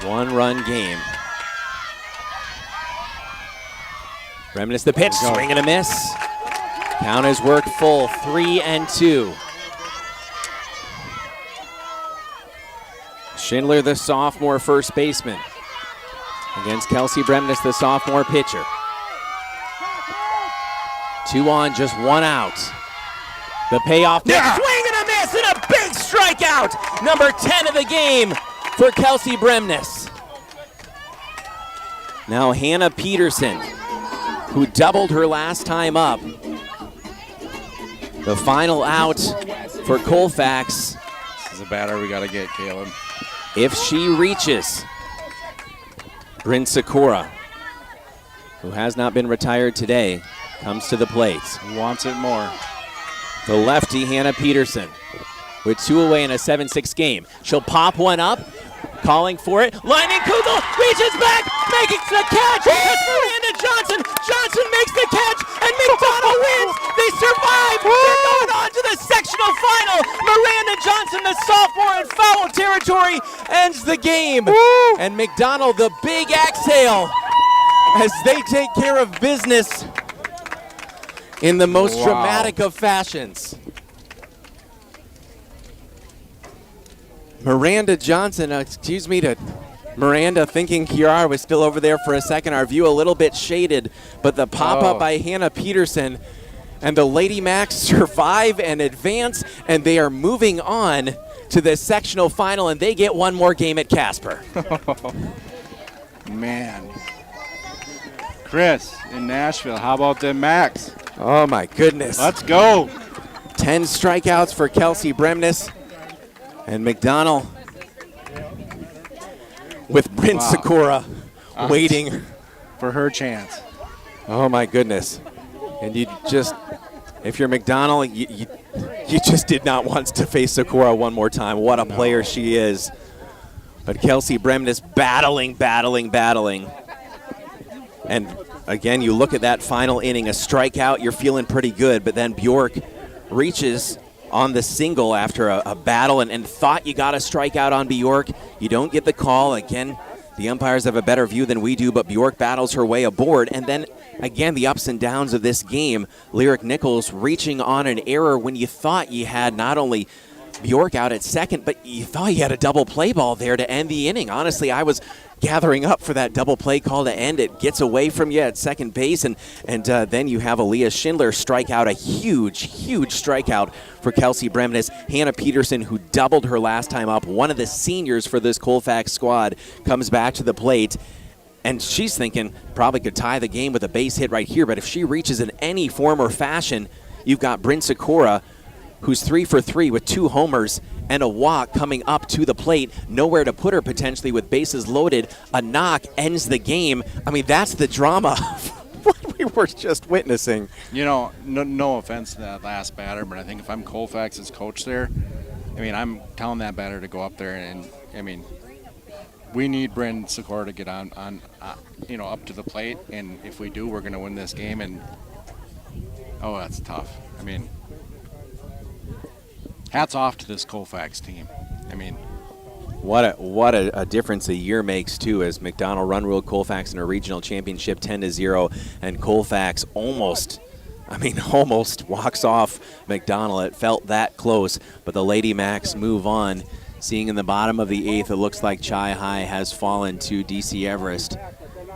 1-run game. Bremnes the pitch, swing and a miss. Count has worked full, 3-2. Schindler, the sophomore first baseman, against Kelsey Bremnes, the sophomore pitcher. 2 on, just 1 out. The payoff, swing and a miss, and a big strikeout. Number 10 of the game for Kelsey Bremnes. Now Hannah Peterson, who doubled her last time up. The final out for Colfax. This is a batter we got to get, Caleb. If she reaches, Bryn Sakura, who has not been retired today, comes to the plate. Wants it more. The lefty, Hannah Peterson, with 2 away in a 7-6 game. She'll pop one up, calling for it. Lining Kugel, reaches back, making the catch. It's Miranda Johnson. Johnson makes the catch, and McDonell wins. They survive. They're going on to the sectional final. Miranda Johnson, the sophomore in foul territory, ends the game. And McDonell, the big exhale as they take care of business in the most dramatic of fashions. Miranda Johnson, excuse me to Miranda, thinking Kiara was still over there for a second. Our view a little bit shaded, but the pop-up by Hannah Peterson, and the Lady Macs survive and advance, and they are moving on to the sectional final, and they get one more game at Casper. Man. Chris, in Nashville, how about them Macs? Oh my goodness. Let's go. 10 strikeouts for Kelsey Bremnes, and McDonell with Bryn Sakura waiting for her chance. Oh my goodness. And you just, if you're McDonell, you just did not want to face Sakura one more time. What a player she is. But Kelsey Bremnes battling. And again, you look at that final inning, a strikeout, you're feeling pretty good, but then Bjork reaches on the single after a battle and thought you got a strikeout on Bjork. You don't get the call. Again, the umpires have a better view than we do, but Bjork battles her way aboard. And then, again, the ups and downs of this game. Lyric Nichols reaching on an error when you thought you had not only Bjork out at second, but you thought you had a double play ball there to end the inning. Honestly, I was gathering up for that double play call to end. It gets away from you at second base, and then you have Aaliyah Schindler strike out, a huge strikeout for Kelsey Bremnes. Hannah Peterson, who doubled her last time up, one of the seniors for this Colfax squad, comes back to the plate. And she's thinking probably could tie the game with a base hit right here, but if she reaches in any form or fashion, you've got Bryn Sakura, who's 3 for 3 with 2 homers and a walk coming up to the plate. Nowhere to put her potentially with bases loaded. A knock ends the game. I mean, that's the drama of what we were just witnessing. You know, no offense to that last batter, but I think if I'm Colfax's coach there, I mean, I'm telling that batter to go up there and I mean, we need Bryn Sakura to get on up to the plate, and if we do, we're going to win this game. And oh, that's tough. I mean, hats off to this Colfax team. I mean, what a difference a year makes too, as McDonell run-ruled Colfax in a regional championship 10-0, and Colfax almost walks off McDonell. It felt that close, but the Lady Macs move on. Seeing in the bottom of the 8th, it looks like Chi High has fallen to DC Everest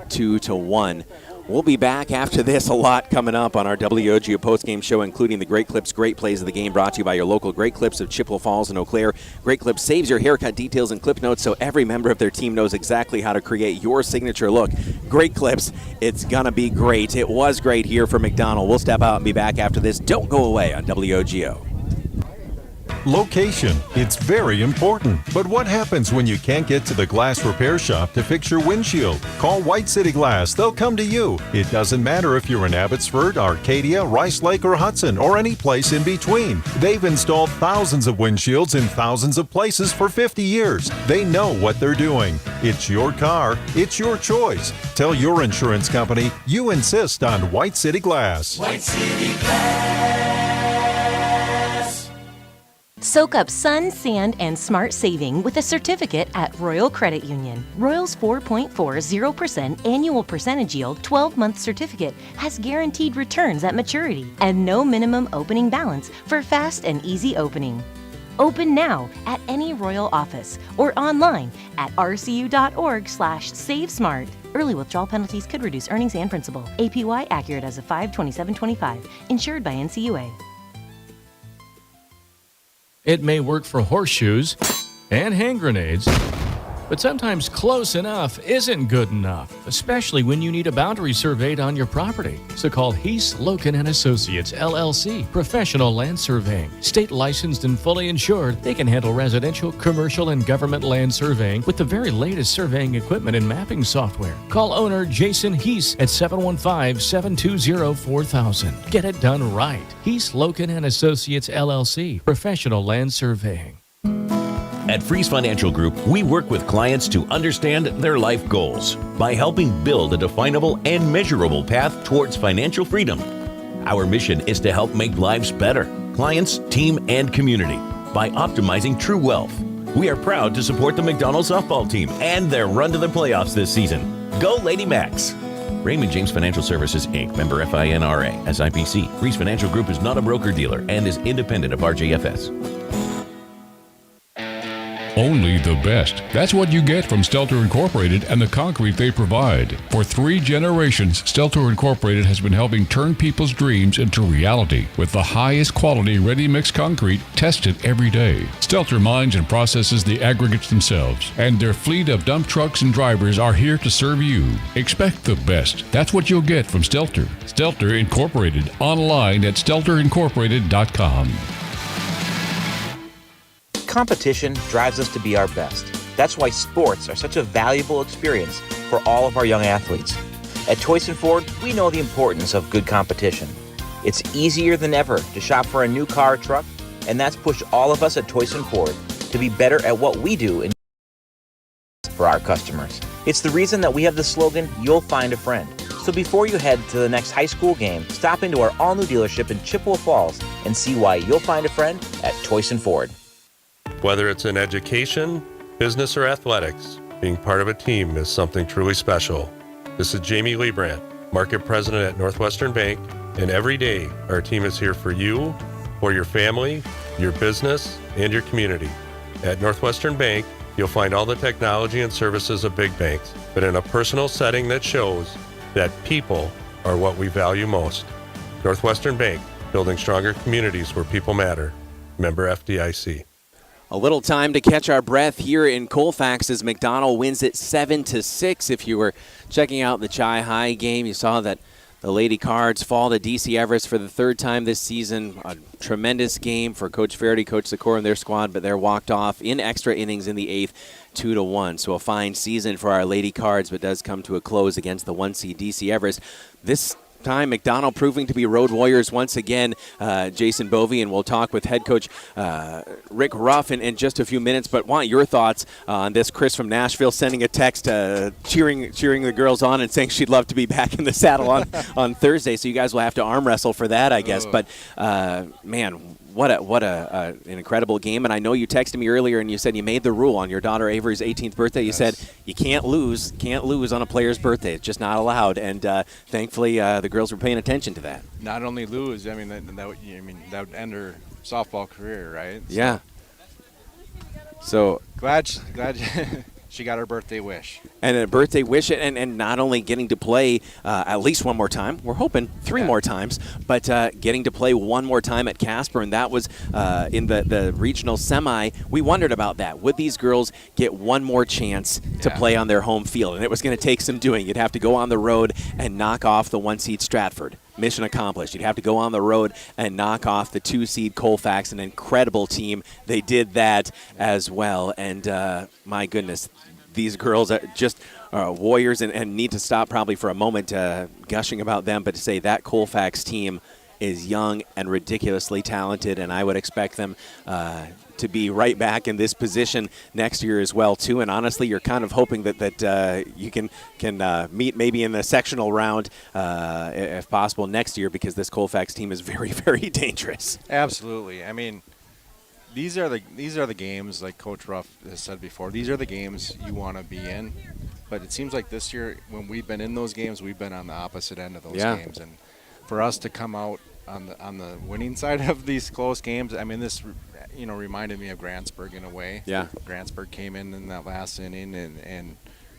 2-1. We'll be back after this. A lot coming up on our WOGO postgame show, including the Great Clips, Great Plays of the Game, brought to you by your local Great Clips of Chippewa Falls and Eau Claire. Great Clips saves your haircut details and clip notes so every member of their team knows exactly how to create your signature look. Great Clips, it's going to be great. It was great here for McDonell. We'll step out and be back after this. Don't go away on WOGO. Location, it's very important. But what happens when you can't get to the glass repair shop to fix your windshield? Call White City Glass. They'll come to you. It doesn't matter if you're in Abbotsford, Arcadia, Rice Lake, or Hudson, or any place in between. They've installed thousands of windshields in thousands of places for 50 years. They know what they're doing. It's your car. It's your choice. Tell your insurance company you insist on White City Glass. White City Glass. Soak up sun, sand, and smart saving with a certificate at Royal Credit Union. Royal's 4.40% annual percentage yield 12-month certificate has guaranteed returns at maturity and no minimum opening balance for fast and easy opening. Open now at any Royal office or online at rcu.org/savesmart. Early withdrawal penalties could reduce earnings and principal. APY accurate as of 5/27/25. Insured by NCUA. It may work for horseshoes and hand grenades, but sometimes close enough isn't good enough, especially when you need a boundary surveyed on your property. So call Heath, Loken & Associates, LLC, Professional Land Surveying. State licensed and fully insured, they can handle residential, commercial, and government land surveying with the very latest surveying equipment and mapping software. Call owner Jason Heath at 715-720-4000. Get it done right. Heath, Loken & Associates, LLC, Professional Land Surveying. At Freeze Financial Group, we work with clients to understand their life goals by helping build a definable and measurable path towards financial freedom. Our mission is to help make lives better, clients, team, and community, by optimizing true wealth. We are proud to support the McDonell softball team and their run to the playoffs this season. Go Lady Macs! Raymond James Financial Services, Inc., member FINRA, SIPC. Freeze Financial Group is not a broker-dealer and is independent of RJFS. Only the best. That's what you get from Stelter Incorporated and the concrete they provide. For 3 generations, Stelter Incorporated has been helping turn people's dreams into reality with the highest quality ready-mix concrete tested every day. Stelter mines and processes the aggregates themselves, and their fleet of dump trucks and drivers are here to serve you. Expect the best. That's what you'll get from Stelter. Stelter Incorporated, online at stelterincorporated.com. Competition drives us to be our best. That's why sports are such a valuable experience for all of our young athletes. At Toyson Ford, we know the importance of good competition. It's easier than ever to shop for a new car or truck, and that's pushed all of us at Toyson Ford to be better at what we do and for our customers. It's the reason that we have the slogan, "You'll find a friend." So before you head to the next high school game, stop into our all-new dealership in Chippewa Falls and see why you'll find a friend at Toyson Ford. Whether it's in education, business, or athletics, being part of a team is something truly special. This is Jamie Leibrandt, Market President at Northwestern Bank, and every day our team is here for you, for your family, your business, and your community. At Northwestern Bank, you'll find all the technology and services of big banks, but in a personal setting that shows that people are what we value most. Northwestern Bank, building stronger communities where people matter. Member FDIC. A little time to catch our breath here in Colfax as McDonell wins it 7-6. If you were checking out the Chi High game, you saw that the Lady Cards fall to DC Everest for the 3rd time this season. A tremendous game for Coach Faraday, Coach Sikora, and their squad, but they're walked off in extra innings in the 8th, 2-1. So a fine season for our Lady Cards, but does come to a close against the 1 seed DC Everest. This time, McDonell proving to be road warriors once again. Jason Bovey, and we'll talk with head coach Rick Ruff in just a few minutes, but want your thoughts on this. Chris from Nashville sending a text cheering the girls on and saying she'd love to be back in the saddle on Thursday, so you guys will have to arm wrestle for that, I guess. But man, what an incredible game. And I know you texted me earlier and you said you made the rule on your daughter Avery's 18th birthday. You said you can't lose on a player's birthday. It's just not allowed. And thankfully the girls were paying attention to that. Not only lose, that would end her softball career, right? Yeah. So glad she got her birthday wish. And a birthday wish, and not only getting to play at least one more time, we're hoping 3 more times, but getting to play one more time at Casper, and that was in the regional semi. We wondered about that. Would these girls get one more chance to play on their home field? And it was going to take some doing. You'd have to go on the road and knock off the 1 seed Stratford. Mission accomplished. You'd have to go on the road and knock off the 2 seed Colfax, an incredible team. They did that as well, and my goodness, these girls are just warriors and need to stop probably for a moment gushing about them, but to say that Colfax team is young and ridiculously talented, and I would expect them to be right back in this position next year as well, too. And honestly, you're kind of hoping that you can meet maybe in the sectional round, if possible, next year, because this Colfax team is very, very dangerous. Absolutely. I mean, these are the games, like Coach Ruff has said before, these are the games you want to be in. But it seems like this year, when we've been in those games, we've been on the opposite end of those games. And for us to come out on the winning side of these close games, I mean, this, reminded me of Grantsburg in a way. Yeah. Grantsburg came in that last inning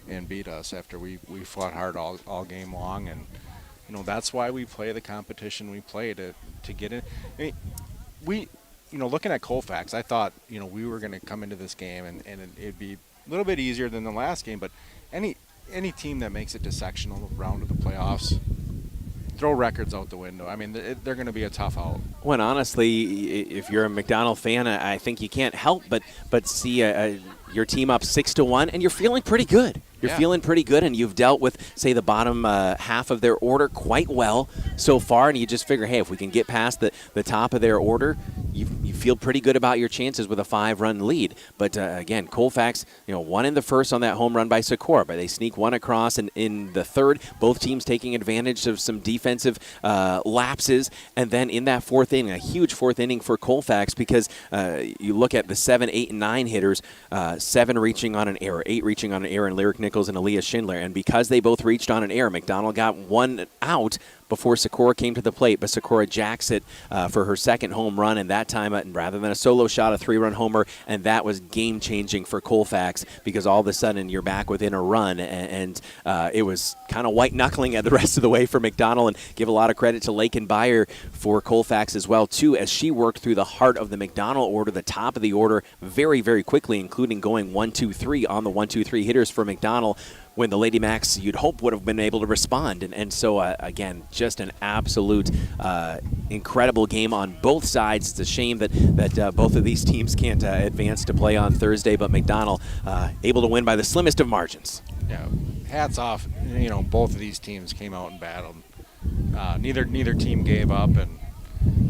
and beat us after we fought hard all game long, and that's why we play the competition we play to get in. I mean, looking at Colfax, I thought we were going to come into this game and it'd be a little bit easier than the last game, but any team that makes it to sectional round of the playoffs, throw records out the window. I mean, they're going to be a tough out. When honestly, if you're a McDonell fan, I think you can't help but see your team up 6-1, and you're feeling pretty good. You're feeling pretty good, and you've dealt with, say, the bottom half of their order quite well so far, and you just figure, hey, if we can get past the top of their order, you feel pretty good about your chances with a 5-run lead. But, again, Colfax, won in the first on that home run by Socorro, but they sneak one across in the third, both teams taking advantage of some defensive lapses, and then in that fourth inning, a huge fourth inning for Colfax, because you look at the 7, 8, and 9 hitters, 7 reaching on an error, 8 reaching on an error, and Lyric Nichols and Aaliyah Schindler. And because they both reached on an error, McDonell got one out before Socorro came to the plate, but Socorro jacks it for her second home run, and that time, rather than a solo shot, a 3-run homer, and that was game-changing for Colfax, because all of a sudden you're back within a run, and it was kind of white-knuckling the rest of the way for McDonell, and give a lot of credit to Lakin Beyer for Colfax as well, too, as she worked through the heart of the McDonell order, the top of the order, very, very quickly, including going 1-2-3 on the 1-2-3 hitters for McDonell, when the Lady Macs, you'd hope, would have been able to respond. And so, again, just an absolute incredible game on both sides. It's a shame that both of these teams can't advance to play on Thursday, but McDonell able to win by the slimmest of margins. Yeah, hats off. Both of these teams came out and battled. Neither team gave up, and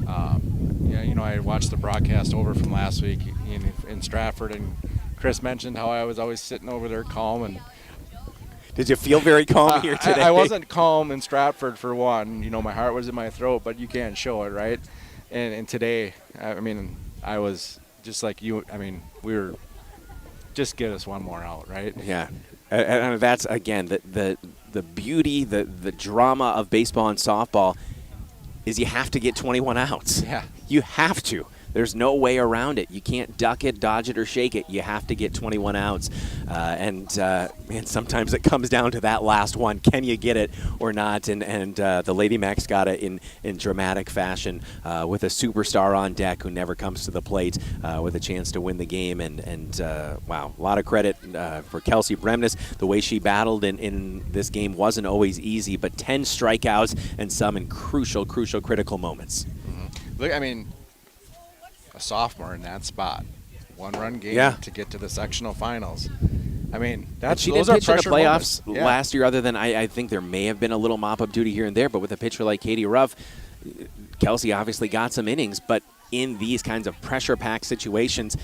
I watched the broadcast over from last week in Stratford, and Chris mentioned how I was always sitting over there calm. And did you feel very calm here today? I wasn't calm in Stratford, for one. My heart was in my throat, but you can't show it, right? And today, I was just like you. We were just get us one more out, right? Yeah, and that's, again, the beauty, the drama of baseball and softball is you have to get 21 outs. Yeah. You have to. There's no way around it. You can't duck it, dodge it, or shake it. You have to get 21 outs. And sometimes it comes down to that last one. Can you get it or not? And the Lady Macs got it in dramatic fashion with a superstar on deck who never comes to the plate with a chance to win the game. And wow, a lot of credit for Kelsey Bremnes. The way she battled in this game wasn't always easy, but 10 strikeouts and some in crucial, critical moments. Mm-hmm. Look, a sophomore in that spot, 1-run game to get to the sectional finals. She didn't pitch in the playoffs last year, other than I think there may have been a little mop-up duty here and there, but with a pitcher like Katie Ruff, Kelsey obviously got some innings, but in these kinds of pressure-packed situations,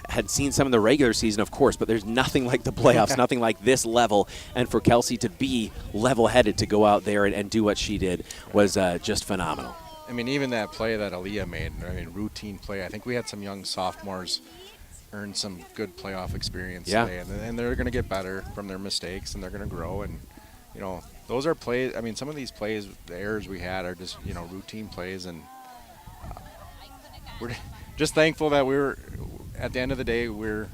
had seen some of the regular season, of course, but there's nothing like the playoffs, nothing like this level. And for Kelsey to be level-headed, to go out there and do what she did was just phenomenal. Even that play that Aaliyah made, routine play. I think we had some young sophomores earn some good playoff experience today, and they're going to get better from their mistakes, and they're going to grow. And those are plays. Some of these plays, the errors we had, are just routine plays, and we're just thankful that we're at the end of the day we're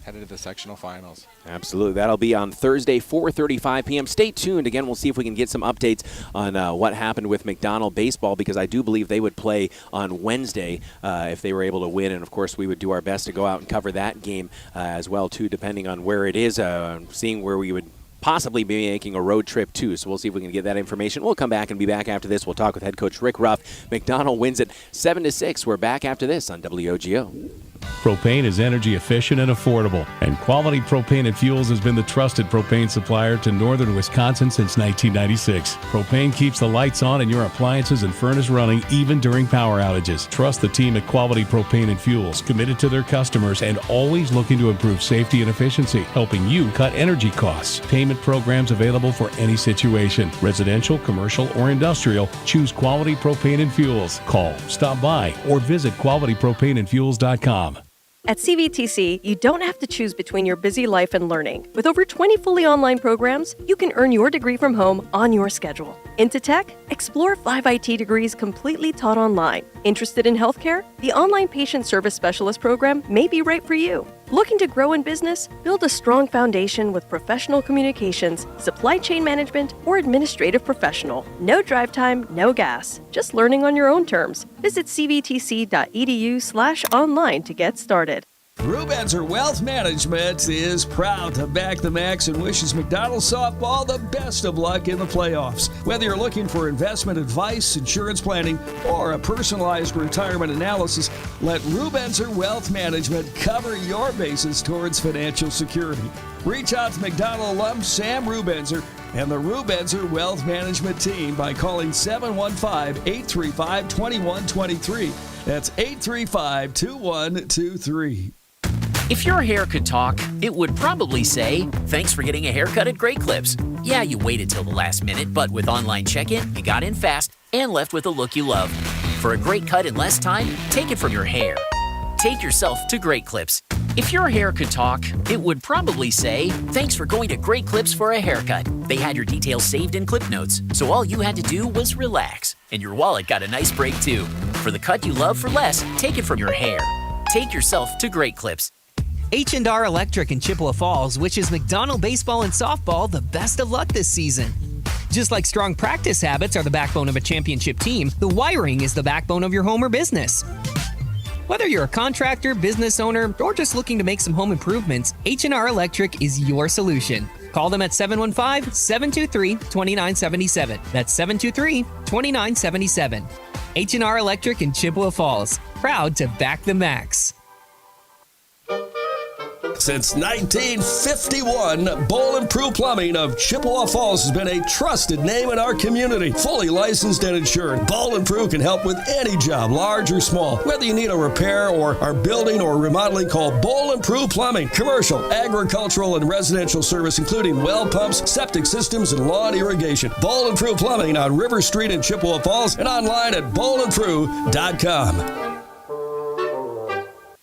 headed to the sectional finals. Absolutely. That'll be on Thursday, 4:35 p.m. Stay tuned. Again, we'll see if we can get some updates on what happened with McDonell baseball, because I do believe they would play on Wednesday if they were able to win. And, of course, we would do our best to go out and cover that game as well, too, depending on where it is, seeing where we would possibly be making a road trip, too. So we'll see if we can get that information. We'll come back and be back after this. We'll talk with head coach Rick Ruff. McDonell wins it 7-6. We're back after this on WOGO. Propane is energy efficient and affordable, and Quality Propane and Fuels has been the trusted propane supplier to northern Wisconsin since 1996. Propane keeps the lights on in your appliances and furnace running even during power outages. Trust the team at Quality Propane and Fuels, committed to their customers and always looking to improve safety and efficiency, helping you cut energy costs. Payment programs available for any situation, residential, commercial, or industrial. Choose Quality Propane and Fuels. Call, stop by, or visit qualitypropaneandfuels.com. At CVTC, you don't have to choose between your busy life and learning. With over 20 fully online programs, you can earn your degree from home on your schedule. Into tech? Explore 5 IT degrees completely taught online. Interested in healthcare? The Online Patient Service Specialist program may be right for you. Looking to grow in business? Build a strong foundation with professional communications, supply chain management, or administrative professional. No drive time, no gas. Just learning on your own terms. Visit cvtc.edu/online to get started. Rubenzer Wealth Management is proud to back the Max and wishes McDonell softball the best of luck in the playoffs. Whether you're looking for investment advice, insurance planning, or a personalized retirement analysis, let Rubenzer Wealth Management cover your bases towards financial security. Reach out to McDonell alum Sam Rubenzer and the Rubenzer Wealth Management team by calling 715-835-2123. That's 835-2123. If your hair could talk, it would probably say, "Thanks for getting a haircut at Great Clips." Yeah, you waited till the last minute, but with online check-in, you got in fast and left with a look you love. For a great cut in less time, take it from your hair. Take yourself to Great Clips. If your hair could talk, it would probably say, "Thanks for going to Great Clips for a haircut." They had your details saved in clip notes, so all you had to do was relax. And your wallet got a nice break too. For the cut you love for less, take it from your hair. Take yourself to Great Clips. H&R Electric in Chippewa Falls wishes McDonell baseball and softball the best of luck this season. Just like strong practice habits are the backbone of a championship team, the wiring is the backbone of your home or business. Whether you're a contractor, business owner, or just looking to make some home improvements, H&R Electric is your solution. Call them at 715-723-2977. That's 723-2977. H&R Electric in Chippewa Falls. Proud to back the Max. Since 1951, Bowl and Prue Plumbing of Chippewa Falls has been a trusted name in our community. Fully licensed and insured, Bowl and Prue can help with any job, large or small. Whether you need a repair or are building or remodeling, call Bowl and Prue Plumbing. Commercial, agricultural, and residential service, including well pumps, septic systems, and lawn irrigation. Bowl and Prue Plumbing on River Street in Chippewa Falls and online at bowlandprue.com.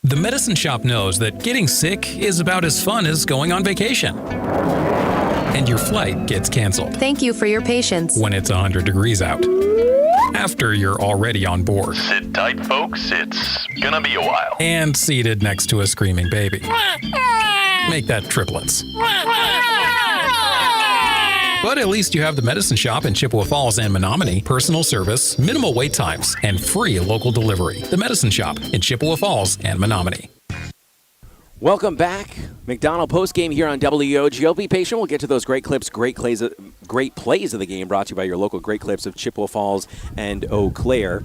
The Medicine Shop knows that getting sick is about as fun as going on vacation. And your flight gets canceled. Thank you for your patience. When it's 100 degrees out. After you're already on board. Sit tight, folks. It's gonna be a while. And seated next to a screaming baby. Make that triplets. But at least you have the Medicine Shop in Chippewa Falls and Menominee, personal service, minimal wait times, and free local delivery. The Medicine Shop in Chippewa Falls and Menominee. Welcome back. McDonell postgame here on WOGO. Be patient. We'll get to those great clips, great plays of the game brought to you by your local Great Clips of Chippewa Falls and Eau Claire.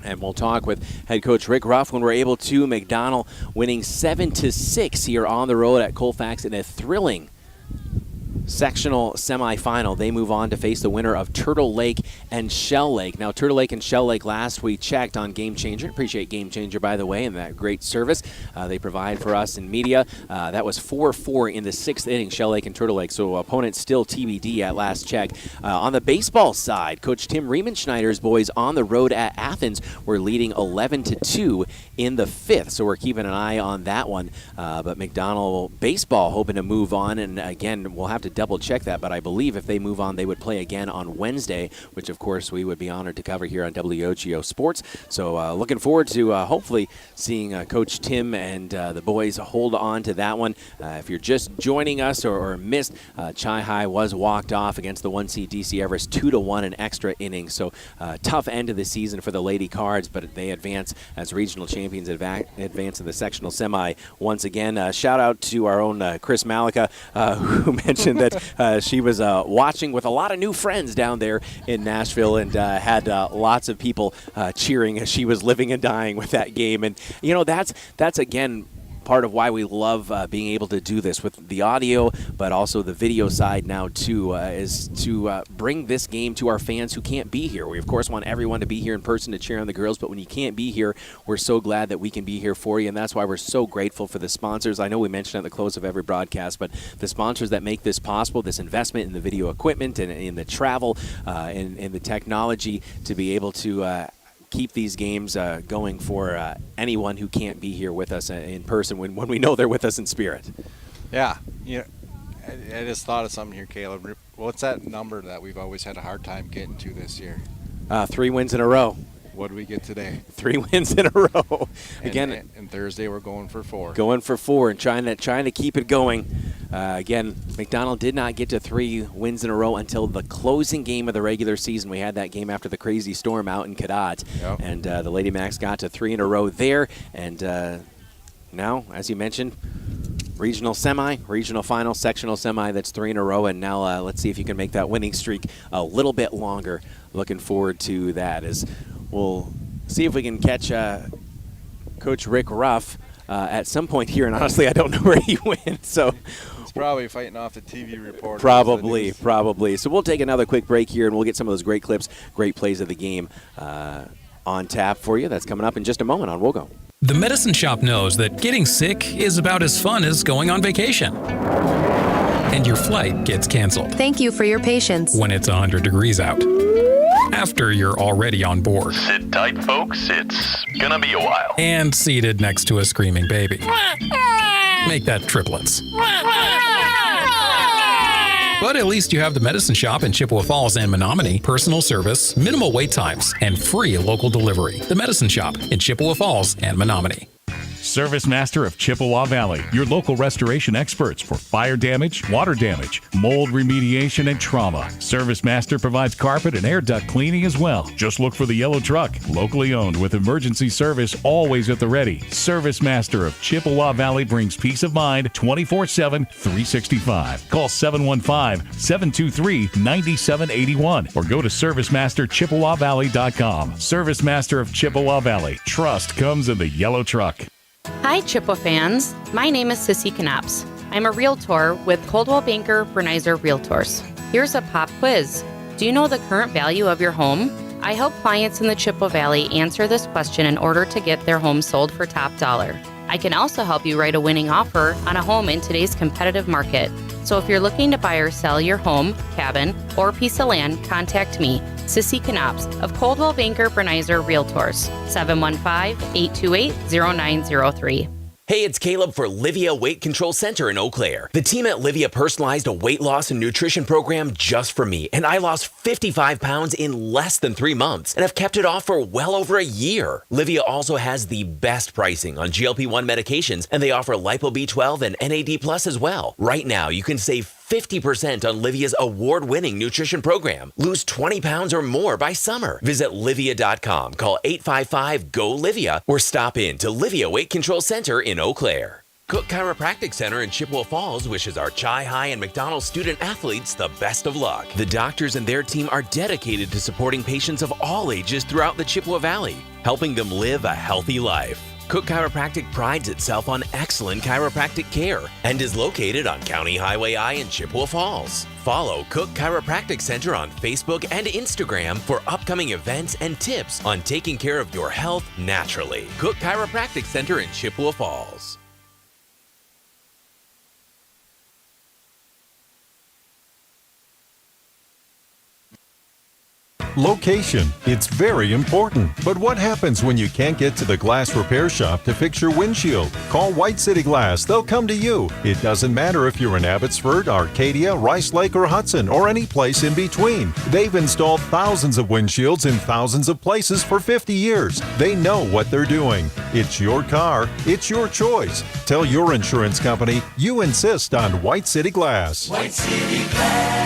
And we'll talk with head coach Rick Ruff when we're able to. McDonell winning 7-6 here on the road at Colfax in a thrilling sectional semifinal. They move on to face the winner of Turtle Lake and Shell Lake. Now, Turtle Lake and Shell Lake last we checked on Game Changer. Appreciate Game Changer, by the way, and that great service they provide for us in media. That was 4-4 in the 6th inning, Shell Lake and Turtle Lake. So opponent still TBD at last check. On the baseball side, Coach Tim Riemenschneider's boys on the road at Athens were leading 11-2 in the 5th. So we're keeping an eye on that one. But McDonell baseball hoping to move on, and again, we'll have to double check that, but I believe if they move on, they would play again on Wednesday, which of course we would be honored to cover here on WOGO Sports. So looking forward to hopefully seeing Coach Tim and the boys hold on to that one. If you're just joining us or missed, Chi High was walked off against the 1 seed DC Everest 2-1 in extra innings. So tough end of the season for the Lady Cards, but they advance as regional champions, advance in the sectional semi once again. Shout out to our own Chris Malika, who mentioned that she was watching with a lot of new friends down there in Nashville and had lots of people cheering as she was living and dying with that game. And, you know, that's again, part of why we love being able to do this with the audio, but also the video side now too, is to bring this game to our fans who can't be here. We of course want everyone to be here in person to cheer on the girls, but when you can't be here, we're so glad that we can be here for you, and that's why we're so grateful for the sponsors. I know we mentioned at the close of every broadcast, but the sponsors that make this possible, this investment in the video equipment and in the travel and in the technology to be able to keep these games going for anyone who can't be here with us in person when we know they're with us in spirit. Yeah. I just thought of something here, Caleb. What's that number that we've always had a hard time getting to this year? 3 wins in a row. What did we get today? 3 wins in a row. Again, and Thursday we're going for 4. Going for 4 and trying to keep it going. Again, McDonell did not get to 3 wins in a row until the closing game of the regular season. We had that game after the crazy storm out in Cadott. Yep. And the Lady Macs got to 3 in a row there. And now, as you mentioned, regional semi, regional final, sectional semi, that's 3 in a row. And now let's see if you can make that winning streak a little bit longer. Looking forward to that as we'll see if we can catch Coach Rick Ruff at some point here. And honestly, I don't know where he went. So he's probably fighting off the TV reporter. Probably. So we'll take another quick break here, and we'll get some of those great clips, great plays of the game on tap for you. That's coming up in just a moment on WOGO. The Medicine Shop knows that getting sick is about as fun as going on vacation. And your flight gets canceled. Thank you for your patience. When it's 100 degrees out. After you're already on board. Sit tight, folks. It's gonna be a while. And seated next to a screaming baby. Make that triplets. But at least you have the Medicine Shop in Chippewa Falls and Menominee, personal service, minimal wait times, and free local delivery. The Medicine Shop in Chippewa Falls and Menominee. Service Master of Chippewa Valley, your local restoration experts for fire damage, water damage, mold remediation, and trauma. Service Master provides carpet and air duct cleaning as well. Just look for the yellow truck, locally owned with emergency service always at the ready. Service Master of Chippewa Valley brings peace of mind 24/7, 365. Call 715-723-9781 or go to ServiceMasterChippewaValley.com. Service Master of Chippewa Valley. Trust comes in the yellow truck. Hi, Chippewa fans. My name is Sissy Knaps. I'm a realtor with Coldwell Banker Bernizer Realtors. Here's a pop quiz. Do you know the current value of your home? I help clients in the Chippewa Valley answer this question in order to get their home sold for top dollar. I can also help you write a winning offer on a home in today's competitive market. So if you're looking to buy or sell your home, cabin, or piece of land, contact me, Sissy Knaps of Coldwell Banker Bernizer Realtors, 715-828-0903. Hey, it's Caleb for Livia Weight Control Center in Eau Claire. The team at Livia personalized a weight loss and nutrition program just for me, and I lost 55 pounds in less than 3 months and have kept it off for well over a year. Livia also has the best pricing on GLP-1 medications, and they offer Lipo B12 and NAD Plus as well. Right now, you can save 50% on Livia's award-winning nutrition program. Lose 20 pounds or more by summer. Visit Livia.com, call 855-GO-LIVIA, or stop in to Livia Weight Control Center in Eau Claire. Cook Chiropractic Center in Chippewa Falls wishes our Chi High and McDonell student athletes the best of luck. The doctors and their team are dedicated to supporting patients of all ages throughout the Chippewa Valley, helping them live a healthy life. Cook Chiropractic prides itself on excellent chiropractic care and is located on County Highway I in Chippewa Falls. Follow Cook Chiropractic Center on Facebook and Instagram for upcoming events and tips on taking care of your health naturally. Cook Chiropractic Center in Chippewa Falls. Location. It's very important. But what happens when you can't get to the glass repair shop to fix your windshield? Call White City Glass. They'll come to you. It doesn't matter if you're in Abbotsford, Arcadia, Rice Lake, or Hudson, or any place in between. They've installed thousands of windshields in thousands of places for 50 years. They know what they're doing. It's your car. It's your choice. Tell your insurance company you insist on White City Glass. White City Glass.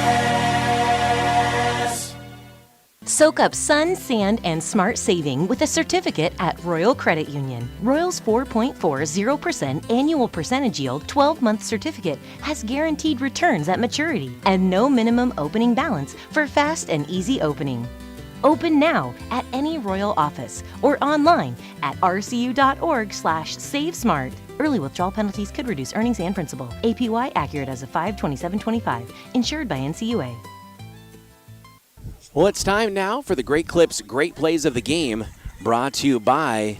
Soak up sun, sand, and smart saving with a certificate at Royal Credit Union. Royal's 4.40% annual percentage yield 12-month certificate has guaranteed returns at maturity and no minimum opening balance for fast and easy opening. Open now at any Royal office or online at rcu.org/savesmart. Early withdrawal penalties could reduce earnings and principal. APY accurate as of 5/27/25. Insured by NCUA. Well, it's time now for the Great Clips, Great Plays of the Game, brought to you by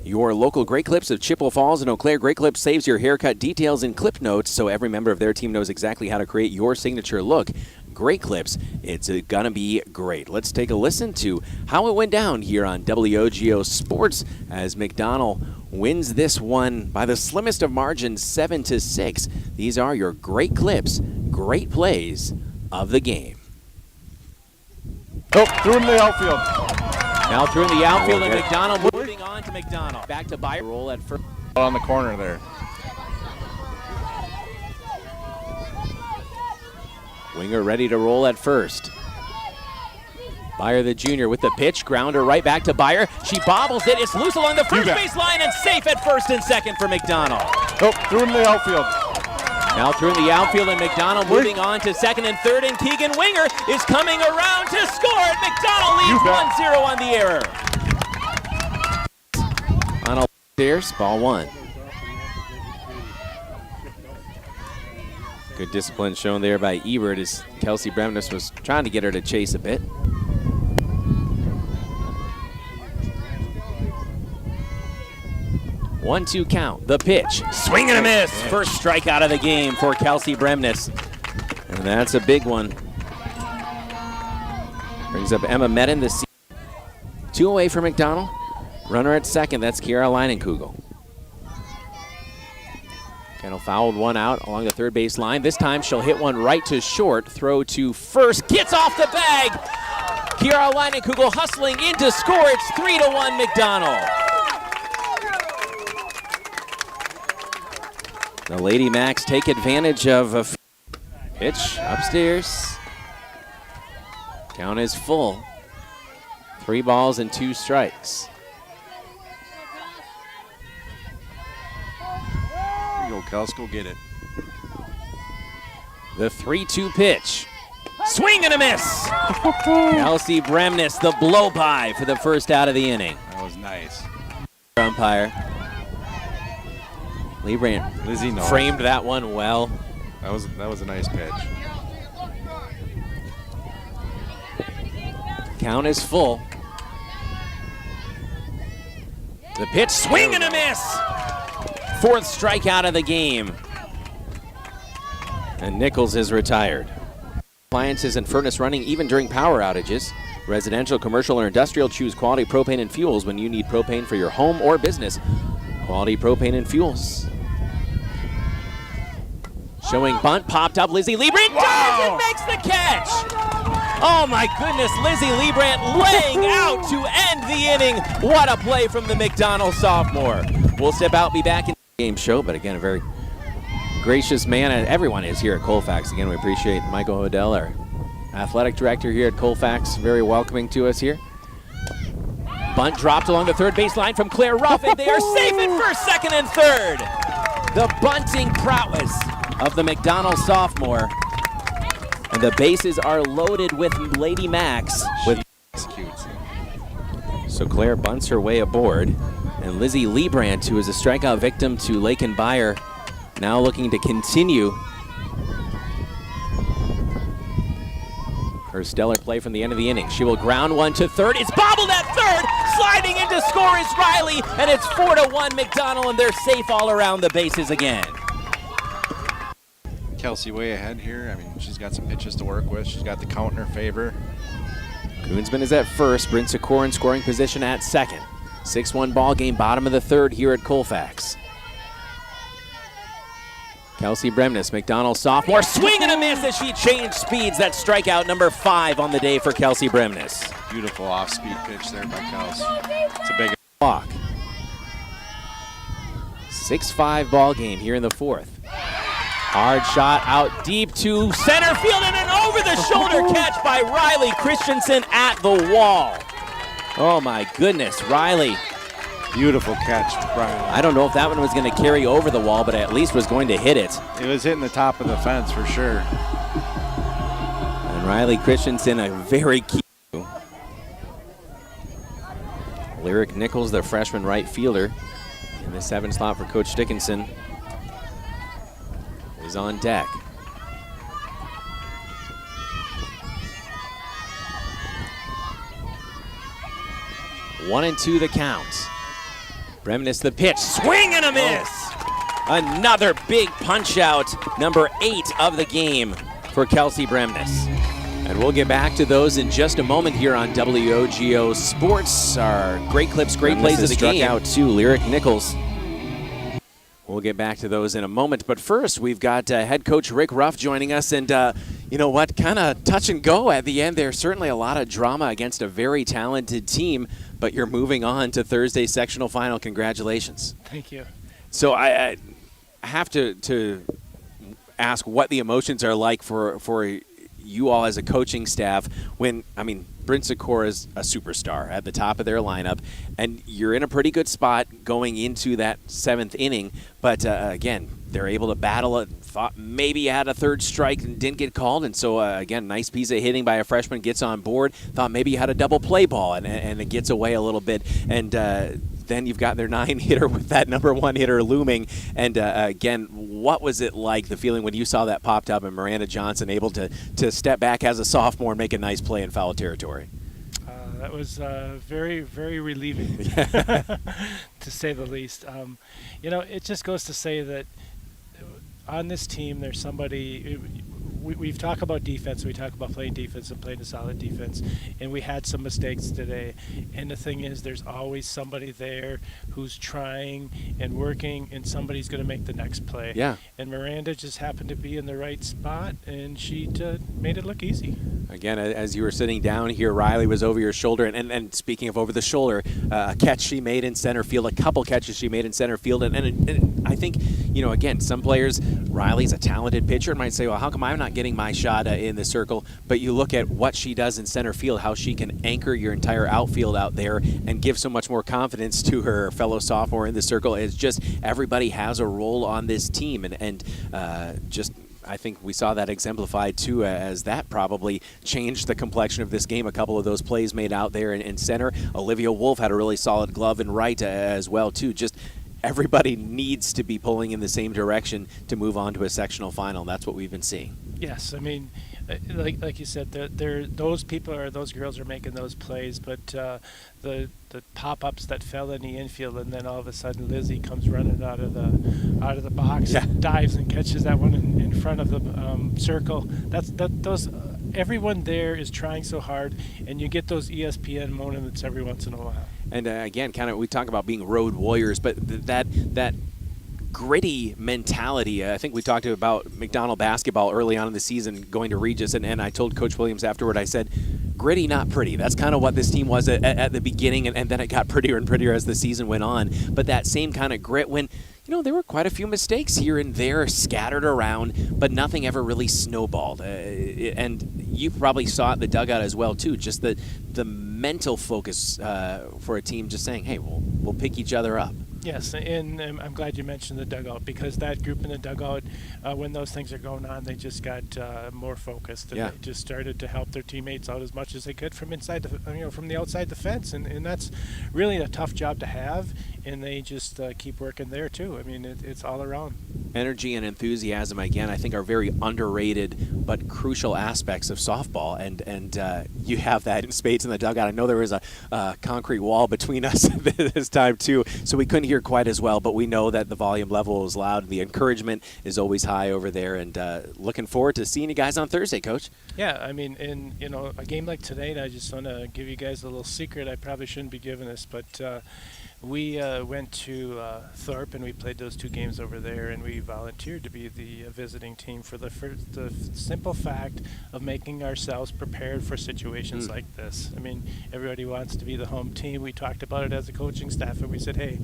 your local Great Clips of Chippewa Falls and Eau Claire. Great Clips saves your haircut details in clip notes so every member of their team knows exactly how to create your signature look. great clips. It's going to be great. Let's take a listen to how it went down here on WOGO Sports as McDonell wins this one by the slimmest of margins, 7-6. These are your great clips, great plays of the game. Oh, threw in the outfield. Now through in the outfield, and McDonell moving on to McDonell. Back to Byer. Roll at first. On the corner there. Winger ready to roll at first. Byer the junior with the pitch. Grounder right back to Byer. She bobbles it. It's loose along the first base line and safe at first and second for McDonell. Oh, threw in the outfield. Now through in the outfield, and McDonell moving on to second and third, and Keegan Winger is coming around to score, and McDonell leads 1-0 on the error. On a stairs, ball one. Good discipline shown there by Ebert as Kelsey Bremnes was trying to get her to chase a bit. One-two count. The pitch. Swing and a miss. First strikeout of the game for Kelsey Bremnes. And that's a big one. Brings up Emma Medin. The two away for McDonell. Runner at second. That's Kiara Leinenkugel. Kendall fouled one out along the third base line. This time she'll hit one right to short. Throw to first. Gets off the bag. Kiara Leinenkugel hustling in to score. It's 3-1 McDonell. The Lady Macs take advantage of a pitch upstairs. Count is full. 3 balls and 2 strikes. Here you go, Kels, go get it. The 3-2 pitch. Swing and a miss! Kelsey Bremnes, the blow-by for the first out of the inning. That was nice. Umpire. Lizzie framed that one well. That was a nice pitch. Count is full. The pitch, swing and a miss! 4th strikeout of the game. And Nichols is retired. Appliances and furnace running even during power outages. Residential, commercial, or industrial, choose Quality Propane and Fuels when you need propane for your home or business. Quality Propane and Fuels. Showing bunt, popped up, Lizzie Liebrandt does and makes the catch! Oh my goodness, Lizzie Liebrandt laying out to end the inning. What a play from the McDonell sophomore. We'll step out, be back in the game show, but again, a very gracious man, and everyone is here at Colfax. Again, we appreciate Michael Hodell, our athletic director here at Colfax, very welcoming to us here. Bunt dropped along the third base line from Claire Ruff, and they are safe at first, second, and third. The bunting prowess of the McDonell sophomore. And the bases are loaded with Lady Macs. So Claire bunts her way aboard. And Lizzie Liebrandt, who is a strikeout victim to Lakin Byer, now looking to continue her stellar play from the end of the inning. She will ground one to third. It's bobbled at third. Sliding into score is Riley. And it's 4-1 McDonell, and they're safe all around the bases again. Kelsey way ahead here. I mean, she's got some pitches to work with. She's got the count in her favor. Koonsman is at first. Brent Secor in scoring position at second. 6-1 ball game, bottom of the third here at Colfax. Kelsey Bremnes, McDonell sophomore, swing and a miss as she changed speeds. That's strikeout number 5 on the day for Kelsey Bremnes. Beautiful off-speed pitch there by Kels. It's a big walk. 6-5 ball game here in the 4th. Hard shot out deep to center field and an over-the-shoulder catch by Riley Christensen at the wall. Oh my goodness, Riley. Beautiful catch, Riley. I don't know if that one was going to carry over the wall, but at least was going to hit it. It was hitting the top of the fence for sure. And Riley Christensen, a very key. Lyric Nichols, the freshman right fielder, in the 7th slot for Coach Dickinson, is on deck. One and 2 the count. Bremnes the pitch, swing and a miss! Another big punch out, number 8 of the game for Kelsey Bremnes. And we'll get back to those in just a moment here on WOGO Sports. Our great clips, great plays of the game. Struck out too, Lyric Nichols. We'll get back to those in a moment. But first, we've got head coach Rick Ruff joining us. And you know what? Kind of touch and go at the end. There's certainly a lot of drama against a very talented team. But you're moving on to Thursday's sectional final. Congratulations. Thank you. So I have to ask what the emotions are like for you all as a coaching staff when, I mean, Bryn Sikora is a superstar at the top of their lineup, and you're in a pretty good spot going into that 7th inning. But, again, they're able to battle it. Thought maybe you had a third strike and didn't get called. And so, again, nice piece of hitting by a freshman, gets on board. Thought maybe you had a double play ball, and it gets away a little bit. And then you've got their 9-hitter with that number 1 hitter looming. And, again, what was it like, the feeling when you saw that popped up and Miranda Johnson able to step back as a sophomore and make a nice play in foul territory? That was very, very relieving, to say the least. You know, it just goes to say that on this team there's somebody – we've talked about defense, we talk about playing defense and playing a solid defense, and we had some mistakes today. And the thing is, there's always somebody there who's trying and working, and somebody's going to make the next play. Yeah. And Miranda just happened to be in the right spot, and she made it look easy. Again, as you were sitting down here, Riley was over your shoulder, and speaking of over the shoulder, a catch she made in center field, a couple catches she made in center field, and I think, you know, again, some players, Riley's a talented pitcher and might say, well, how come I'm not getting my shot in the circle? But you look at what she does in center field, how she can anchor your entire outfield out there and give so much more confidence to her fellow sophomore in the circle. It's just everybody has a role on this team, and just I think we saw that exemplified too, as that probably changed the complexion of this game. A couple of those plays made out there in center. Olivia Wolf had a really solid glove in right as well too. Just everybody needs to be pulling in the same direction to move on to a sectional final. That's what we've been seeing. Yes, I mean, like you said, those people or those girls are making those plays, but the pop-ups that fell in the infield, and then all of a sudden Lizzie comes running out of the box, dives and catches that one in front of the circle. Those everyone there is trying so hard, and you get those ESPN moments every once in a while. And again, kind of we talk about being road warriors, but that gritty mentality. I think we talked about McDonell basketball early on in the season going to Regis, and I told Coach Williams afterward, I said, gritty, not pretty. That's kind of what this team was at the beginning, and then it got prettier and prettier as the season went on. But that same kind of grit when, you know, there were quite a few mistakes here and there scattered around, but nothing ever really snowballed. And you probably saw it in the dugout as well, too, just the mental focus for a team just saying, hey, we'll pick each other up. Yes, and I'm glad you mentioned the dugout, because that group in the dugout, when those things are going on, they just got more focused, and they just started to help their teammates out as much as they could from inside from the outside the fence, and that's really a tough job to have, and they just keep working there too. I mean, it's all around. Energy and enthusiasm, again, I think are very underrated but crucial aspects of softball, and you have that in spades in the dugout. I know there was a concrete wall between us this time too, so we couldn't hear quite as well, but we know that the volume level was loud. The encouragement is always high over there, and looking forward to seeing you guys on Thursday, Coach. Yeah, I mean, in a game like today, I just want to give you guys a little secret. I probably shouldn't be giving this, but we went to Thorpe, and we played those 2 games over there, and we volunteered to be the visiting team for the simple fact of making ourselves prepared for situations like this. I mean, everybody wants to be the home team. We talked about it as a coaching staff, and we said, hey,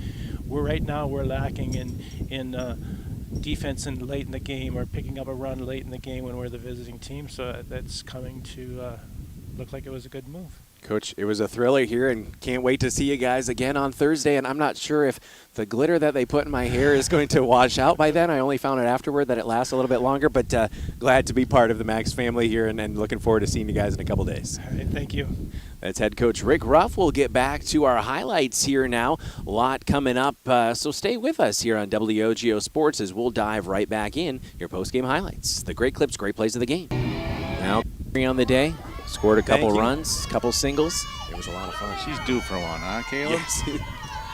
we're lacking in defense late in the game, or picking up a run late in the game when we're the visiting team. So that's coming to look like it was a good move. Coach, it was a thriller here, and can't wait to see you guys again on Thursday. And I'm not sure if the glitter that they put in my hair is going to wash out by then. I only found out afterward that it lasts a little bit longer, but glad to be part of the Max family here, and looking forward to seeing you guys in a couple days. All right, thank you. That's head coach Rick Ruff. We'll get back to our highlights here now. A lot coming up, so stay with us here on WOGO Sports as we'll dive right back in your post-game highlights. The great clips, great plays of the game. Now, on the day, scored a couple runs, couple singles. It was a lot of fun. She's due for one, huh, Caleb? Yes.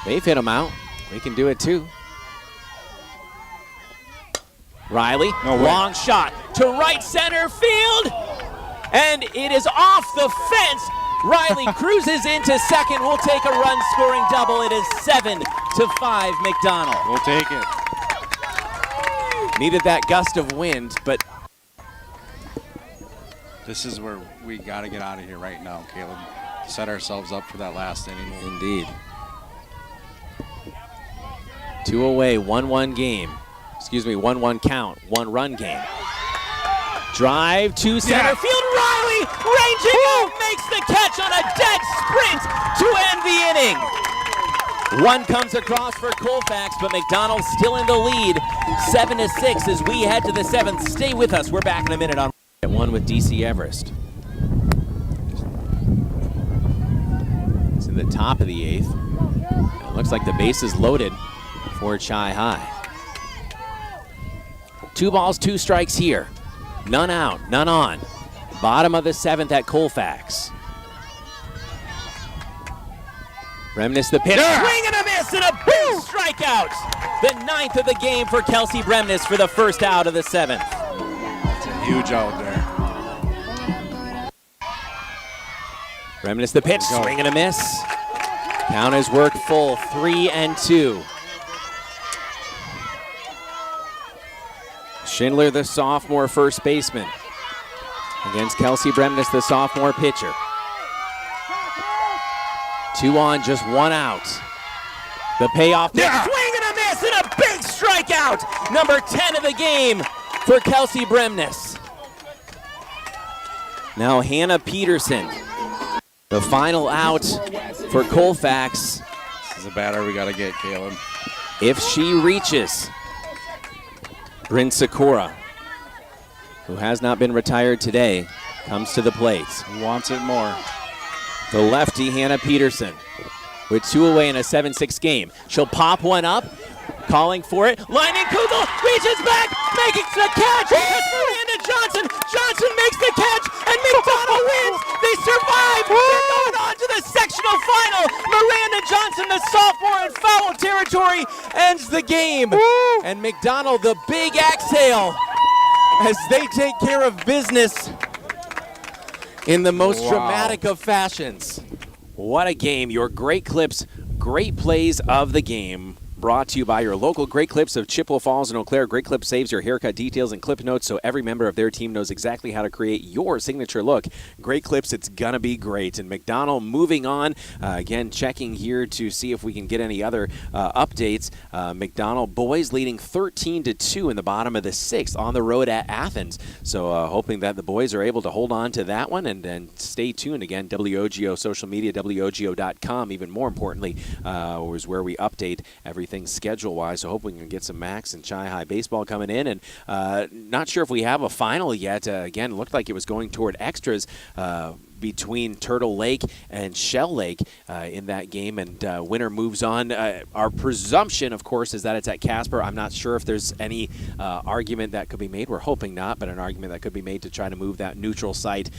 They've hit them out. We can do it too. Riley, long shot to right center field. And it is off the fence. Riley cruises into second. We'll take a run-scoring double. It is 7-5 McDonell. We'll take it. Needed that gust of wind, but this is where we got to get out of here right now, Caleb. Set ourselves up for that last inning. Indeed. 2 away, 1-1 game. 1-1 count, 1-run game. Drive to center field. Riley ranging out, makes the catch on a dead sprint to end the inning. One comes across for Colfax, but McDonell still in the lead. 7-6 as we head to the 7th. Stay with us. We're back in a minute on at 1 with DC Everest. It's in the top of the 8th. It looks like the base is loaded for Chi High. 2 balls, 2 strikes here. None out, none on. Bottom of the 7th at Colfax. Bremnes the pitch, swing and a miss, and a big strikeout. The 9th of the game for Kelsey Bremnes for the first out of the 7th. It's a huge out there. Bremnes the pitch, swing and a miss. Count is worked full, 3-2. Schindler, the sophomore first baseman, against Kelsey Bremnes, the sophomore pitcher. 2 on, just 1 out. The payoff pitch, swing and a miss, and a big strikeout. Number 10 of the game for Kelsey Bremnes. Now Hannah Peterson, the final out for Colfax. This is a batter we got to get, Caleb. If she reaches, Bryn Sakura, who has not been retired today, comes to the plate. He wants it more. The lefty, Hannah Peterson, with 2 away in a 7-6 game. She'll pop one up, calling for it. Lining Kugel, reaches back, making the catch. It's Miranda Johnson. Johnson makes the catch, and McDonell wins. They survive. They're going on to the sectional final. Miranda Johnson, the sophomore in foul territory, ends the game. And McDonell, the big exhale as they take care of business in the most dramatic of fashions. What a game. Your great clips, great plays of the game, brought to you by your local Great Clips of Chippewa Falls and Eau Claire. Great Clips saves your haircut details and clip notes so every member of their team knows exactly how to create your signature look. Great Clips, it's gonna be great. And McDonell moving on, again checking here to see if we can get any other updates. McDonell boys leading 13-2 in the bottom of the 6th on the road at Athens. So hoping that the boys are able to hold on to that one and stay tuned. Again, WOGO social media, WOGO.com, even more importantly, is where we update everything schedule-wise, so hoping we can get some Max and Chi High baseball coming in. And not sure if we have a final yet. Again, it looked like it was going toward extras between Turtle Lake and Shell Lake in that game, and winner moves on. Our presumption, of course, is that it's at Casper. I'm not sure if there's any argument that could be made. We're hoping not, but an argument that could be made to try to move that neutral site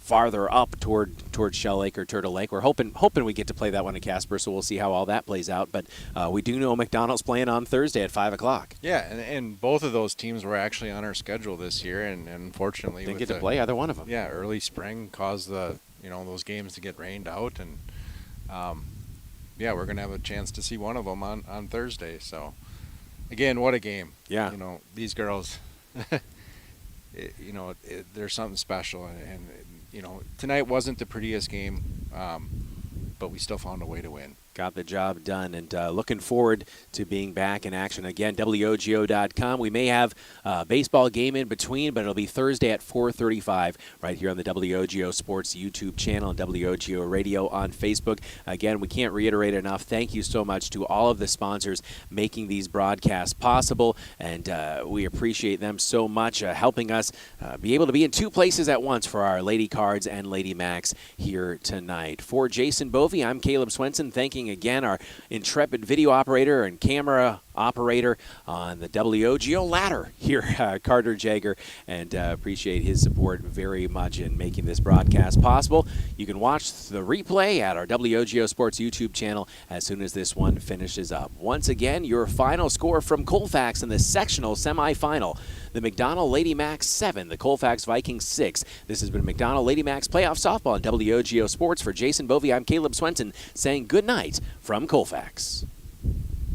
farther up toward Shell Lake or Turtle Lake. We're hoping we get to play that one at Casper, so we'll see how all that plays out. But we do know McDonell's playing on Thursday at 5 o'clock. Yeah, and both of those teams were actually on our schedule this year, and unfortunately didn't get to play either one of them. Yeah, early spring caused those games to get rained out, and we're gonna have a chance to see one of them on Thursday. So again, what a game! Yeah, these girls, there's something special, and tonight wasn't the prettiest game, but we still found a way to win. Got the job done, and looking forward to being back in action again. WOGO.com. We may have a baseball game in between, but it'll be Thursday at 4:35 right here on the WOGO Sports YouTube channel and WOGO Radio on Facebook. Again, we can't reiterate enough. Thank you so much to all of the sponsors making these broadcasts possible, and we appreciate them so much, helping us be able to be in 2 places at once for our Lady Cards and Lady Max here tonight. For Jason Bovey, I'm Caleb Swenson, thanking again our intrepid video operator and camera operator on the WOGO ladder here, Carter Jagger, and appreciate his support very much in making this broadcast possible. You can watch the replay at our WOGO Sports YouTube channel as soon as this one finishes up. Once again, your final score from Colfax in the sectional semifinal. The McDonell Lady Macs 7, the Colfax Vikings 6. This has been McDonell Lady Macs Playoff Softball on WOGO Sports. For Jason Bovey, I'm Caleb Swenson saying good night from Colfax.